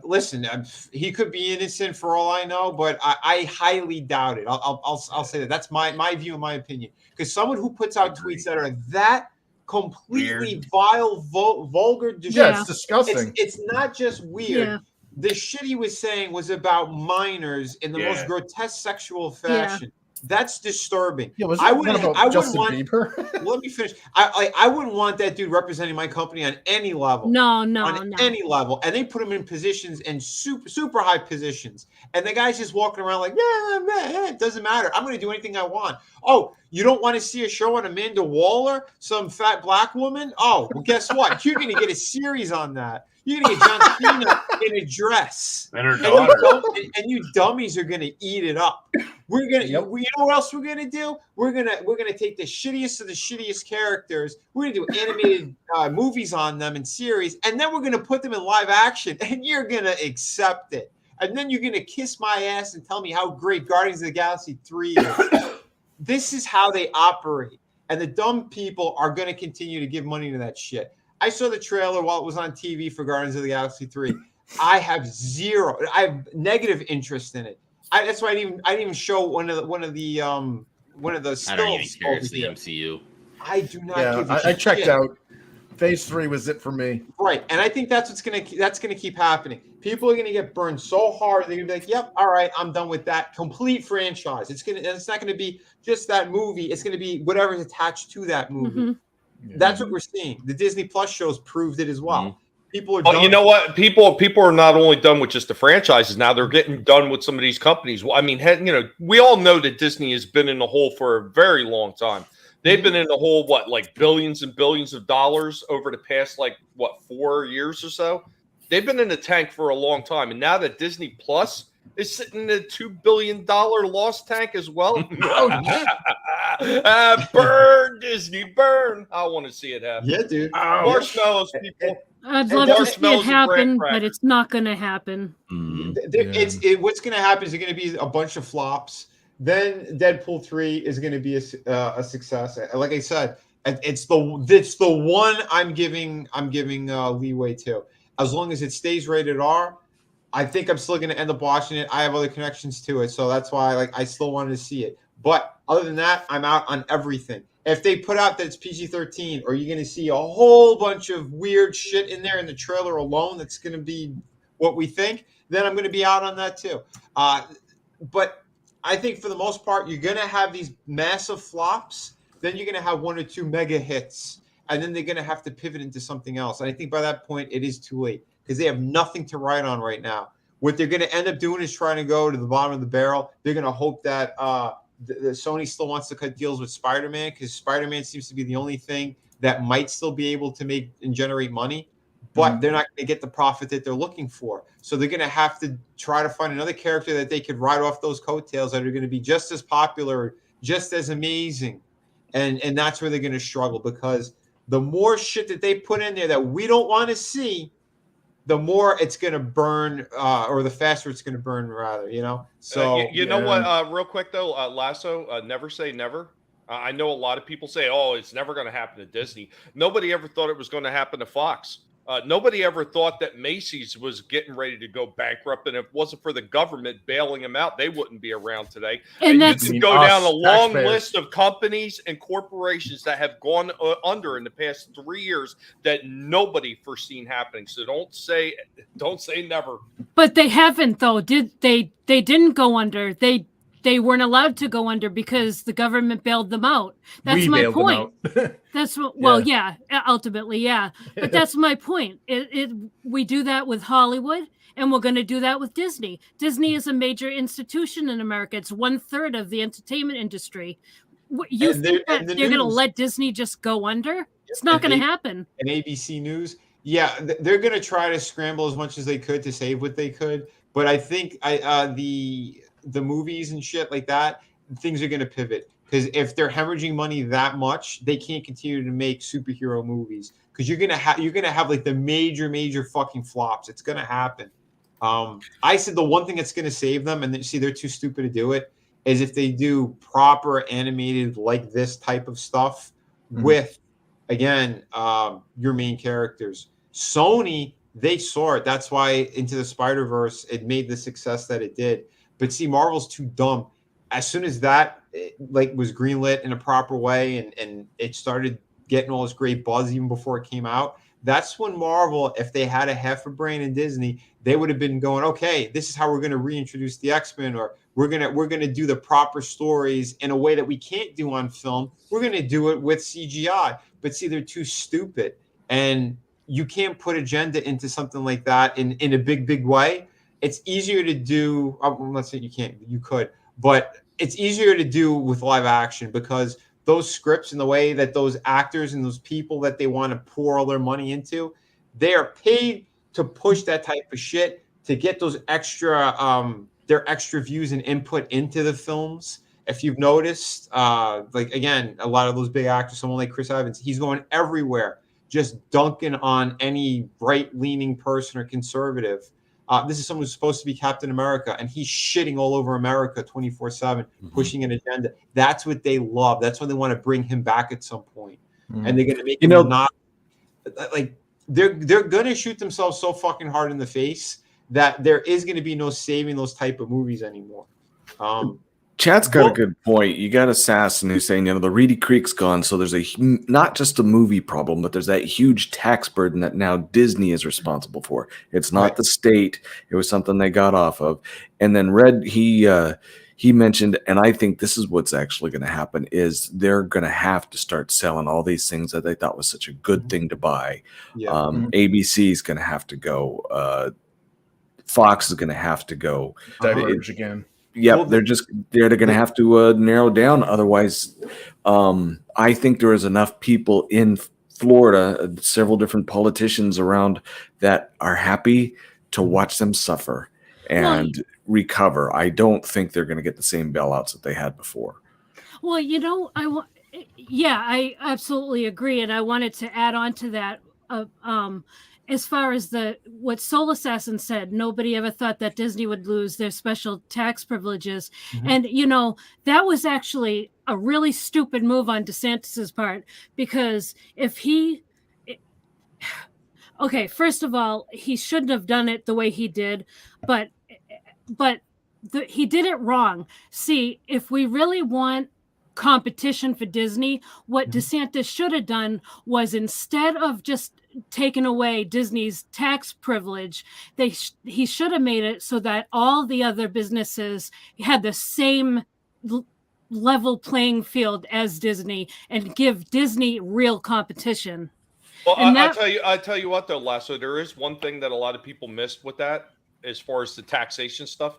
Speaker 3: Listen, he could be innocent for all I know, but I highly doubt it. I'll say that. That's my view and my opinion. Because someone who puts out tweets that are that completely vile, vulgar,
Speaker 6: it's disgusting.
Speaker 3: It's not just weird.
Speaker 5: Yeah.
Speaker 3: The shit he was saying was about minors in the most grotesque sexual fashion. That's disturbing.
Speaker 6: Yeah,
Speaker 3: I wouldn't want
Speaker 6: Bieber?
Speaker 3: Let me finish. I wouldn't want that dude representing my company on any level.
Speaker 5: No.
Speaker 3: Any level. And they put him in positions and super high positions. And the guy's just walking around like, it doesn't matter. I'm going to do anything I want. Oh, you don't want to see a show on Amanda Waller, some fat black woman? Oh, well, guess what? You're going to get a series on that. You're gonna get John Cena in a dress,
Speaker 9: and her daughter,
Speaker 3: and you dummies are gonna eat it up. We're gonna, you know what else we're gonna do? We're gonna take the shittiest of the shittiest characters. We're gonna do animated movies on them and series, and then we're gonna put them in live action, and you're gonna accept it. And then you're gonna kiss my ass and tell me how great Guardians of the Galaxy 3 is. This is how they operate, and the dumb people are gonna continue to give money to that shit. I saw the trailer while it was on TV for Guardians of the Galaxy 3. I have negative interest in it. That's why I didn't even show one of the stills.
Speaker 8: I don't even care. It's the MCU.
Speaker 3: I do not.
Speaker 6: Yeah, I checked out. Phase 3 was it for me.
Speaker 3: Right, and I think that's gonna keep happening. People are gonna get burned so hard they're gonna be like, "Yep, all right, I'm done with that." Complete franchise. It's not gonna be just that movie. It's gonna be whatever's attached to that movie.
Speaker 5: Mm-hmm.
Speaker 3: That's what we're seeing. The Disney Plus shows proved it as well.
Speaker 14: Mm-hmm.
Speaker 3: People are.
Speaker 14: Oh, you know what? People are not only done with just the franchises now; they're getting done with some of these companies. Well, I mean, we all know that Disney has been in the hole for a very long time. They've been in the hole, like billions and billions of dollars over the past, 4 years or so. They've been in the tank for a long time. And now that Disney Plus is sitting in a $2 billion loss tank as well. Burn, Disney, burn. I want to see it happen.
Speaker 3: Yeah, dude.
Speaker 14: Marshmallows, people.
Speaker 5: I'd love to see it happen, but it's not going to happen.
Speaker 3: What's going to happen is there's going to be a bunch of flops. Then Deadpool 3 is going to be a success. Like I said, it's the one I'm giving leeway to. As long as it stays rated R, I think I'm still going to end up watching it. I have other connections to it, so that's why I still wanted to see it. But other than that, I'm out on everything. If they put out that it's PG-13, or you're going to see a whole bunch of weird shit in there in the trailer alone that's going to be what we think, then I'm going to be out on that too. But I think for the most part, you're going to have these massive flops. Then you're going to have one or two mega hits. And then they're going to have to pivot into something else. And I think by that point, it is too late because they have nothing to write on right now. What they're going to end up doing is trying to go to the bottom of the barrel. They're going to hope that the Sony still wants to cut deals with Spider-Man because Spider-Man seems to be the only thing that might still be able to make and generate money. But they're not going to get the profit that they're looking for. So they're going to have to try to find another character that they could ride off those coattails that are going to be just as popular, just as amazing. And that's where they're going to struggle because the more shit that they put in there that we don't want to see, the more it's going to burn or the faster it's going to burn, rather, So,
Speaker 14: you know what, real quick, though, Lasso, never say never. I know a lot of people say, oh, it's never going to happen to Disney. Nobody ever thought it was going to happen to Fox. Nobody ever thought that Macy's was getting ready to go bankrupt, and if it wasn't for the government bailing them out, they wouldn't be around today. And you can go down a long list of companies and corporations that have gone under in the past 3 years that nobody foreseen happening. So don't say never.
Speaker 5: But they haven't, though. They didn't go under. They weren't allowed to go under because the government bailed them out. That's my point. That's what. Well, yeah, ultimately, yeah. But that's my point. We do that with Hollywood, and we're going to do that with Disney. Disney is a major institution in America. It's 1/3 of the entertainment industry. You think that they're going to let Disney just go under? It's not going to happen.
Speaker 3: And ABC News, yeah, they're going to try to scramble as much as they could to save what they could. But I think the movies and shit like that, things are going to pivot because if they're hemorrhaging money that much, they can't continue to make superhero movies because you're gonna have like the major fucking flops. It's gonna happen. I said the one thing that's gonna save them, and they're too stupid to do it, is if they do proper animated like this type of stuff with, again, your main characters. Sony, they saw it. That's why Into the Spider-Verse, it made the success that it did. But see, Marvel's too dumb. As soon as that was greenlit in a proper way and it started getting all this great buzz even before it came out, that's when Marvel, if they had a half a brain in Disney, they would have been going, okay, this is how we're going to reintroduce the X-Men, or we're gonna do the proper stories in a way that we can't do on film. We're going to do it with CGI. But see, they're too stupid. And you can't put agenda into something like that in a big way. It's easier to do. I'm not saying you can't. You could, but it's easier to do with live action because those scripts and the way that those actors and those people that they want to pour all their money into, they are paid to push that type of shit to get those extra, their extra views and input into the films. If you've noticed, again, a lot of those big actors, someone like Chris Evans, he's going everywhere, just dunking on any right-leaning person or conservative. This is someone who's supposed to be Captain America, and he's shitting all over America 24/7, pushing an agenda. That's what they love. That's why they want to bring him back at some point. And they're going to make him not like they're going to shoot themselves so fucking hard in the face that there is going to be no saving those type of movies anymore.
Speaker 7: Chad's got a good point. You got Assassin who's saying, the Reedy Creek's gone, so there's not just a movie problem, but there's that huge tax burden that now Disney is responsible for. It's not the state; it was something they got off of. And then Red, he mentioned, and I think this is what's actually going to happen: is they're going to have to start selling all these things that they thought was such a good thing to buy.
Speaker 3: Yeah.
Speaker 7: ABC is going to have to go. Fox is going to have to go.
Speaker 6: Diverge again.
Speaker 7: Yep, they're going to have to narrow down. Otherwise, I think there is enough people in Florida, several different politicians around, that are happy to watch them suffer and recover. I don't think they're going to get the same bailouts that they had before.
Speaker 5: Well, I absolutely agree, and I wanted to add on to that. As far as what Soul Assassin said, nobody ever thought that Disney would lose their special tax privileges. And, that was actually a really stupid move on DeSantis's part, because first of all, he shouldn't have done it the way he did, but he did it wrong. See, if we really want competition for Disney, what DeSantis should have done was, instead of just taking away Disney's tax privilege, he should have made it so that all the other businesses had the same level playing field as Disney, and give Disney real competition.
Speaker 14: Well, I tell you what though, Lasso, there is one thing that a lot of people missed with that, as far as the taxation stuff.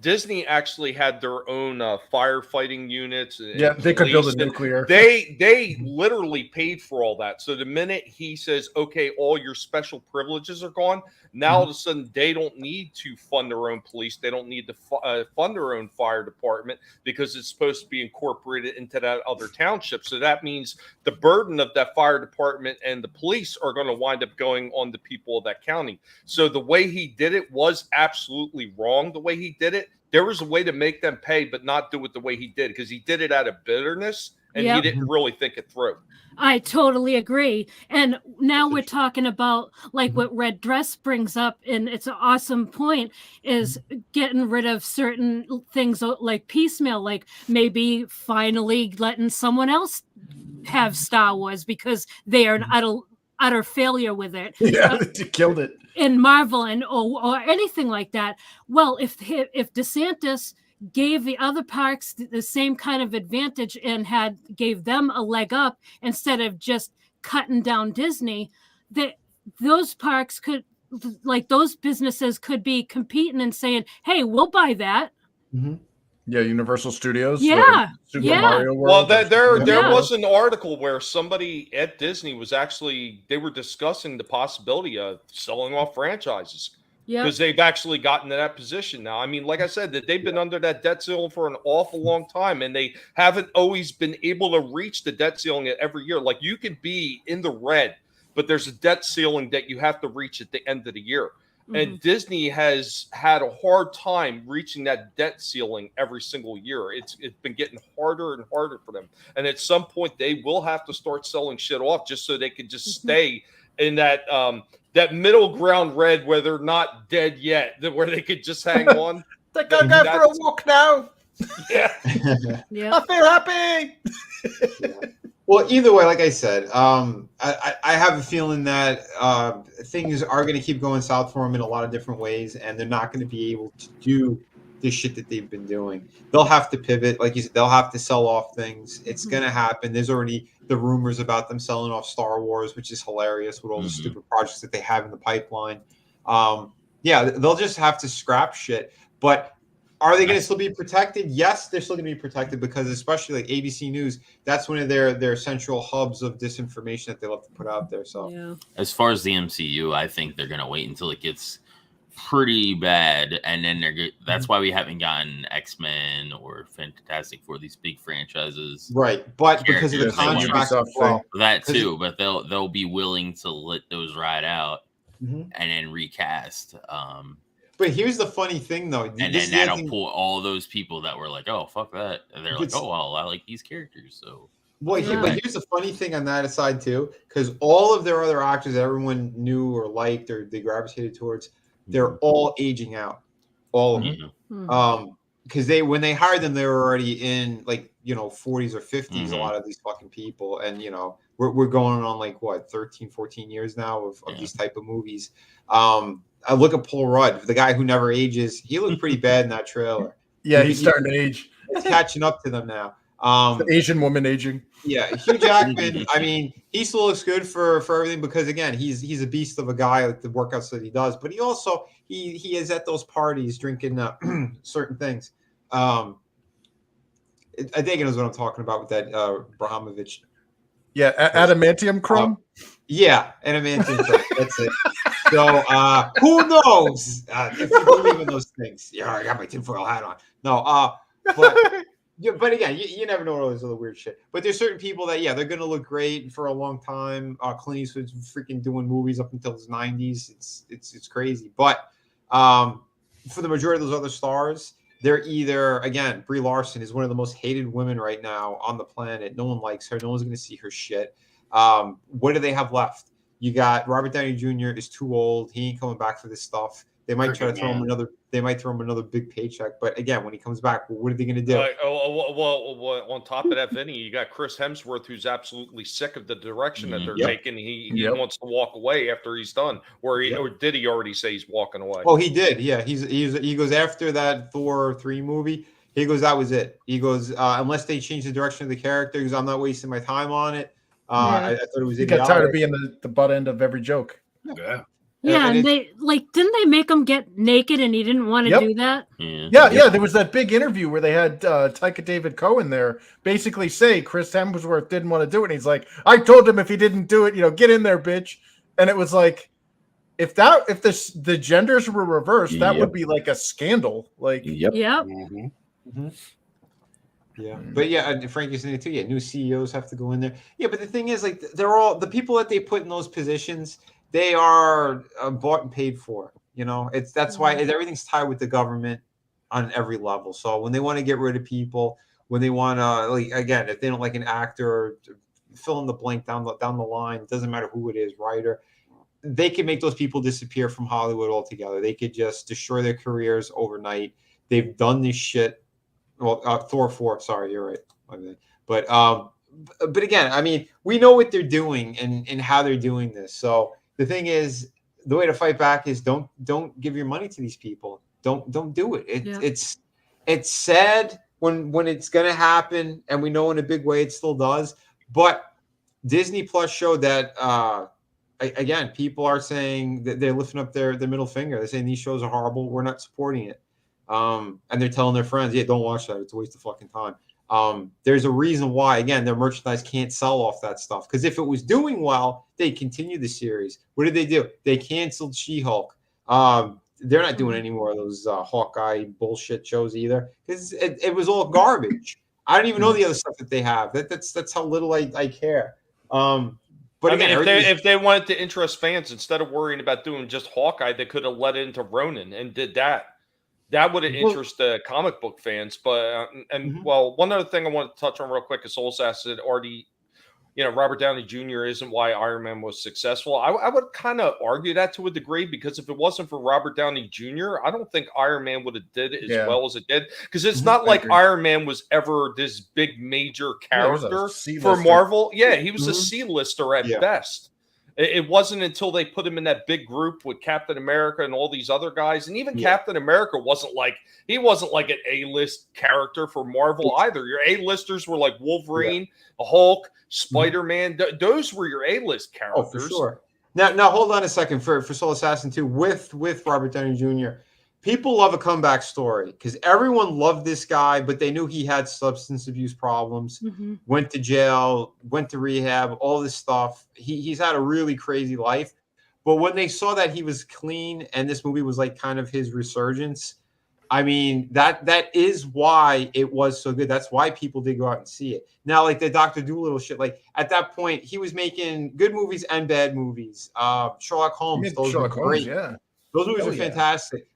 Speaker 14: Disney actually had their own firefighting units.
Speaker 6: Yeah, they could build a nuclear.
Speaker 14: They literally paid for all that. So the minute he says, okay, all your special privileges are gone, now all of a sudden they don't need to fund their own police. They don't need to fund their own fire department, because it's supposed to be incorporated into that other township. So that means the burden of that fire department and the police are going to wind up going on the people of that county. So the way he did it was absolutely wrong. The way he did it, there was a way to make them pay, but not do it the way he did, because he did it out of bitterness, and he didn't really think it through.
Speaker 5: I totally agree. And now we're talking about, like, what Red Dress brings up, and it's an awesome point, is getting rid of certain things like piecemeal, like maybe finally letting someone else have Star Wars because they are an utter failure with it.
Speaker 6: Yeah, they killed it.
Speaker 5: In Marvel or anything like that. Well, if DeSantis gave the other parks the same kind of advantage and gave them a leg up, instead of just cutting down Disney, those parks could, like, those businesses could be competing and saying, hey, we'll buy that.
Speaker 6: Yeah, Universal Studios.
Speaker 5: Yeah,
Speaker 6: Super Mario World.
Speaker 14: Well, there was an article where somebody at Disney was they were discussing the possibility of selling off franchises. Because they've actually gotten to that position now. I mean, like I said, that they've been under that debt ceiling for an awful long time, and they haven't always been able to reach the debt ceiling every year. Like, you could be in the red, but there's a debt ceiling that you have to reach at the end of the year. And Disney has had a hard time reaching that debt ceiling every single year. It's been getting harder and harder for them. And at some point, they will have to start selling shit off just so they can just stay in that that middle ground red, where they're not dead yet, where they could just hang on.
Speaker 6: They gotta go for a walk now.
Speaker 14: Yeah.
Speaker 6: I feel happy.
Speaker 3: Well, either way, like I said, I have a feeling that things are going to keep going south for them in a lot of different ways, and they're not going to be able to do the shit that they've been doing. They'll have to pivot. Like you said, they'll have to sell off things. It's going to happen. There's already the rumors about them selling off Star Wars, which is hilarious with all the stupid projects that they have in the pipeline. Yeah, they'll just have to scrap shit. But are they going to still be protected? Yes, they're still going to be protected, because especially like ABC News, that's one of their central hubs of disinformation that they love to put out there. So,
Speaker 8: as far as the MCU, I think they're going to wait until it gets pretty bad, and then that's why we haven't gotten X-Men or Fantastic Four, these big franchises,
Speaker 3: right? But because of the contract,
Speaker 8: that too. But they'll be willing to let those ride out and then recast.
Speaker 3: But here's the funny thing, though.
Speaker 8: And then that'll pull all those people that were like, oh, fuck that. And they're like, oh, well, I like these characters. So,
Speaker 3: but here's the funny thing on that aside, too, because all of their other actors that everyone knew or liked or they gravitated towards, they're all aging out. All of them. because when they hired them, they were already in like 40s or 50s. A lot of these fucking people, and we're going on like what 13, 14 years now of these type of movies. I look at Paul Rudd, the guy who never ages. He looked pretty bad in that trailer.
Speaker 6: Yeah, he's starting to age.
Speaker 3: It's catching up to them now.
Speaker 6: The Asian woman aging.
Speaker 3: Yeah, Hugh Jackman. I mean, he still looks good for everything because again, he's a beast of a guy, like the workouts that he does. But he also he is at those parties drinking certain things. I think it knows what I'm talking about with that Bramovich.
Speaker 6: Yeah, adamantium chrome.
Speaker 3: Yeah, adamantium chrome. That's it. So who knows if you believe in those things? Yeah, I got my tinfoil hat on. No, but again, you never know all this other weird shit. But there's certain people that they're gonna look great for a long time. Clint Eastwood's freaking doing movies up until his 90s. It's crazy. But for the majority of those other stars, they're either, again, Brie Larson is one of the most hated women right now on the planet. No one likes her. No one's gonna see her shit. What do they have left? You got Robert Downey Jr. is too old. He ain't coming back for this stuff. They might try to throw him another. They might throw him another big paycheck. But again, when he comes back, what are they going to do?
Speaker 14: Well, on top of that, Vinny, you got Chris Hemsworth, who's absolutely sick of the direction that they're taking. He wants to walk away after he's done. Or did he already say he's walking away?
Speaker 3: Oh, he did. Yeah, he goes after that Thor 3 movie. He goes, that was it. He goes, unless they change the direction of the character, because I'm not wasting my time on it. I thought it was.
Speaker 6: He got tired of being the butt end of every joke.
Speaker 3: Yeah.
Speaker 5: Yeah, and they didn't they make him get naked and he didn't want to do that?
Speaker 6: Yeah. There was that big interview where they had Taika David Cohen there basically say Chris Hemsworth didn't want to do it. And he's like, I told him if he didn't do it, get in there, bitch. And it was like, if the genders were reversed, that would be like a scandal. Like,
Speaker 5: Yep.
Speaker 3: Yeah, but Frankie's saying it too. Yeah, new CEOs have to go in there. Yeah, but the thing is, like, they're all the people that they put in those positions. They are bought and paid for. That's why everything's tied with the government on every level. So when they want to get rid of people, when they want to, again, if they don't like an actor, or fill in the blank down the line, it doesn't matter who it is, writer, they can make those people disappear from Hollywood altogether. They could just destroy their careers overnight. They've done this shit. Well, Thor 4. Sorry, you're right. But again, I mean, we know what they're doing and how they're doing this. So the thing is, the way to fight back is don't give your money to these people. Don't do it. It's sad when it's going to happen, and we know in a big way it still does. But Disney Plus showed that again, people are saying that they're lifting up their middle finger. They're saying these shows are horrible. We're not supporting it. And they're telling their friends, don't watch that. It's a waste of fucking time. There's a reason why, again, their merchandise can't sell off that stuff. Because if it was doing well, they'd continue the series. What did they do? They canceled She-Hulk. They're not doing any more of those Hawkeye bullshit shows either. Because it was all garbage. I don't even know the other stuff that they have. That's how little I care. But again,
Speaker 14: if they wanted to interest fans, instead of worrying about doing just Hawkeye, they could have let it into Ronin and did that. That would have interested comic book fans. But one other thing I want to touch on real quick is Soul Assassin already, Robert Downey Jr. isn't why Iron Man was successful. I would kind of argue that to a degree, because if it wasn't for Robert Downey Jr., I don't think Iron Man would have did as well as it did. Because it's not like Iron Man was ever this big major character for Marvel. Yeah, he was a C-lister at best. It wasn't until they put him in that big group with Captain America and all these other guys. And even Captain America wasn't like an A-list character for Marvel either. Your A-listers were like Wolverine, Hulk, Spider-Man. Those were your A-list characters.
Speaker 3: Oh, for sure. Now hold on a second for Soul Assassin 2 with Robert Downey Jr. People love a comeback story because everyone loved this guy, but they knew he had substance abuse problems, went to jail, went to rehab, all this stuff. He's had a really crazy life. But when they saw that he was clean and this movie was like kind of his resurgence, I mean, that is why it was so good. That's why people did go out and see it. Now, like the Dr. Dolittle shit, like at that point, he was making good movies and bad movies. Sherlock Holmes, those were great. Those movies are fantastic.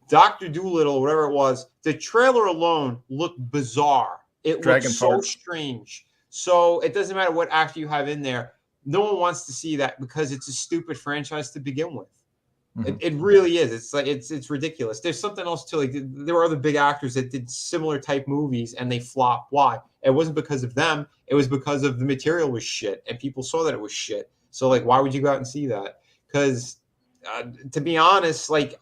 Speaker 3: Dr. Dolittle, whatever it was, the trailer alone looked bizarre. It looked so strange. So it doesn't matter what actor you have in there. No one wants to see that because it's a stupid franchise to begin with. It really is. It's like it's ridiculous. There's something else too. Like there were other big actors that did similar type movies and they flopped. Why? It wasn't because of them. It was because of the material was shit and people saw that it was shit. So like, why would you go out and see that? Because to be honest, like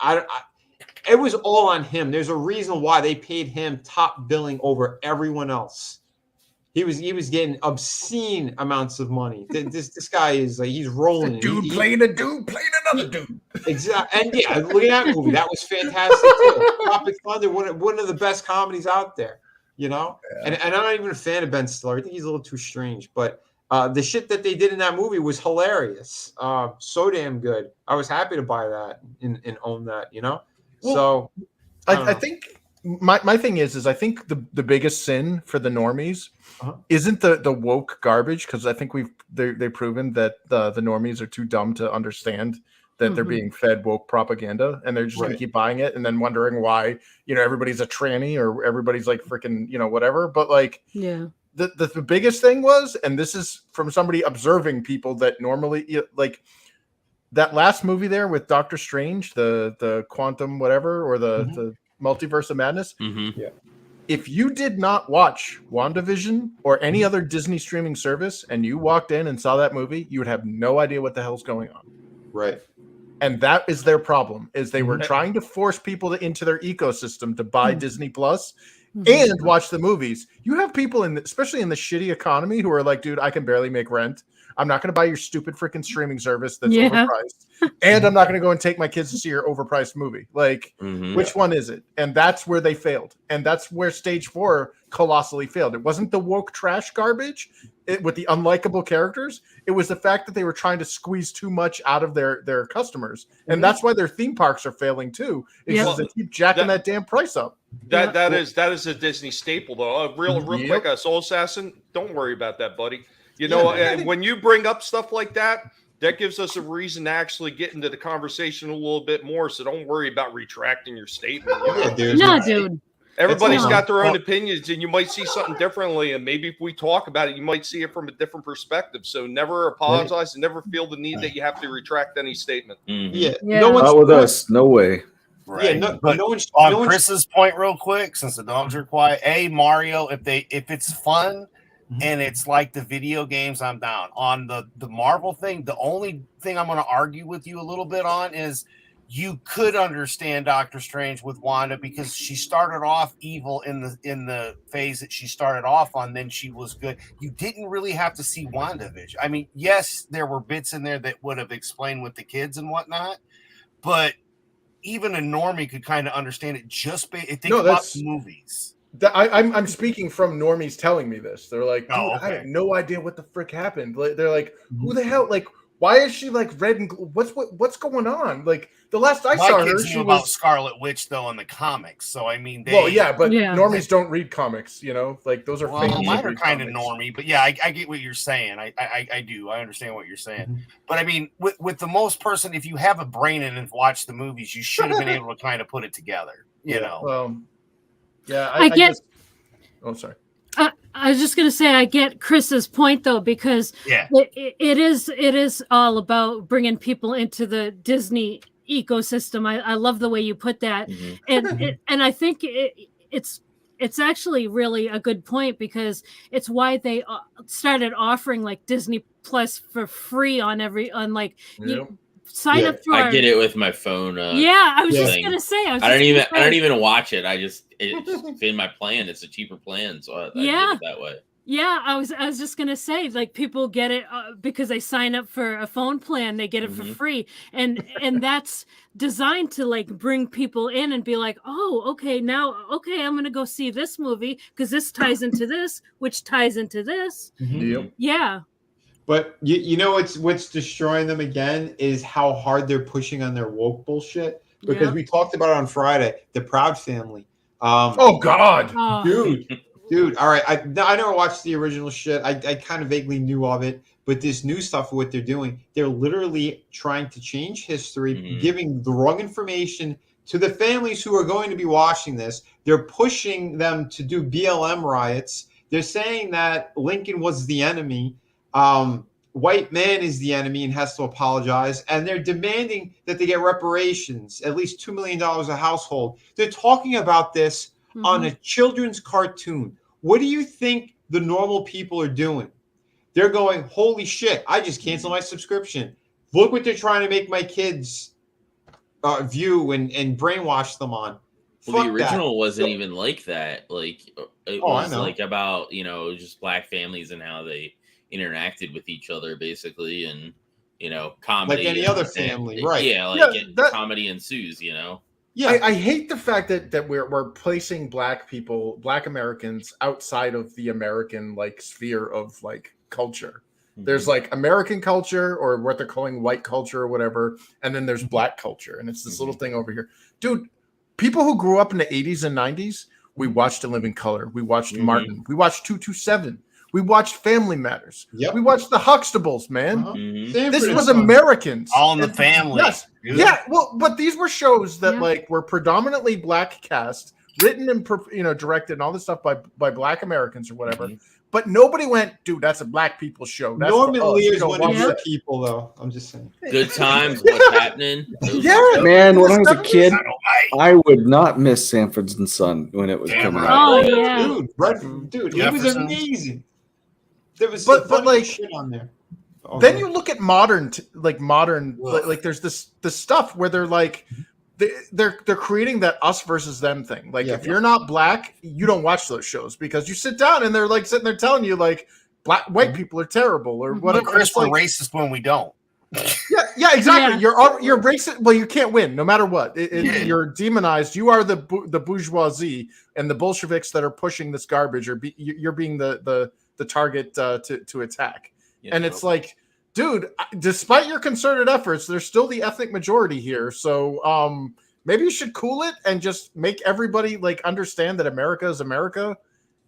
Speaker 3: it was all on him. There's a reason why they paid him top billing over everyone else. He was getting obscene amounts of money. This guy is like he's rolling.
Speaker 6: Dude playing a dude playing another dude.
Speaker 3: Exactly, and yeah, look at that movie. That was fantastic too. Tropic Thunder, one of the best comedies out there. You know, and I'm not even a fan of Ben Stiller. I think he's a little too strange. But the shit that they did in that movie was hilarious. So damn good. I was happy to buy that and own that. You know,
Speaker 6: well, so I think. My thing is I think the biggest sin for the normies isn't the woke garbage, because I think they've proven that the normies are too dumb to understand that they're being fed woke propaganda, and they're just going to keep buying it and then wondering why everybody's a tranny or everybody's like freaking whatever. But like the biggest thing was, and this is from somebody observing people that normally like that last movie there with Doctor Strange, the quantum whatever, or the Multiverse of Madness.
Speaker 8: Yeah.
Speaker 6: If you did not watch WandaVision or any other Disney streaming service and you walked in and saw that movie, you would have no idea what the hell's going on.
Speaker 3: Right.
Speaker 6: And that is their problem, is they were trying to force people into their ecosystem to buy Disney Plus and watch the movies. You have people especially in the shitty economy, who are like, dude, I can barely make rent. I'm not going to buy your stupid freaking streaming service that's overpriced. And I'm not going to go and take my kids to see your overpriced movie. Like, which one is it? And that's where they failed. And that's where Stage 4 colossally failed. It wasn't the woke trash garbage with the unlikable characters. It was the fact that they were trying to squeeze too much out of their customers. And that's why their theme parks are failing too, because they keep jacking that damn price up.
Speaker 14: That is a Disney staple, though. Real quick, Soul Assassin, don't worry about that, buddy. When you bring up stuff like that, that gives us a reason to actually get into the conversation a little bit more. So don't worry about retracting your statement.
Speaker 5: Dude.
Speaker 14: Everybody's got their own opinions, and you might see something differently. And maybe if we talk about it, you might see it from a different perspective. So never apologize and never feel the need that you have to retract any statement.
Speaker 7: No one's not with us. No way.
Speaker 9: Right. On Chris's point, real quick, since the dogs are quiet. Mario, if it's fun. And it's like the video games, I'm down. On the Marvel thing, the only thing I'm going to argue with you a little bit on is you could understand Doctor Strange with Wanda, because she started off evil in the phase that she started off on, then she was good. You didn't really have to see WandaVision. I mean, yes, there were bits in there that would have explained with the kids and whatnot, but even a normie could kind of understand it just think about movies.
Speaker 6: I'm speaking from normies telling me this. They're like, dude, I have no idea what the frick happened. They're like, who the hell? Like, why is she like red and what's going on? Like the last I saw her, she was
Speaker 9: about Scarlet Witch though in the comics. So I mean,
Speaker 6: normies don't read comics. Like those are
Speaker 9: mine are kind of normie. But yeah, I get what you're saying. I do. I understand what you're saying. But I mean, with the most person, if you have a brain and have watched the movies, you should have been able to kind of put it together. You know.
Speaker 6: Well, yeah,
Speaker 5: I get.
Speaker 6: Sorry.
Speaker 5: I was just going to say I get Chris's point though, because it is all about bringing people into the Disney ecosystem. I love the way you put that, and I think it's actually really a good point, because it's why they started offering like Disney Plus for free on sign up for.
Speaker 8: I get it with my phone.
Speaker 5: I was just gonna say. I
Speaker 8: don't even watch it. It's in my plan. It's a cheaper plan, so I get it that way.
Speaker 5: Yeah, I was just gonna say, like, people get it because they sign up for a phone plan. They get it for free, and that's designed to like bring people in and be like, oh, okay, I'm gonna go see this movie because this ties into this, which ties into this. Yeah.
Speaker 3: But you know what's destroying them again is how hard they're pushing on their woke bullshit. Because we talked about it on Friday, the Proud Family.
Speaker 6: Oh God,
Speaker 3: dude. All right, I never watched the original shit. I kind of vaguely knew of it, but this new stuff, what they're doing, they're literally trying to change history, giving the wrong information to the families who are going to be watching this. They're pushing them to do BLM riots. They're saying that Lincoln was the enemy. white man is the enemy and has to apologize, and they're demanding that they get reparations, at least $2 million a household. They're talking about this on a children's cartoon. What do you think the normal people are doing? They're going, holy shit, I just canceled my subscription. Look what they're trying to make my kids view and brainwash them on.
Speaker 8: Well, the original wasn't even like that. Like it was like about, you know, just black families and how they interacted with each other, basically, and you know, comedy
Speaker 3: like any other family, right?
Speaker 8: Yeah, like comedy ensues, you know.
Speaker 6: Yeah, I hate the fact that we're placing black people, black Americans, outside of the American like sphere of like culture. There's like American culture, or what they're calling white culture or whatever, and then there's black culture, and it's this little thing over here, dude. People who grew up in the 80s and 90s, we watched In Living Color, we watched Martin, we watched 227, we watched Family Matters, we watched the Huxtables, man. This was Americans,
Speaker 9: All in the Family.
Speaker 6: Yes, yeah. Well, but these were shows that like were predominantly black cast, written and directed and all this stuff by black Americans or whatever. But nobody went, dude, that's a black people show. That's
Speaker 3: Norman Lear's one of your people, though. I'm just saying.
Speaker 8: Good times. What's happening?
Speaker 7: Man, when I was a kid, I would not miss Sanford and Son when it was coming out.
Speaker 5: Oh, yeah.
Speaker 3: Dude, it was amazing. There was
Speaker 6: but like
Speaker 3: shit on there.
Speaker 6: Then you look at modern like there's this stuff where they're like they're creating that us versus them thing. Like if you're not black, you don't watch those shows because you sit down and they're like sitting there telling you like white people are terrible or whatever.
Speaker 9: Chris, we're racist when we don't.
Speaker 6: Yeah, exactly. You're racist. Well, you can't win no matter what. You're demonized. You are the bourgeoisie and the Bolsheviks that are pushing this garbage, or you're being the target to attack. And it's like, dude, despite your concerted efforts, there's still the ethnic majority here. So maybe you should cool it and just make everybody like understand that America is America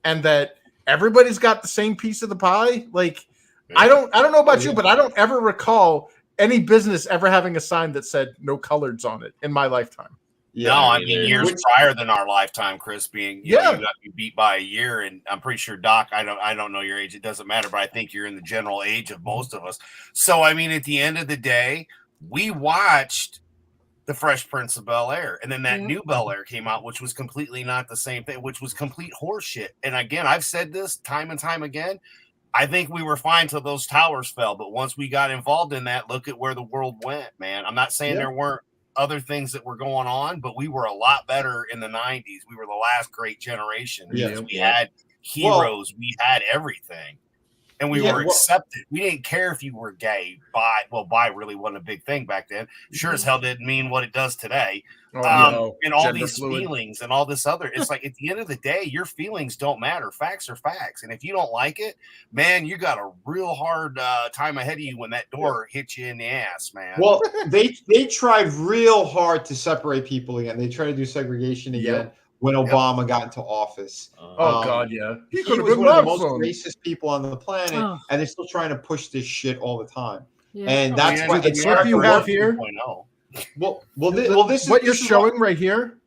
Speaker 6: and that everybody's got the same piece of the pie. Like, I don't know about you, but I don't ever recall any business ever having a sign that said no coloreds on it in my lifetime.
Speaker 9: Yeah, no, I mean years prior than our lifetime, Chris, being you got beat by a year, and I'm pretty sure Doc, I don't know your age, it doesn't matter, but I think you're in the general age of most of us. So I mean, at the end of the day, we watched The Fresh Prince of Bel-Air, and then that new Bel-Air came out, which was completely not the same thing, which was complete horseshit. And again, I've said this time and time again. I think we were fine till those towers fell, but once we got involved in that, look at where the world went, man. I'm not saying there weren't other things that were going on, but we were a lot better in the 90s. We were the last great generation. We had heroes, we had everything, and we were accepted. We didn't care if you were gay. Bi really wasn't a big thing back then. Sure as hell didn't mean what it does today. And all these feelings and all this other, it's like at the end of the day, your feelings don't matter. Facts are facts. And if you don't like it, man, you got a real hard time ahead of you when that door hits you in the ass, man.
Speaker 3: Well, they tried real hard to separate people again. They tried to do segregation again when Obama got into office.
Speaker 6: God, yeah.
Speaker 3: He was one of the most racist people on the planet, and they're still trying to push this shit all the time. And that's what
Speaker 6: the clip you have here. This is what you're showing right here.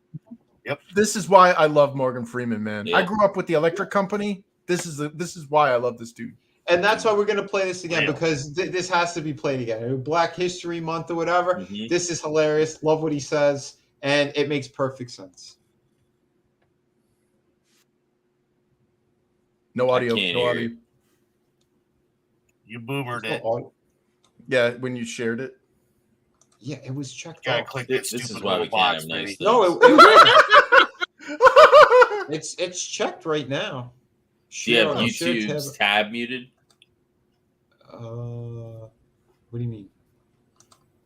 Speaker 9: Yep.
Speaker 6: This is why I love Morgan Freeman, man. I grew up with the Electric Company. This is why I love this dude.
Speaker 3: And that's why we're going to play this again, because this has to be played again. Black History Month or whatever. This is hilarious. Love what he says, and it makes perfect sense.
Speaker 6: No audio. No audio.
Speaker 9: You boomered it.
Speaker 6: Yeah, when you shared it.
Speaker 3: Yeah, it was checked
Speaker 9: out.
Speaker 3: Click
Speaker 8: this is why we can't have nice things.
Speaker 3: No, it's checked right now.
Speaker 8: Do you have YouTube's tab muted?
Speaker 3: What do you mean?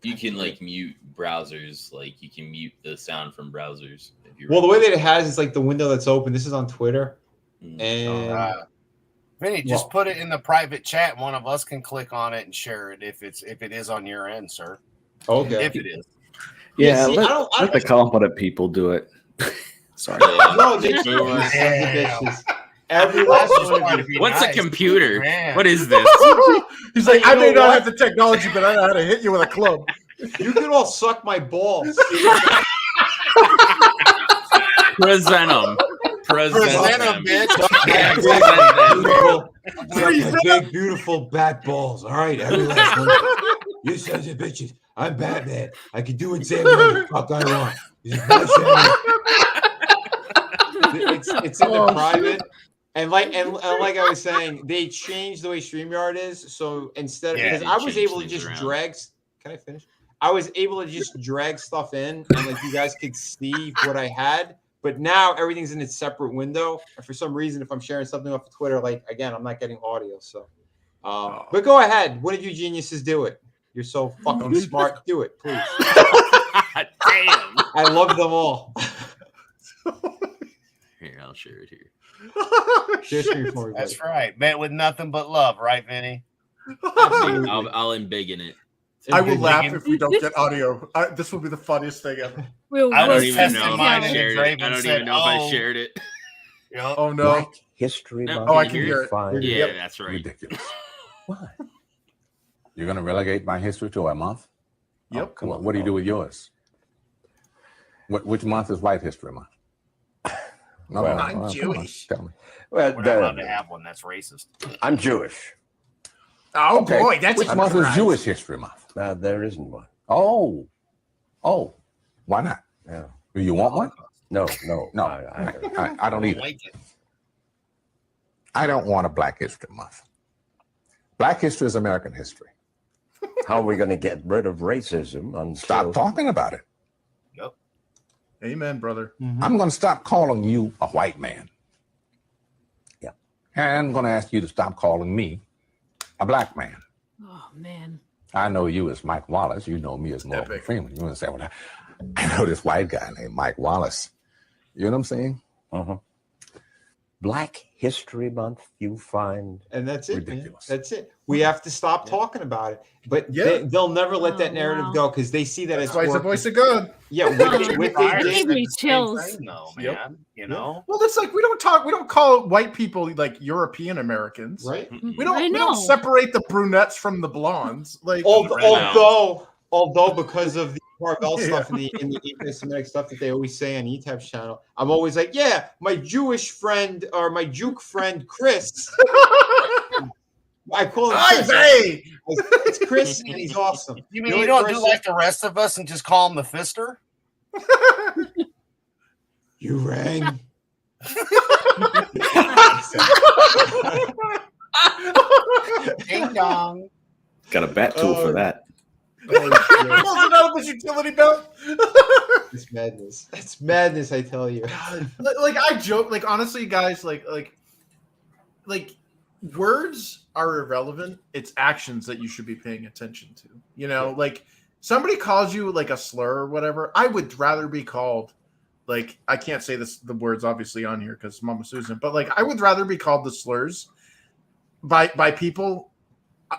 Speaker 8: You can like mute browsers. Like you can mute the sound from browsers.
Speaker 3: Well, the way that it has is like the window that's open. This is on Twitter, and
Speaker 9: Vinny, just put it in the private chat. And one of us can click on it and share it if it is on your end, sir.
Speaker 3: Okay.
Speaker 9: If it is.
Speaker 7: Yeah, let the competent people do it. Sorry.
Speaker 3: No, they bitches. Every last one of you.
Speaker 8: What's a computer? What is this?
Speaker 6: He's like, I may not have the technology, but I know how to hit you with a club.
Speaker 3: You can all suck my balls.
Speaker 8: Present them. Present them,
Speaker 3: bitch.
Speaker 1: my big, beautiful bat balls. All right, every last one. You sons of bitches. I'm Batman. I can do and say whatever the fuck I want.
Speaker 3: It's in the private. And like I was saying, they changed the way StreamYard is. So instead of because I was able to just drag. Can I finish? I was able to just drag stuff in, and like you guys could see what I had. But now everything's in its separate window. And for some reason, if I'm sharing something off of Twitter, like again, I'm not getting audio. So, but go ahead. One of you geniuses do it. You're so fucking smart. Do it, please.
Speaker 8: Damn.
Speaker 3: I love them all.
Speaker 8: Here, I'll share it here.
Speaker 9: That's right. Met with nothing but love, right, Vinny?
Speaker 8: I'll embiggen it.
Speaker 6: I will laugh if we don't get audio. This will be the funniest thing ever.
Speaker 8: I don't even know if I shared it. I don't even know if I shared it.
Speaker 6: Oh no!
Speaker 18: Black History Month.
Speaker 6: Oh, I can hear it.
Speaker 8: Yeah, that's right.
Speaker 18: Ridiculous. Why? You're going to relegate my history to a month?
Speaker 6: Yep.
Speaker 18: Oh, come on. What do you do with yours? Which month is White History Month? No,
Speaker 9: well, I'm Jewish.
Speaker 18: Tell me.
Speaker 9: Well, we're not allowed to have one. That's racist.
Speaker 18: I'm Jewish.
Speaker 6: Oh
Speaker 18: okay.
Speaker 6: Boy, that's
Speaker 18: which month is Jewish History Month?
Speaker 11: There isn't one.
Speaker 18: Oh, why not?
Speaker 11: No.
Speaker 18: Do you want one?
Speaker 11: No.
Speaker 18: I don't either. I don't want a Black History Month. Black history is American history.
Speaker 11: How are we going to get rid of racism?
Speaker 18: Stop talking about it.
Speaker 6: Yep. Amen, brother.
Speaker 18: I'm going to stop calling you a white man.
Speaker 11: Yeah.
Speaker 18: And I'm going to ask you to stop calling me a black man.
Speaker 5: Oh man.
Speaker 18: I know you as Mike Wallace. You know me as Morgan Freeman. You want to say, well, I know this white guy named Mike Wallace. You know what I'm saying?
Speaker 11: Black History Month, you find,
Speaker 3: and that's it.
Speaker 11: Ridiculous.
Speaker 3: Man. That's it. We have to stop talking about it. But they'll never let that narrative go because they see that
Speaker 6: That's
Speaker 3: it's
Speaker 6: why it's the voice of God.
Speaker 3: Yeah, with they
Speaker 5: Give me chills.
Speaker 9: No, man. You know.
Speaker 6: Well, it's like we don't call white people like European Americans,
Speaker 3: right?
Speaker 6: We don't separate the brunettes from the blondes. Like
Speaker 3: although because of the Carvel stuff and the anti-Semitic stuff that they always say on ETAP's channel, I'm always like, yeah, my Jewish friend or my Juke friend Chris. I call him Chris. It's Chris, and he's awesome.
Speaker 9: You mean you don't do like the rest of us and just call him the Fister?
Speaker 1: You rang.
Speaker 9: Ding dong.
Speaker 7: Got a bat tool for that.
Speaker 6: Pulls it out of his utility belt.
Speaker 3: It's madness. It's madness, I tell you.
Speaker 6: Like I joke, like honestly, guys, like words are irrelevant. It's actions that you should be paying attention to. You know, like somebody calls you like a slur or whatever. I would rather be called like I can't say the words obviously on here because Mama Susan, but like I would rather be called the slurs by people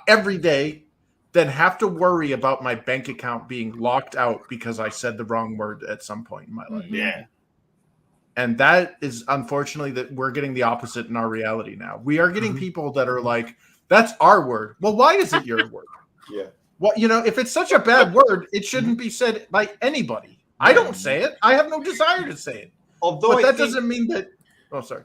Speaker 6: every day than have to worry about my bank account being locked out because I said the wrong word at some point in my life.
Speaker 9: Yeah.
Speaker 6: And that is unfortunately that we're getting the opposite in our reality now. We are getting people that are like, that's our word. Well, why is it your word?
Speaker 3: Yeah.
Speaker 6: Well, you know, if it's such a bad word, it shouldn't be said by anybody. I don't say it. I have no desire to say it.
Speaker 3: Although
Speaker 6: but doesn't mean that. Oh, sorry.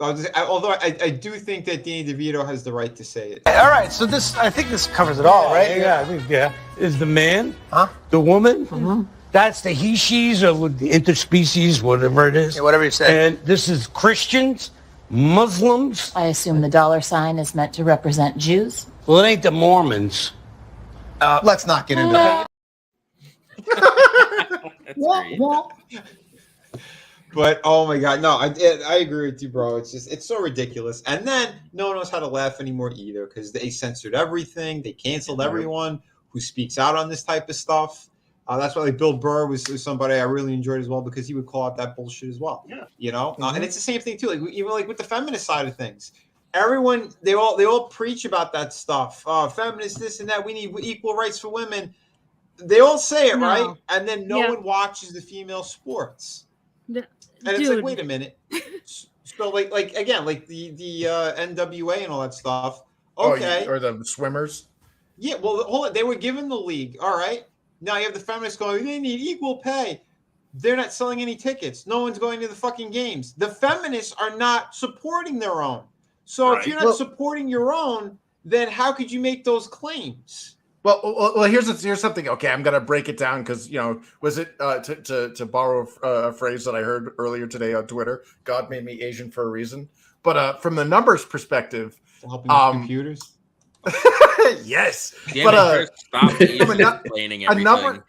Speaker 3: Although I do think that Danny DeVito has the right to say it.
Speaker 19: All right, so I think this covers it all, right?
Speaker 12: Yeah, I think, Is the man, the woman, that's the he, she's, or the interspecies, whatever it is.
Speaker 19: Yeah, whatever you say.
Speaker 12: And this is Christians, Muslims.
Speaker 20: I assume the $sign is meant to represent Jews.
Speaker 12: Well, it ain't the Mormons.
Speaker 19: Let's not get into that.
Speaker 3: But oh my god, no, I agree with you, bro. It's so ridiculous. And then no one knows how to laugh anymore either because they censored everything. They canceled everyone who speaks out on this type of stuff. That's why like Bill Burr was somebody I really enjoyed as well because he would call out that bullshit as well. Yeah, you know, and it's the same thing too. Like even like with the feminist side of things, everyone they all preach about that stuff. Feminists, this and that. We need equal rights for women. They all say it right, and then no one watches the female sports. And it's like, wait a minute. So like again, like the NWA and all that stuff. Okay.
Speaker 6: Or the swimmers.
Speaker 3: Yeah, well, hold on. They were given the league. All right. Now you have the feminists going, they need equal pay. They're not selling any tickets. No one's going to the fucking games. The feminists are not supporting their own. So if you're not supporting your own, then how could you make those claims?
Speaker 6: Well, here's something. Okay, I'm gonna break it down because was it to borrow a phrase that I heard earlier today on Twitter? God made me Asian for a reason. But from the numbers perspective,
Speaker 3: helping with computers.
Speaker 6: Yes,
Speaker 8: Damn
Speaker 6: but
Speaker 8: it, Chris, stop explaining
Speaker 6: a
Speaker 8: everything.
Speaker 6: number.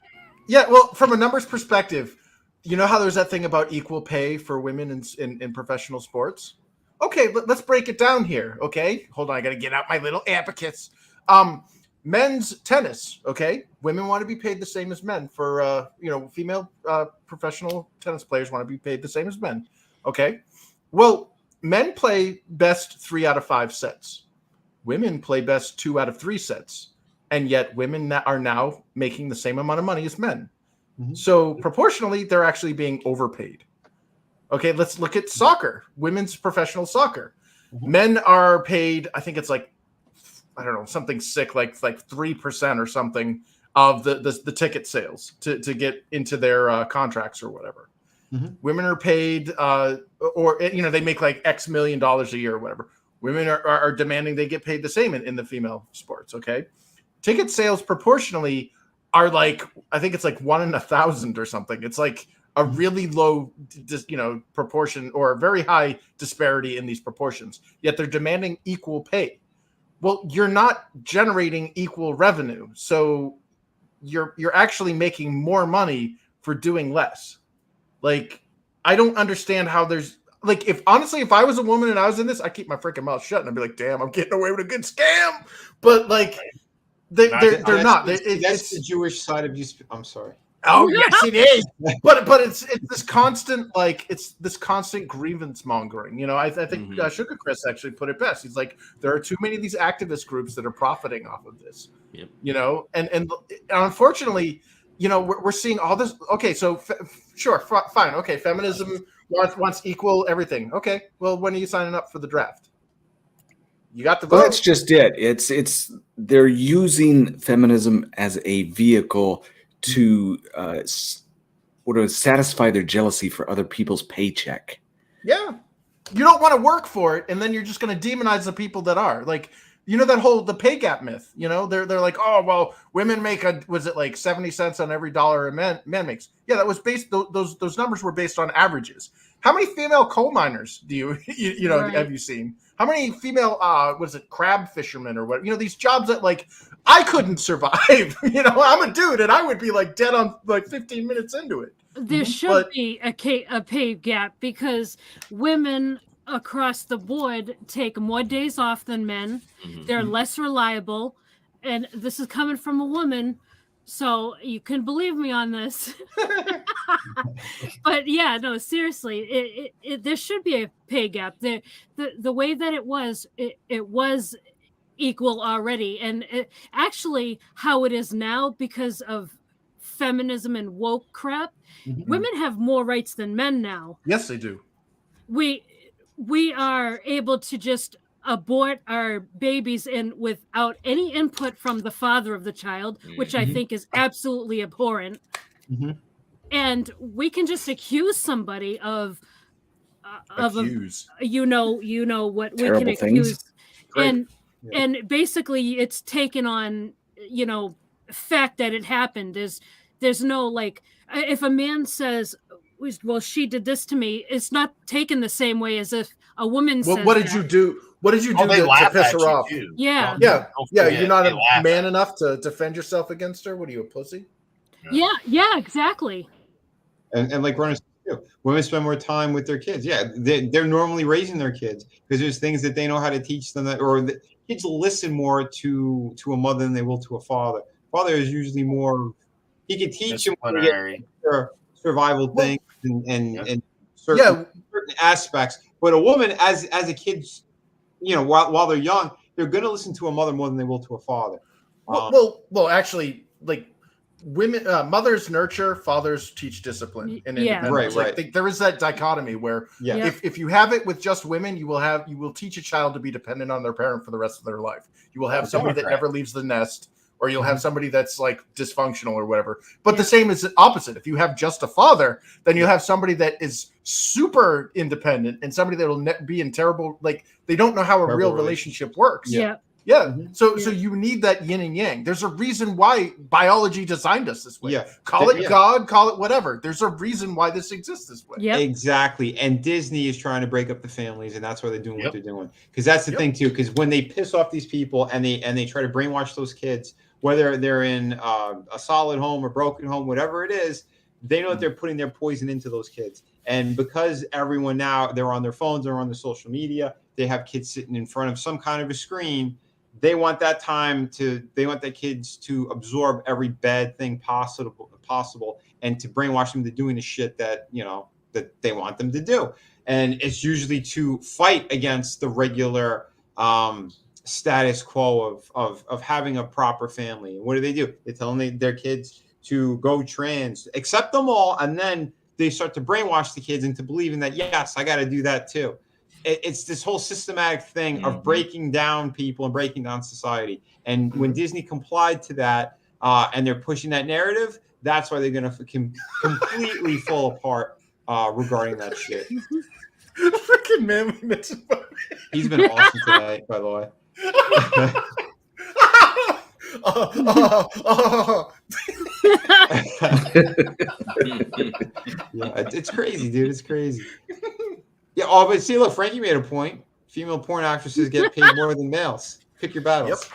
Speaker 6: Yeah, well, from a numbers perspective, you know how there's that thing about equal pay for women in professional sports? Okay, let's break it down here. Okay, hold on, I got to get out my little abacus. Men's tennis, okay? Women want to be paid the same as men for, female professional tennis players want to be paid the same as men, okay? Well, men play best 3 out of 5 sets. Women play best 2 out of 3 sets. And yet women are now making the same amount of money as men. Mm-hmm. So proportionally, they're actually being overpaid. Okay, let's look at soccer, women's professional soccer. Mm-hmm. Men are paid, I think it's like, I don't know, something sick, like 3% or something of the ticket sales to get into their contracts or whatever. Mm-hmm. Women are paid, they make like X million dollars a year or whatever. Women are demanding they get paid the same in the female sports. Okay, ticket sales proportionally are like, I think it's like 1 in 1,000 or something. It's like a really low, proportion or a very high disparity in these proportions. Yet they're demanding equal pay. Well, you're not generating equal revenue, so you're actually making more money for doing less. Like, I don't understand how there's like, if I was a woman and I was in this, I keep my freaking mouth shut and I'd be like, damn, I'm getting away with a good scam. But like, they're not.
Speaker 3: That's the Jewish side of you. I'm sorry.
Speaker 6: Oh yes, it is. But it's this constant grievance mongering. I think Sugar Chris actually put it best. He's like, there are too many of these activist groups that are profiting off of this. Yep. And unfortunately, we're seeing all this. Okay, so fine. Okay, feminism wants equal everything. Okay, well, when are you signing up for the draft? You got the vote.
Speaker 7: Well, that's just it. It's they're using feminism as a vehicle to satisfy their jealousy for other people's paycheck.
Speaker 6: Yeah, you don't want to work for it, and then you're just going to demonize the people that are. Like, the pay gap myth. They're like, oh well, women make was it like 70 cents on every dollar a man makes? Yeah, that was based. Those numbers were based on averages. How many female coal miners do you
Speaker 5: Right.
Speaker 6: have you seen? How many female crab fishermen or what? These jobs that like I couldn't survive. I'm a dude and I would be like dead on like 15 minutes into it.
Speaker 5: There should be a pay gap because women across the board take more days off than men.
Speaker 8: Mm-hmm.
Speaker 5: They're less reliable. And this is coming from a woman, so you can believe me on this. But yeah, no, seriously, there should be a pay gap. The way that it was equal already. And actually how it is now because of feminism and woke crap, women have more rights than men now.
Speaker 6: Yes, they do.
Speaker 5: We are able to just abort our babies without any input from the father of the child, which I think is absolutely abhorrent. Mm-hmm. And we can just accuse somebody of what
Speaker 7: Terrible
Speaker 5: we can
Speaker 7: things.
Speaker 5: accuse, and basically it's taken on fact that it happened. There's no like, if a man says, well, she did this to me, it's not taken the same way as if a woman says
Speaker 6: what did you do? What did you do to piss her off?
Speaker 9: Too.
Speaker 5: Yeah.
Speaker 6: You're not a man enough to defend yourself against her. What are you, a pussy?
Speaker 5: Yeah, exactly.
Speaker 3: And like Ron said, too, women spend more time with their kids. Yeah, they're normally raising their kids because there's things that they know how to teach them, or the kids listen more to a mother than they will to a father. Father is usually more. He can teach them survival things and certain aspects. But a woman, as a kid, while they're young, they're going to listen to a mother more than they will to a father.
Speaker 6: Well, actually, like women, mothers nurture, fathers teach discipline and independence. Right. There is that dichotomy where if you have it with just women, you will teach a child to be dependent on their parent for the rest of their life. You will have somebody that never leaves the nest, or you'll have somebody that's like dysfunctional or whatever. But the same is the opposite. If you have just a father, then you have somebody that is super independent and somebody that will be in terrible, like they don't know how a real relationship works.
Speaker 5: Yeah.
Speaker 6: Yeah. So you need that yin and yang. There's a reason why biology designed us this way.
Speaker 3: Yeah.
Speaker 6: Call it God, call it whatever. There's a reason why this exists this way.
Speaker 3: Exactly. And Disney is trying to break up the families, and that's why they're doing what they're doing. Because that's the thing too. Because when they piss off these people and they try to brainwash those kids, whether they're in a solid home or broken home, whatever it is, they know that they're putting their poison into those kids. And because everyone now, they're on their phones, they're on their social media, they have kids sitting in front of some kind of a screen. They want that time they want their kids to absorb every bad thing possible and to brainwash them to doing the shit that, that they want them to do. And it's usually to fight against the regular status quo of having a proper family. And what do? They tell their kids to go trans, accept them all, and then they start to brainwash the kids into believing that, yes, I got to do that too. It's this whole systematic thing of breaking down people and breaking down society. And when Disney complied to that and they're pushing that narrative, that's why they're going to completely fall apart regarding that shit.
Speaker 6: Freaking man.
Speaker 3: He's been awesome tonight, by the way. Yeah, it's crazy, dude. It's crazy. Yeah. Oh, but see, look, Frankie made a point. Female porn actresses get paid more than males. Pick your battles.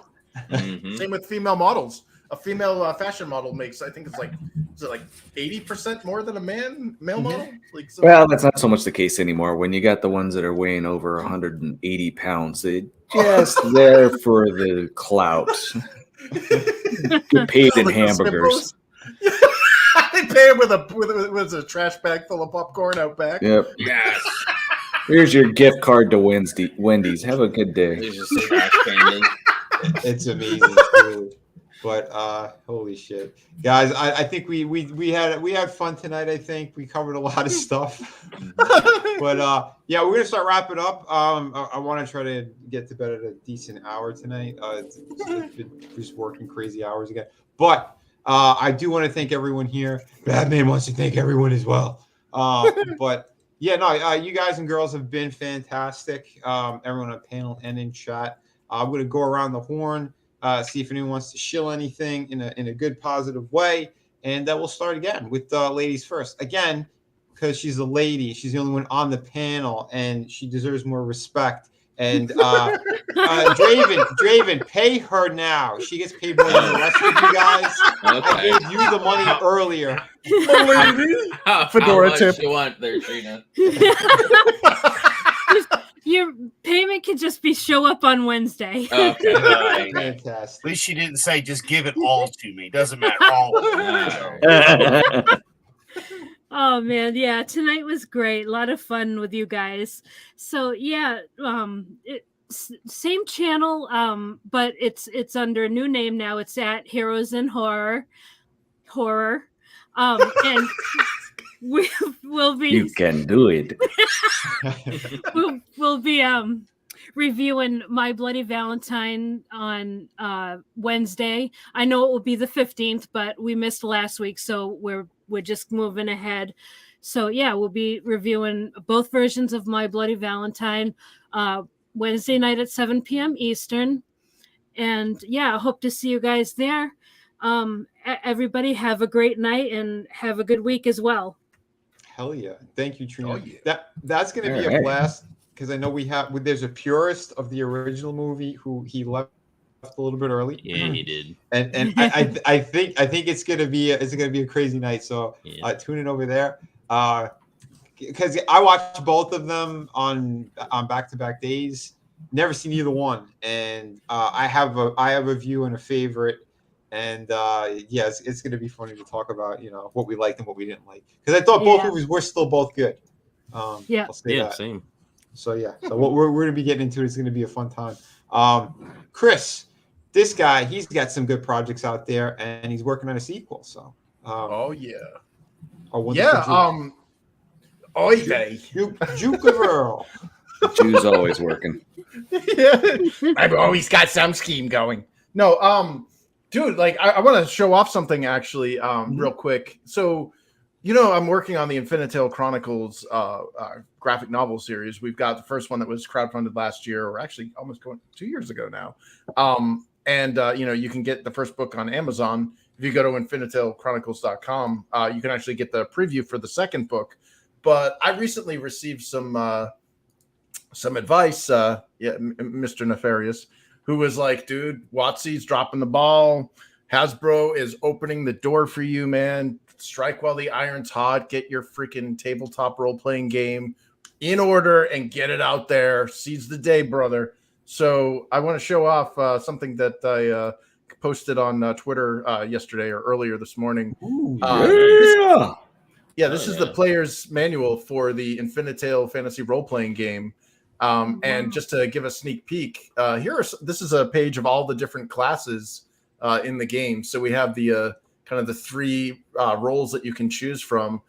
Speaker 6: Same with female models. A female fashion model makes, I think it's like, is it like 80% more than a male model? Like, so
Speaker 7: Well, that's not so much the case anymore. When you got the ones that are weighing over 180 pounds, they're just there for the clout. Get paid in hamburgers.
Speaker 6: They pay him with a trash bag full of popcorn out back.
Speaker 7: Yep.
Speaker 8: Yes.
Speaker 7: Here's your gift card to Wendy's. Have a good day.
Speaker 3: It's amazing, dude. But holy shit, guys! I think we had fun tonight. I think we covered a lot of stuff. But yeah, we're gonna start wrapping up. I want to try to get to bed at a decent hour tonight. It's been just working crazy hours again. But I do want to thank everyone here. Batman wants to thank everyone as well. But yeah, no, you guys and girls have been fantastic. Everyone on the panel and in chat. I'm gonna go around the horn. See if anyone wants to shill anything in a good, positive way. And we'll start again with ladies first. Again, because she's a lady. She's the only one on the panel, and she deserves more respect. And Draven, pay her now. She gets paid more than the rest of you guys. Okay. I gave you the money earlier.
Speaker 6: Fedora tip.
Speaker 8: You want there, Cena?
Speaker 5: Your payment could just be show up on Wednesday.
Speaker 8: Okay.
Speaker 3: Fantastic.
Speaker 9: At least she didn't say just give it all to me. Doesn't matter. All of it.
Speaker 5: Oh man, yeah, tonight was great. A lot of fun with you guys. So yeah, same channel, but it's under a new name now. It's at Heroes in Horror, and we'll be.
Speaker 7: You can do it.
Speaker 5: we'll be reviewing My Bloody Valentine on Wednesday. I know it will be the 15th, but we missed last week, so we're just moving ahead. So yeah, we'll be reviewing both versions of My Bloody Valentine Wednesday night at 7 p.m. Eastern. And yeah, I hope to see you guys there. Everybody have a great night and have a good week as well.
Speaker 3: Hell yeah. Thank you, Trina.
Speaker 6: Oh, yeah.
Speaker 3: That's going to be a blast, because I know there's a purist of the original movie who he left a little bit early.
Speaker 8: Yeah, he did.
Speaker 3: And I think it's going to be a crazy night. So tune in over there. Because I watched both of them on back-to-back days. Never seen either one. And I have a view and a favorite. And yeah, it's going to be funny to talk about, what we liked and what we didn't like. Because I thought both movies were still both good.
Speaker 5: Yeah.
Speaker 3: I'll say that.
Speaker 8: Same.
Speaker 3: So yeah, so what we're going to be getting into is going to be a fun time. Chris, this guy, he's got some good projects out there, and he's working on a sequel. So.
Speaker 6: Oh yeah.
Speaker 3: Juke girl.
Speaker 7: Jew's always working.
Speaker 6: Yeah. I've always got some scheme going. No, Dude, like I want to show off something actually, real quick. So, I'm working on the Infinitale Chronicles graphic novel series. We've got the first one that was crowdfunded last year, or actually almost going 2 years ago now. And you can get the first book on Amazon. If you go to infinitalechronicles.com, you can actually get the preview for the second book. But I recently received some advice, Mr. Nefarious, who was like, dude, WotC's dropping the ball. Hasbro is opening the door for you, man. Strike while the iron's hot. Get your freaking tabletop role-playing game in order and get it out there. Seize the day, brother. So I want to show off something that I posted on Twitter yesterday or earlier this morning.
Speaker 7: Ooh,
Speaker 6: this is the player's manual for the Infinitale fantasy role-playing game. And just to give a sneak peek, this is a page of all the different classes in the game. So we have the kind of the three roles that you can choose from: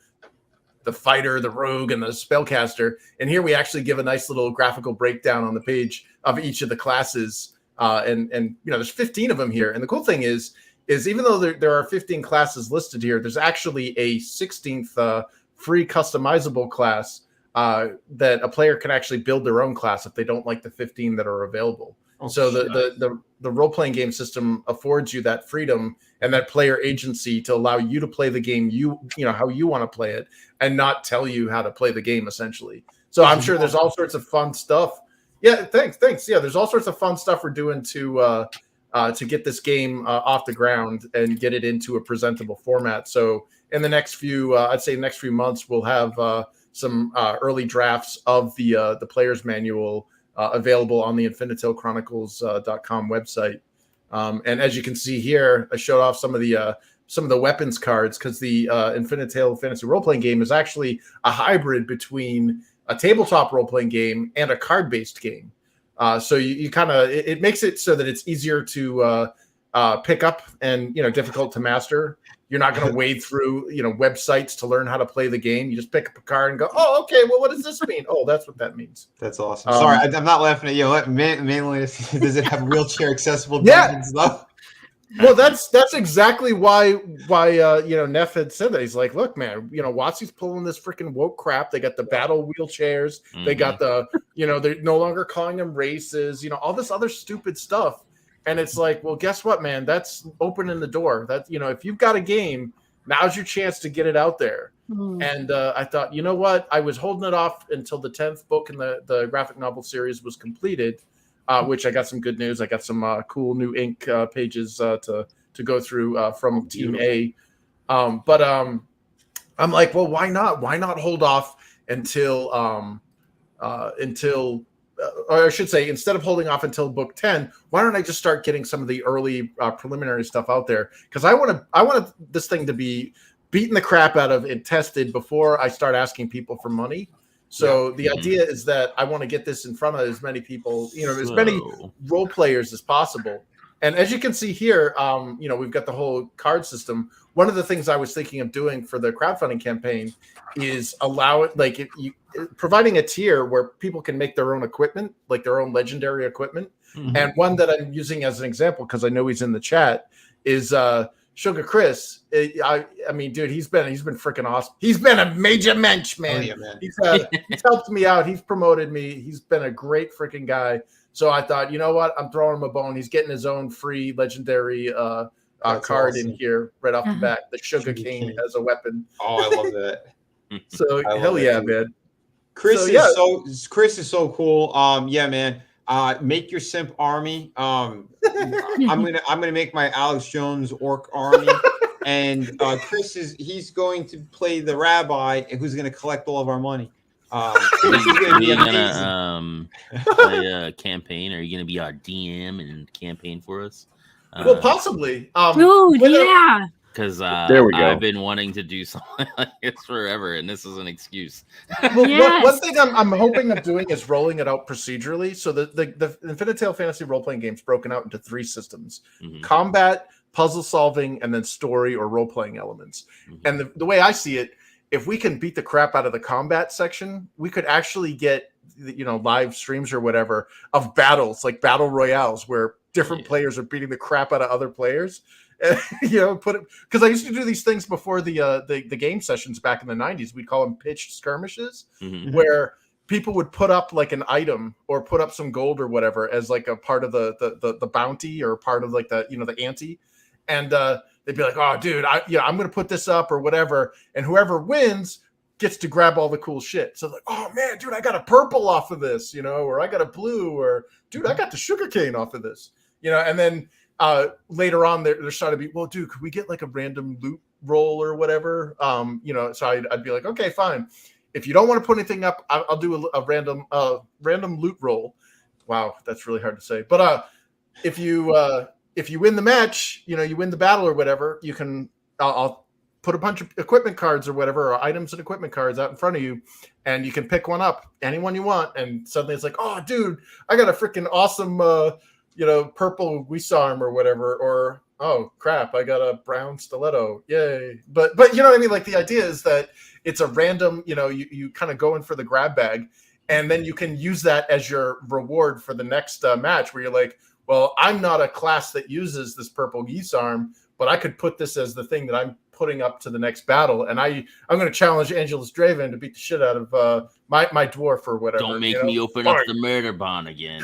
Speaker 6: the fighter, the rogue, and the spellcaster. And here we actually give a nice little graphical breakdown on the page of each of the classes. And there's 15 of them here. And the cool thing is even though there are 15 classes listed here, there's actually a 16th free customizable class that a player can actually build their own class if they don't like the 15 that are available. So the role-playing game system affords you that freedom and that player agency to allow you to play the game how you want to play it, and not tell you how to play the game, essentially. So I'm sure there's all sorts of fun stuff. Yeah, thanks. Yeah, there's all sorts of fun stuff we're doing to get this game off the ground and get it into a presentable format. So in the next few months, we'll have some early drafts of the player's manual available on the infinitalechronicles.com website. And as you can see here, I showed off some of the weapons cards, because the Infinitale fantasy role-playing game is actually a hybrid between a tabletop role-playing game and a card-based game. So you kind of, it makes it so that it's easier to pick up and, difficult to master. You're not going to wade through, websites to learn how to play the game. You just pick up a card and go, oh, okay, well, what does this mean? Oh, that's what that means.
Speaker 3: That's awesome. Sorry, I'm not laughing at you. Mainly, does it have wheelchair accessible
Speaker 6: Yeah.
Speaker 3: dungeons though?
Speaker 6: Well, that's exactly why Neff had said that. He's like, look, man, WotC's pulling this freaking woke crap. They got the battle wheelchairs. They got the, they're no longer calling them races. All this other stupid stuff. And it's like, well, guess what, man? That's opening the door. That if you've got a game, now's your chance to get it out there. And I thought, you know what? I was holding it off until the 10th book in the graphic novel series was completed. Which I got some good news. I got some cool new ink pages to go through from Team A. But I'm like, well, why not? Why not hold off until or I should say, instead of holding off until book 10, why don't I just start getting some of the early preliminary stuff out there? Because I want this thing to be beaten the crap out of and tested before I start asking people for money. So the idea is that I want to get this in front of as many people, as many role players as possible. And as you can see here, we've got the whole card system. One of the things I was thinking of doing for the crowdfunding campaign is providing a tier where people can make their own equipment, like their own legendary equipment. Mm-hmm. And one that I'm using as an example, because I know he's in the chat, is Sugar Chris. I mean, dude, he's been freaking awesome. He's been a major mensch, man. Oh, yeah, man. He's helped me out. He's promoted me. He's been a great freaking guy. So I thought, you know what? I'm throwing him a bone. He's getting his own free legendary card awesome. In here right off the bat. The Sugar Cane as a weapon.
Speaker 3: Oh, I love that.
Speaker 6: So hell yeah, man.
Speaker 3: Chris is so cool. Yeah, man. Make your simp army. I'm gonna make my Alex Jones orc army, and Chris he's going to play the rabbi who's gonna collect all of our money.
Speaker 8: Are you gonna play a campaign? Are you gonna be our DM and campaign for us?
Speaker 6: Well, possibly.
Speaker 5: Yeah.
Speaker 8: Because
Speaker 7: there we go.
Speaker 8: I've been wanting to do something like this forever, and this is an excuse.
Speaker 6: Well, one thing I'm hoping of doing is rolling it out procedurally. So the Infinitale fantasy role-playing game is broken out into 3 systems: combat, puzzle solving, and then story or role-playing elements. And the way I see it, if we can beat the crap out of the combat section, we could actually get live streams or whatever of battles, like battle royales, where different players are beating the crap out of other players. And, you know, put it because I used to do these things before the game sessions back in the 90s. We'd call them pitched skirmishes, where people would put up like an item or put up some gold or whatever as like a part of the bounty or part of like the, you know, the ante, and they'd be like, oh dude, I'm gonna put this up or whatever, and whoever wins gets to grab all the cool shit. So like, oh man, dude, I got a purple off of this, you know, or I got a blue, or dude, I got the sugarcane off of this, you know. And then later on there started to be, well, dude, could we get like a random loot roll or whatever? You know, so I'd be like, okay, fine. If you don't want to put anything up, I'll do a random loot roll. Wow, that's really hard to say. But if you win the match, you know, you win the battle or whatever, you can I'll put a bunch of equipment cards or whatever, or items and equipment cards out in front of you, and you can pick one up, anyone you want, and suddenly it's like, oh, dude, I got a freaking awesome, you know, purple Wisarm or whatever, or oh crap, I got a brown stiletto, yay! But you know what I mean? Like the idea is that it's a random, you know, you kind of go in for the grab bag, and then you can use that as your reward for the next match, where you're like, well, I'm not a class that uses this purple Wisarm, but I could put this as the thing that I'm putting up to the next battle, and I'm going to challenge Angelus Draven to beat the shit out of my dwarf or whatever.
Speaker 8: Don't make me open up the murder bond again.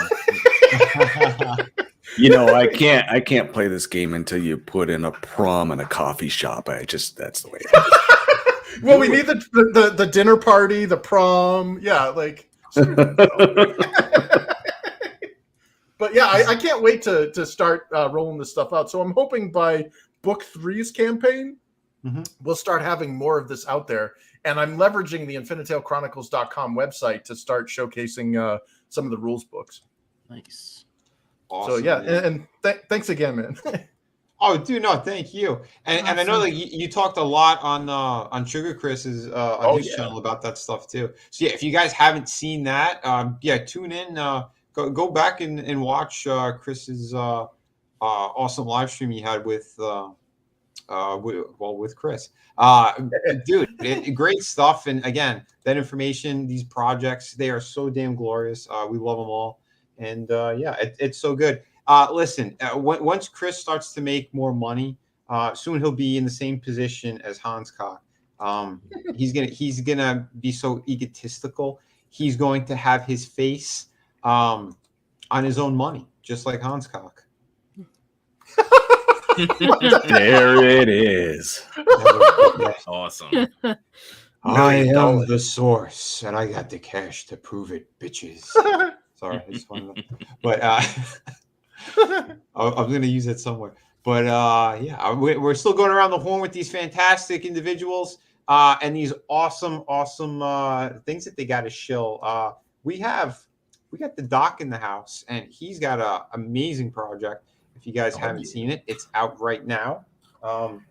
Speaker 7: You know, I can't play this game until you put in a prom and a coffee shop. That's the way it is.
Speaker 6: Well, we need the dinner party, the prom, yeah, like. But yeah, I can't wait to start rolling this stuff out. So I'm hoping by book 3's campaign, we'll start having more of this out there. And I'm leveraging the InfiniteTaleChronicles.com website to start showcasing some of the rules books.
Speaker 8: Nice.
Speaker 3: Awesome,
Speaker 6: so yeah, and thanks again, man.
Speaker 3: Oh, dude, no, thank you. And I know that you talked a lot on Sugar Chris's on his channel about that stuff too. So yeah, if you guys haven't seen that, tune in. Go back and watch Chris's awesome live stream he had with Chris. Dude, great stuff. And again, that information, these projects, they are so damn glorious. We love them all. And it's so good. Listen, once Chris starts to make more money, soon he'll be in the same position as Hans Cock. He's gonna be so egotistical. He's going to have his face on his own money, just like Hans Cock.
Speaker 7: There it is.
Speaker 8: Awesome.
Speaker 1: I am the source, and I got the cash to prove it, bitches. Sorry, I just wanted to, but I'm going to use it somewhere. But we're still going around the horn with these fantastic individuals and these awesome things that they got to shill. We got the Doc in the house, and he's got an amazing project. If you guys haven't seen it, it's out right now.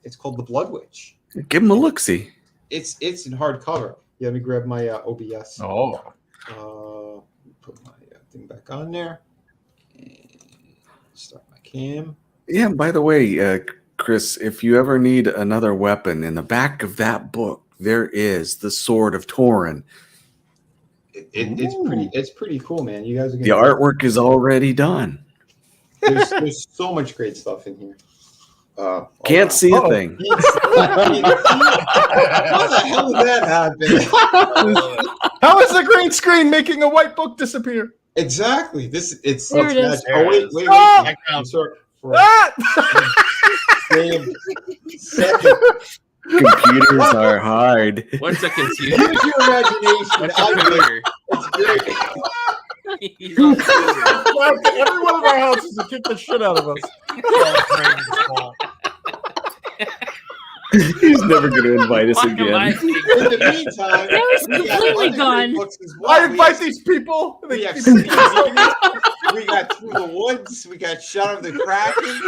Speaker 1: It's called The Blood Witch.
Speaker 7: Give him a look-see.
Speaker 3: It's in hardcover. Yeah, let me grab my OBS. Put my thing back on there. And start my cam.
Speaker 7: Yeah, by the way, Chris, if you ever need another weapon, in the back of that book, there is the Sword of Tauren.
Speaker 3: It's pretty cool, man. You guys are
Speaker 7: the artwork is already done.
Speaker 3: There's so much great stuff in here.
Speaker 7: Can't see a thing.
Speaker 3: How the hell did that happen?
Speaker 6: How is the green screen making a white book disappear?
Speaker 3: Exactly. It's
Speaker 6: There it is.
Speaker 3: Oh, wait.
Speaker 6: Ah!
Speaker 3: I'm sorry.
Speaker 7: Computers are hard.
Speaker 8: What's a computer?
Speaker 3: Use your imagination.
Speaker 8: What's a computer?
Speaker 3: It's great.
Speaker 6: Every one of our houses will kick the shit out of us.
Speaker 7: He's never going to invite us again.
Speaker 3: In the meantime,
Speaker 5: That was completely gone.
Speaker 6: I invite these people.
Speaker 3: We got Through the Woods. We got Shut of the Kraken.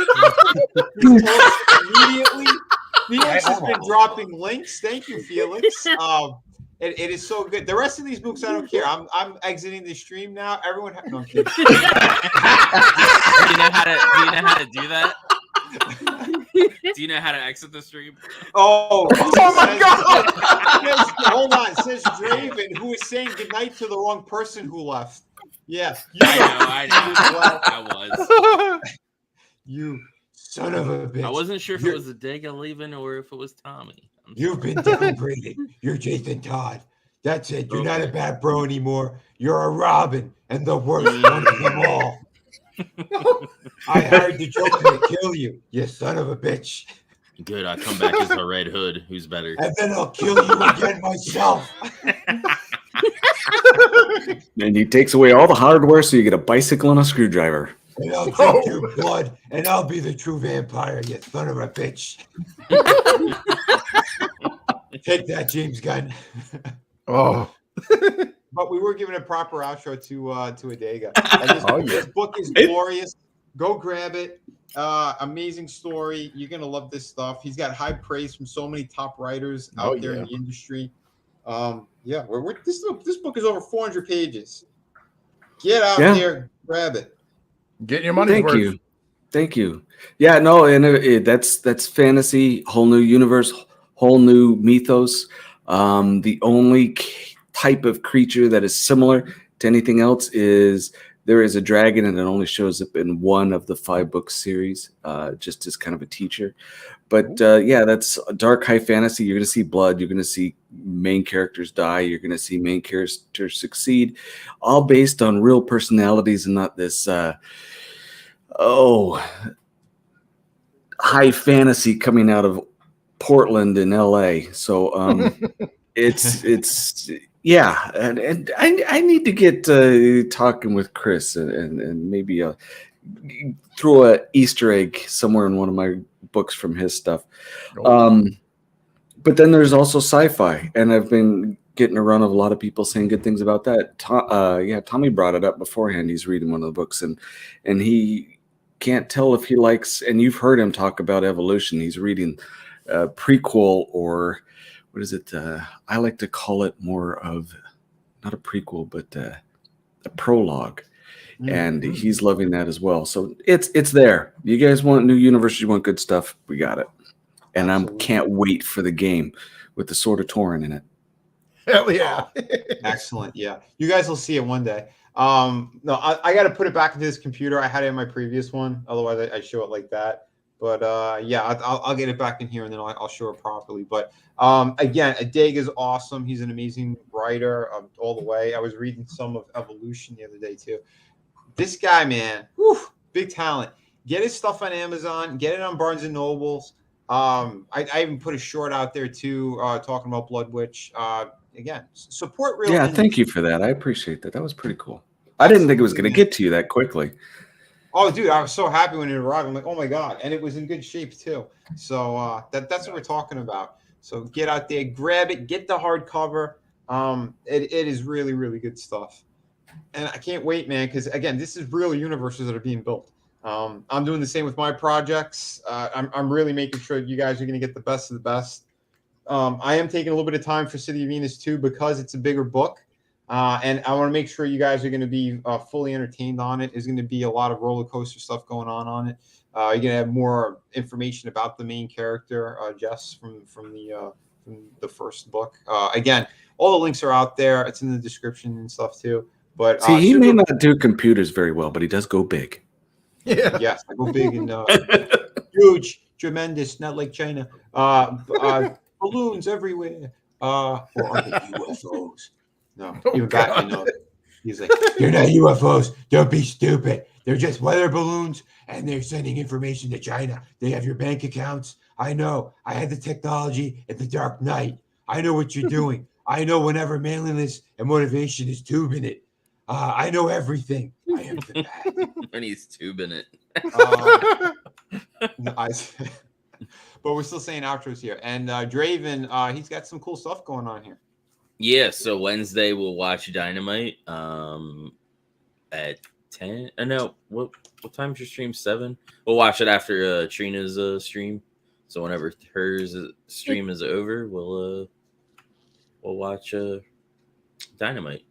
Speaker 3: Immediately. Felix has been dropping links. Thank you, Felix. It is so good. The rest of these books, I don't care. I'm exiting the stream now. Everyone, no, I'm kidding.
Speaker 8: Do you know how to do that? Do you know how to exit the stream?
Speaker 3: Oh
Speaker 6: my God!
Speaker 3: Hold on. It says Draven, who is saying goodnight to the wrong person who left. Yeah.
Speaker 8: I know. I was.
Speaker 1: You son of a bitch.
Speaker 8: I wasn't sure if it was Adega leaving or if it was Tommy.
Speaker 1: You've been downgraded. You're Jason Todd. That's it. You're not a bad bro anymore. You're a Robin and the worst one of them all. I hired the Joker to kill you, you son of a bitch.
Speaker 8: Good. I come back as the Red Hood. Who's better?
Speaker 1: And then I'll kill you again myself.
Speaker 7: And he takes away all the hardware so you get a bicycle and a screwdriver.
Speaker 1: And I'll drink your blood, and I'll be the true vampire, you son of a bitch. Take that, James Gunn.
Speaker 6: Oh.
Speaker 3: But we were giving a proper outro to Adega. This book is glorious. Go grab it. Amazing story. You're gonna love this stuff. He's got high praise from so many top writers out there in the industry. This book is over 400 pages. Get out there, grab it.
Speaker 6: Get your money worth.
Speaker 7: Thank you. Yeah, no, and that's fantasy, whole new universe, whole new mythos. The only type of creature that is similar to anything else is there is a dragon, and it only shows up in one of the 5-book series, just as kind of a teacher. But that's a dark high fantasy. You're going to see blood. You're going to see main characters die. You're going to see main characters succeed, all based on real personalities and not this high fantasy coming out of Portland and LA. So it's yeah, and I need to get talking with Chris and maybe throw an Easter egg somewhere in one of my books from his stuff. But then there's also sci-fi, and I've been getting a run of a lot of people saying good things about that. Tommy brought it up beforehand. He's reading one of the books, and he can't tell if he likes, and you've heard him talk about evolution. He's reading prequel, or what is it? I like to call it more of not a prequel, but a prologue. And he's loving that as well. So it's there. You guys want new universe, you want good stuff, we got it. And I can't wait for the game with the Sword of Tauren in it.
Speaker 6: Hell yeah.
Speaker 3: Excellent. Yeah. You guys will see it one day. No, I got to put it back into this computer. I had it in my previous one. Otherwise, I'd show it like that. But I'll get it back in here, and then I'll show it properly. But again, Adega is awesome. He's an amazing writer all the way. I was reading some of Evolution the other day, too. This guy, man, big talent. Get his stuff on Amazon. Get it on Barnes & Nobles. I even put a short out there, too, talking about Blood Witch. Again, support real.
Speaker 7: Yeah, thank you for that. I appreciate that. That was pretty cool. I didn't think it was going to get to you that quickly.
Speaker 3: Oh, dude, I was so happy when it arrived. I'm like, oh, my God. And it was in good shape, too. So that's what we're talking about. So get out there, grab it, get the hardcover. It is really, really good stuff. And I can't wait, man, because, again, this is real universes that are being built. I'm doing the same with my projects. I'm really making sure you guys are going to get the best of the best. I am taking a little bit of time for City of Venus, too, because it's a bigger book. And I want to make sure you guys are going to be fully entertained on it. There's going to be a lot of roller coaster stuff going on it. You're going to have more information about the main character, Jess, from the first book. Again, all the links are out there. It's in the description and stuff, too. But
Speaker 7: see, he may not do computers very well, but he does go big.
Speaker 3: Yeah. Yes, I go big and huge, tremendous, not like China. Balloons everywhere. Or are they UFOs? No, even Batman knows. He's like,
Speaker 1: they're not UFOs. Don't be stupid. They're just weather balloons, and they're sending information to China. They have your bank accounts. I know. I had the technology at the Dark Knight. I know what you're doing. I know whenever manliness and motivation is tubing it. I know everything. I am the bad.
Speaker 8: When he's tubing it.
Speaker 3: But we're still saying outros here. And Draven, he's got some cool stuff going on here.
Speaker 8: Yeah, so Wednesday we'll watch Dynamite at 10. No, what time's your stream? 7? We'll watch it after Trina's stream. So whenever her stream is over, we'll watch Dynamite.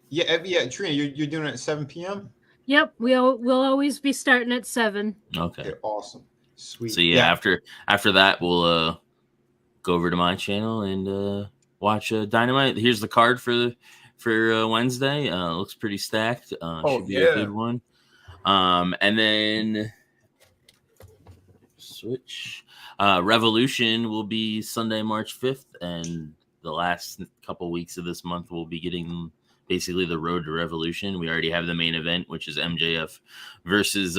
Speaker 3: Yeah, Trina, you're doing it at 7 p.m.?
Speaker 5: Yep, we'll always be starting at 7.
Speaker 8: Okay,
Speaker 3: awesome. Sweet.
Speaker 8: So yeah, after that we'll go over to my channel and watch Dynamite. Here's the card for Wednesday. Looks pretty stacked. Should be a good one. And then switch. Revolution will be Sunday, March 5th, and the last couple weeks of this month we'll be getting basically the road to Revolution. We already have the main event, which is MJF versus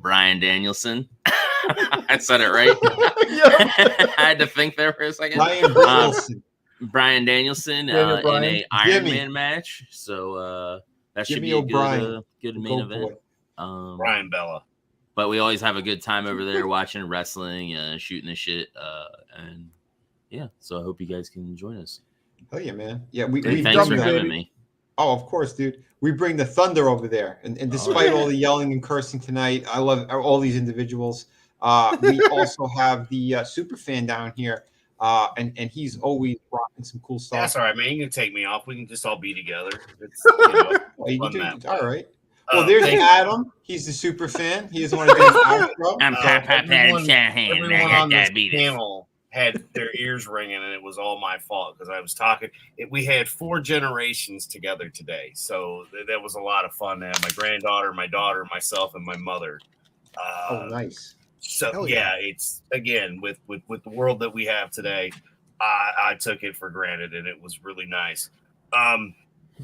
Speaker 8: Bryan Danielson. I said it right. I had to think there for a second. Bryan Danielson in a Iron Man match. So that should be a good main event.
Speaker 9: Brian Bella.
Speaker 8: But we always have a good time over there watching wrestling, shooting the shit. And yeah, so I hope you guys can join us.
Speaker 3: Oh yeah, man. Yeah, we
Speaker 8: thanks for having me.
Speaker 3: Oh, of course, dude. We bring the thunder over there. And despite all the yelling and cursing tonight, I love all these individuals. We also have the super fan down here. And he's always rocking some cool stuff.
Speaker 9: That's all right, man. You can take me off. We can just all be together. It's,
Speaker 3: all right. Well, there's Adam. He's the super fan. He doesn't want to do the outro.
Speaker 9: I'm Everyone on this panel had their ears ringing, and it was all my fault because I was talking. We had 4 generations together today, so that was a lot of fun. My granddaughter, my daughter, myself, and my mother.
Speaker 3: Nice.
Speaker 9: So yeah, it's again with the world that we have today. I took it for granted, and it was really nice.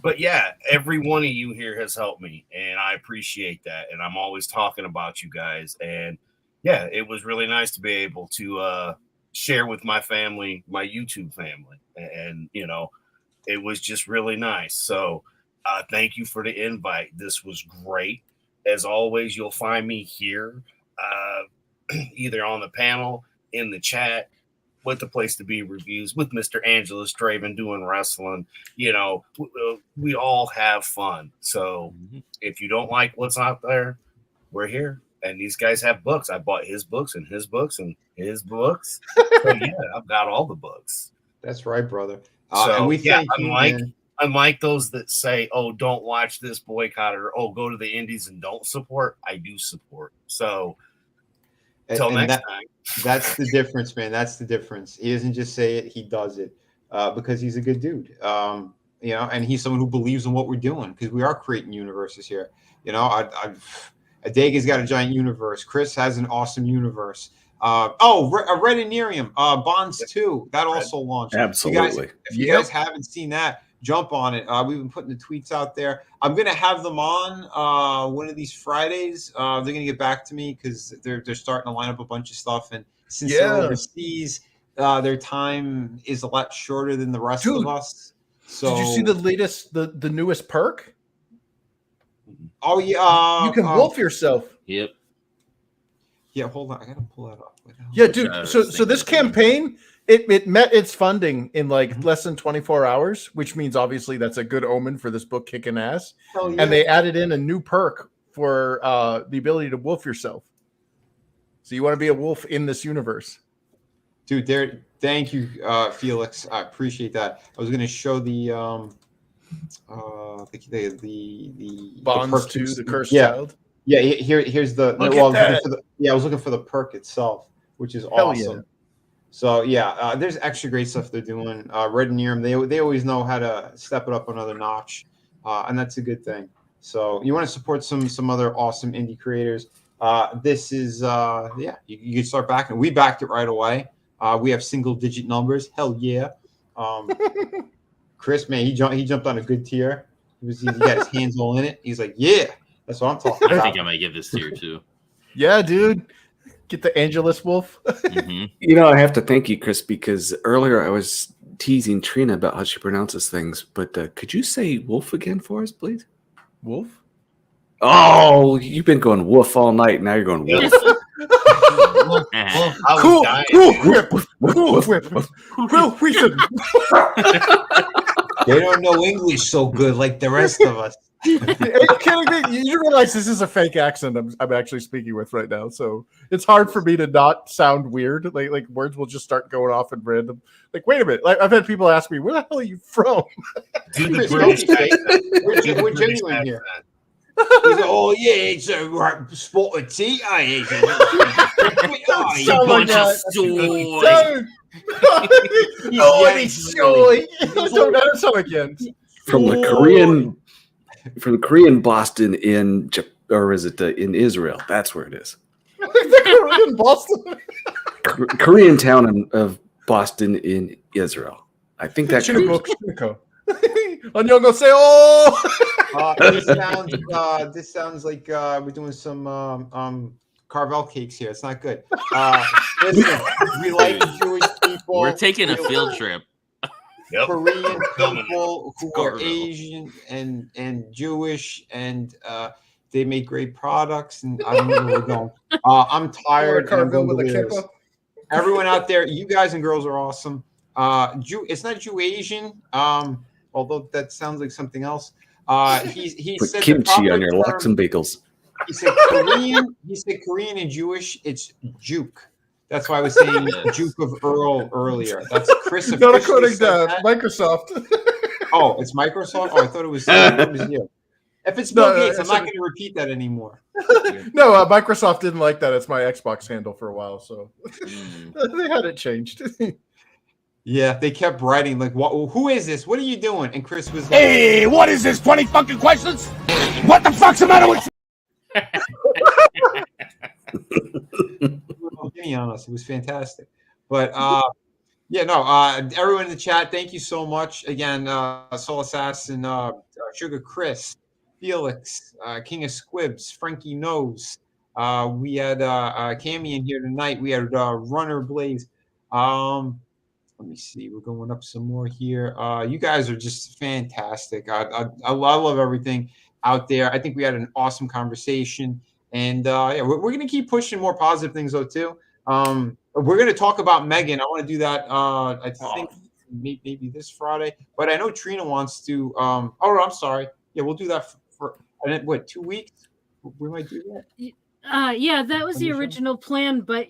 Speaker 9: But yeah, every one of you here has helped me, and I appreciate that. And I'm always talking about you guys. And yeah, it was really nice to be able to share with my family, my YouTube family. And, it was just really nice. So thank you for the invite. This was great. As always, you'll find me here, either on the panel, in the chat, with the Place to Be reviews, with Mr. Angelus Draven doing wrestling. We all have fun. So if you don't like what's out there, we're here. And these guys have books. I bought his books and his books and his books. So yeah, I've got all the books.
Speaker 3: That's right, brother.
Speaker 9: And we unlike those that say, "Oh, don't watch this, boycott," or "Oh, go to the indies and don't support." I do support. So until next time.
Speaker 3: That's the difference, man. That's the difference. He doesn't just say it; he does it because he's a good dude. And he's someone who believes in what we're doing because we are creating universes here. Adega's got a giant universe. Chris has an awesome universe. Red Anirium, Bonds 2, that also launched.
Speaker 7: Absolutely.
Speaker 3: If you guys haven't seen that, jump on it. We've been putting the tweets out there. I'm going to have them on one of these Fridays. They're going to get back to me because they're starting to line up a bunch of stuff. And since they're overseas, their time is a lot shorter than the rest of us. So,
Speaker 6: did you see the latest, the newest perk?
Speaker 3: Oh, yeah.
Speaker 6: You can wolf yourself.
Speaker 8: Yep.
Speaker 3: Yeah, hold on. I got to pull that up.
Speaker 6: Yeah, dude. So this campaign, it met its funding in less than 24 hours, which means obviously that's a good omen for this book kicking ass.
Speaker 3: Hell yeah.
Speaker 6: And they added in a new perk for the ability to wolf yourself. So you want to be a wolf in this universe.
Speaker 3: Dude, thank you, Felix. I appreciate that. I was going to show the
Speaker 6: Bonds 2, the Cursed Child.
Speaker 3: Yeah, here's the. I was looking for the perk itself, which is awesome. Yeah. So yeah, there's extra great stuff they're doing. Red and Nearham, they always know how to step it up another notch, and that's a good thing. So you want to support some other awesome indie creators. This is you can start backing. We backed it right away. We have single digit numbers. Hell yeah. Chris, man, he jumped on a good tier. He got his hands all in it. He's like, yeah, that's what I'm talking about.
Speaker 8: I think I might give this tier too.
Speaker 6: Yeah, dude. Get the Angelus Wolf.
Speaker 7: I have to thank you, Chris, because earlier I was teasing Trina about how she pronounces things, but could you say wolf again for us, please?
Speaker 6: Wolf?
Speaker 7: Oh, you've been going wolf all night. Now you're going wolf.
Speaker 3: They don't know English so good like the rest of us.
Speaker 6: You realize this is a fake accent I'm actually speaking with right now, so it's hard for me to not sound weird. Like words will just start going off in random. Like, wait a minute! Like, I've had people ask me, "Where the hell are you from?"
Speaker 3: We're genuine here. He's like, oh yeah, it's a spotted tea. You bunch of soy.
Speaker 6: Oh, it's soy. Don't sound again.
Speaker 7: From the Korean from Korean Boston in or is it in Israel? That's where it is.
Speaker 6: The Korean Boston.
Speaker 7: Korean town of Boston in Israel. I think that could be.
Speaker 6: 안녕하세요.
Speaker 3: This sounds like we're doing some Carvel cakes here. It's not good. Listen, we like Jewish people.
Speaker 8: We're taking a field trip.
Speaker 3: Korean people who are Asian and Jewish, and they make great products. And I don't know where we're going. I'm tired. And I'm going delirious. Everyone out there, you guys and girls are awesome. It's not Jew-Asian, although that sounds like something else. He
Speaker 7: Put
Speaker 3: said
Speaker 7: kimchi on your lox and bagels.
Speaker 3: He said Korean. He said Korean and Jewish. It's juke. That's why I was saying Duke of Earl earlier. That's Chris.
Speaker 6: Not according to Microsoft.
Speaker 3: Oh, it's Microsoft. Oh, I thought it was you. If it's Bill Gates, I'm not going to repeat that anymore.
Speaker 6: No, Microsoft didn't like that. It's my Xbox handle for a while, so they had it changed.
Speaker 3: Yeah, they kept writing like, "Who is this? What are you doing?" And Chris was like,
Speaker 12: "Hey, what is this? 20 fucking questions? What the fuck's the matter with?"
Speaker 3: Be honest, it was fantastic. But everyone in the chat, thank you so much again. Soul Assassin, Sugar Chris, Felix, King of Squibs, Frankie Knows. We had Cammy in here tonight. We had Runner Blaze. Let me see. We're going up some more here. You guys are just fantastic. I love everything out there. I think we had an awesome conversation, and we're going to keep pushing more positive things though too. We're going to talk about Megan. I want to do that. I think maybe this Friday, but I know Trina wants to. I'm sorry. Yeah, we'll do that for 2 weeks. We might do that.
Speaker 5: Yeah, that was the original plan, but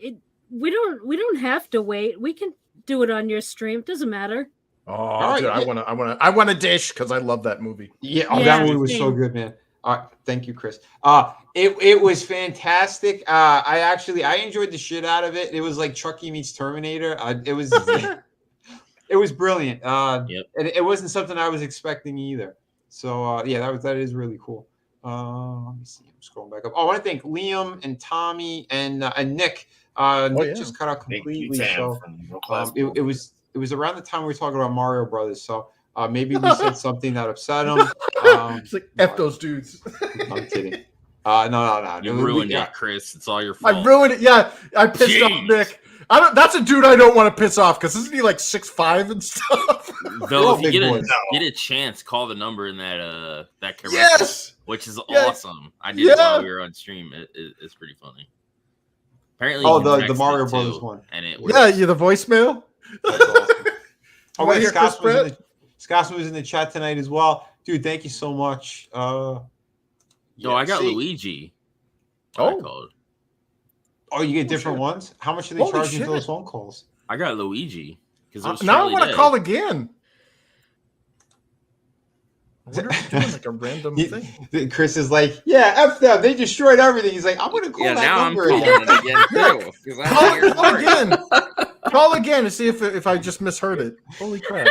Speaker 5: we don't have to wait. We can do it on your stream. It doesn't matter.
Speaker 6: Oh, right, dude, I want a dish because I love that movie.
Speaker 3: Yeah, that movie was so good, man. Thank you, Chris. It was fantastic. I enjoyed the shit out of it. It was like Chucky meets Terminator. It was it was brilliant. And it wasn't something I was expecting either. So that is really cool. Let me see. I'm scrolling back up. I want to thank Liam and Tommy and Nick. Nick just cut out completely. So it was around the time we were talking about Mario Brothers. So maybe we said something that upset him.
Speaker 6: It's like F those dudes.
Speaker 3: I'm kidding. No.
Speaker 8: You ruined it, Chris. It's all your fault.
Speaker 6: I ruined it. Yeah, I pissed off Nick. That's a dude I don't want to piss off because isn't he like 6'5" and stuff?
Speaker 8: Though, if you get a chance, call the number in that correct, which is awesome. I did it while we were on stream. It's pretty funny. Apparently,
Speaker 3: the Mario Brothers one,
Speaker 8: and it
Speaker 6: the voicemail.
Speaker 3: That's awesome. Oh wait, Scott was in the chat tonight as well, dude. Thank you so much.
Speaker 8: I got Luigi.
Speaker 3: Oh, you get different ones? How much are they charging for those phone calls?
Speaker 8: I got Luigi.
Speaker 6: Now I want to call again. I wonder if you're doing like a random thing.
Speaker 3: Chris is like, F them. They destroyed everything. He's like, I'm going to call that number
Speaker 6: Call again. Call again to see if I just misheard it. Holy crap.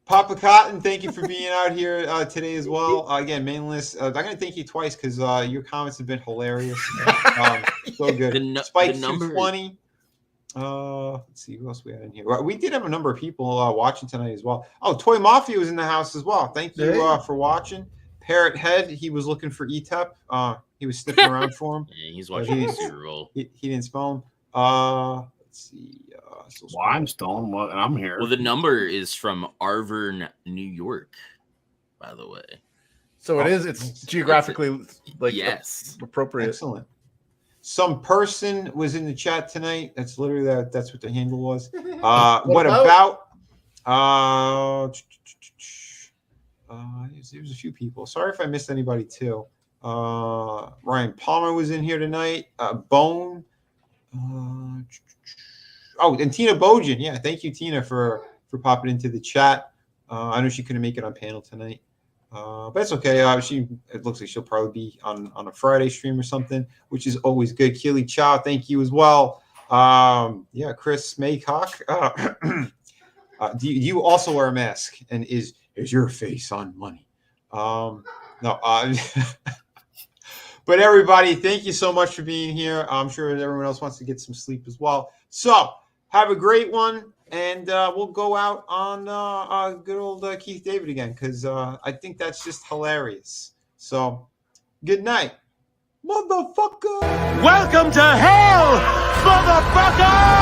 Speaker 3: Papa Cotton, thank you for being out here today as well. Again, mainless. I'm going to thank you twice because your comments have been hilarious. So good. Spike 220. Let's see who else we had in here. We did have a number of people watching tonight as well. Oh, Toy Mafia was in the house as well. Thank you for watching. Parrot Head, he was looking for ETEP. He was sniffing around for him.
Speaker 8: Yeah, he's watching the Super Bowl.
Speaker 3: He didn't spell him. Let's see.
Speaker 9: I'm Stone. Well, I'm here.
Speaker 8: Well, the number is from Arvern, New York, by the way.
Speaker 6: So it's geographically appropriate.
Speaker 3: Excellent. Some person was in the chat tonight. That's literally that's what the handle was. What about? There's a few people. Sorry if I missed anybody too. Ryan Palmer was in here tonight. Bone. And Tina Bojan. Yeah, thank you, Tina, for popping into the chat. I know she couldn't make it on panel tonight. But it's okay. It looks like she'll probably be on a Friday stream or something, which is always good. Keely Chow, thank you as well. Chris Maycock. Do you also wear a mask? And is your face on money? No. But everybody, thank you so much for being here. I'm sure everyone else wants to get some sleep as well. So have a great one, and we'll go out on good old Keith David again, because I think that's just hilarious. So good night, motherfucker.
Speaker 10: Welcome to hell, motherfucker!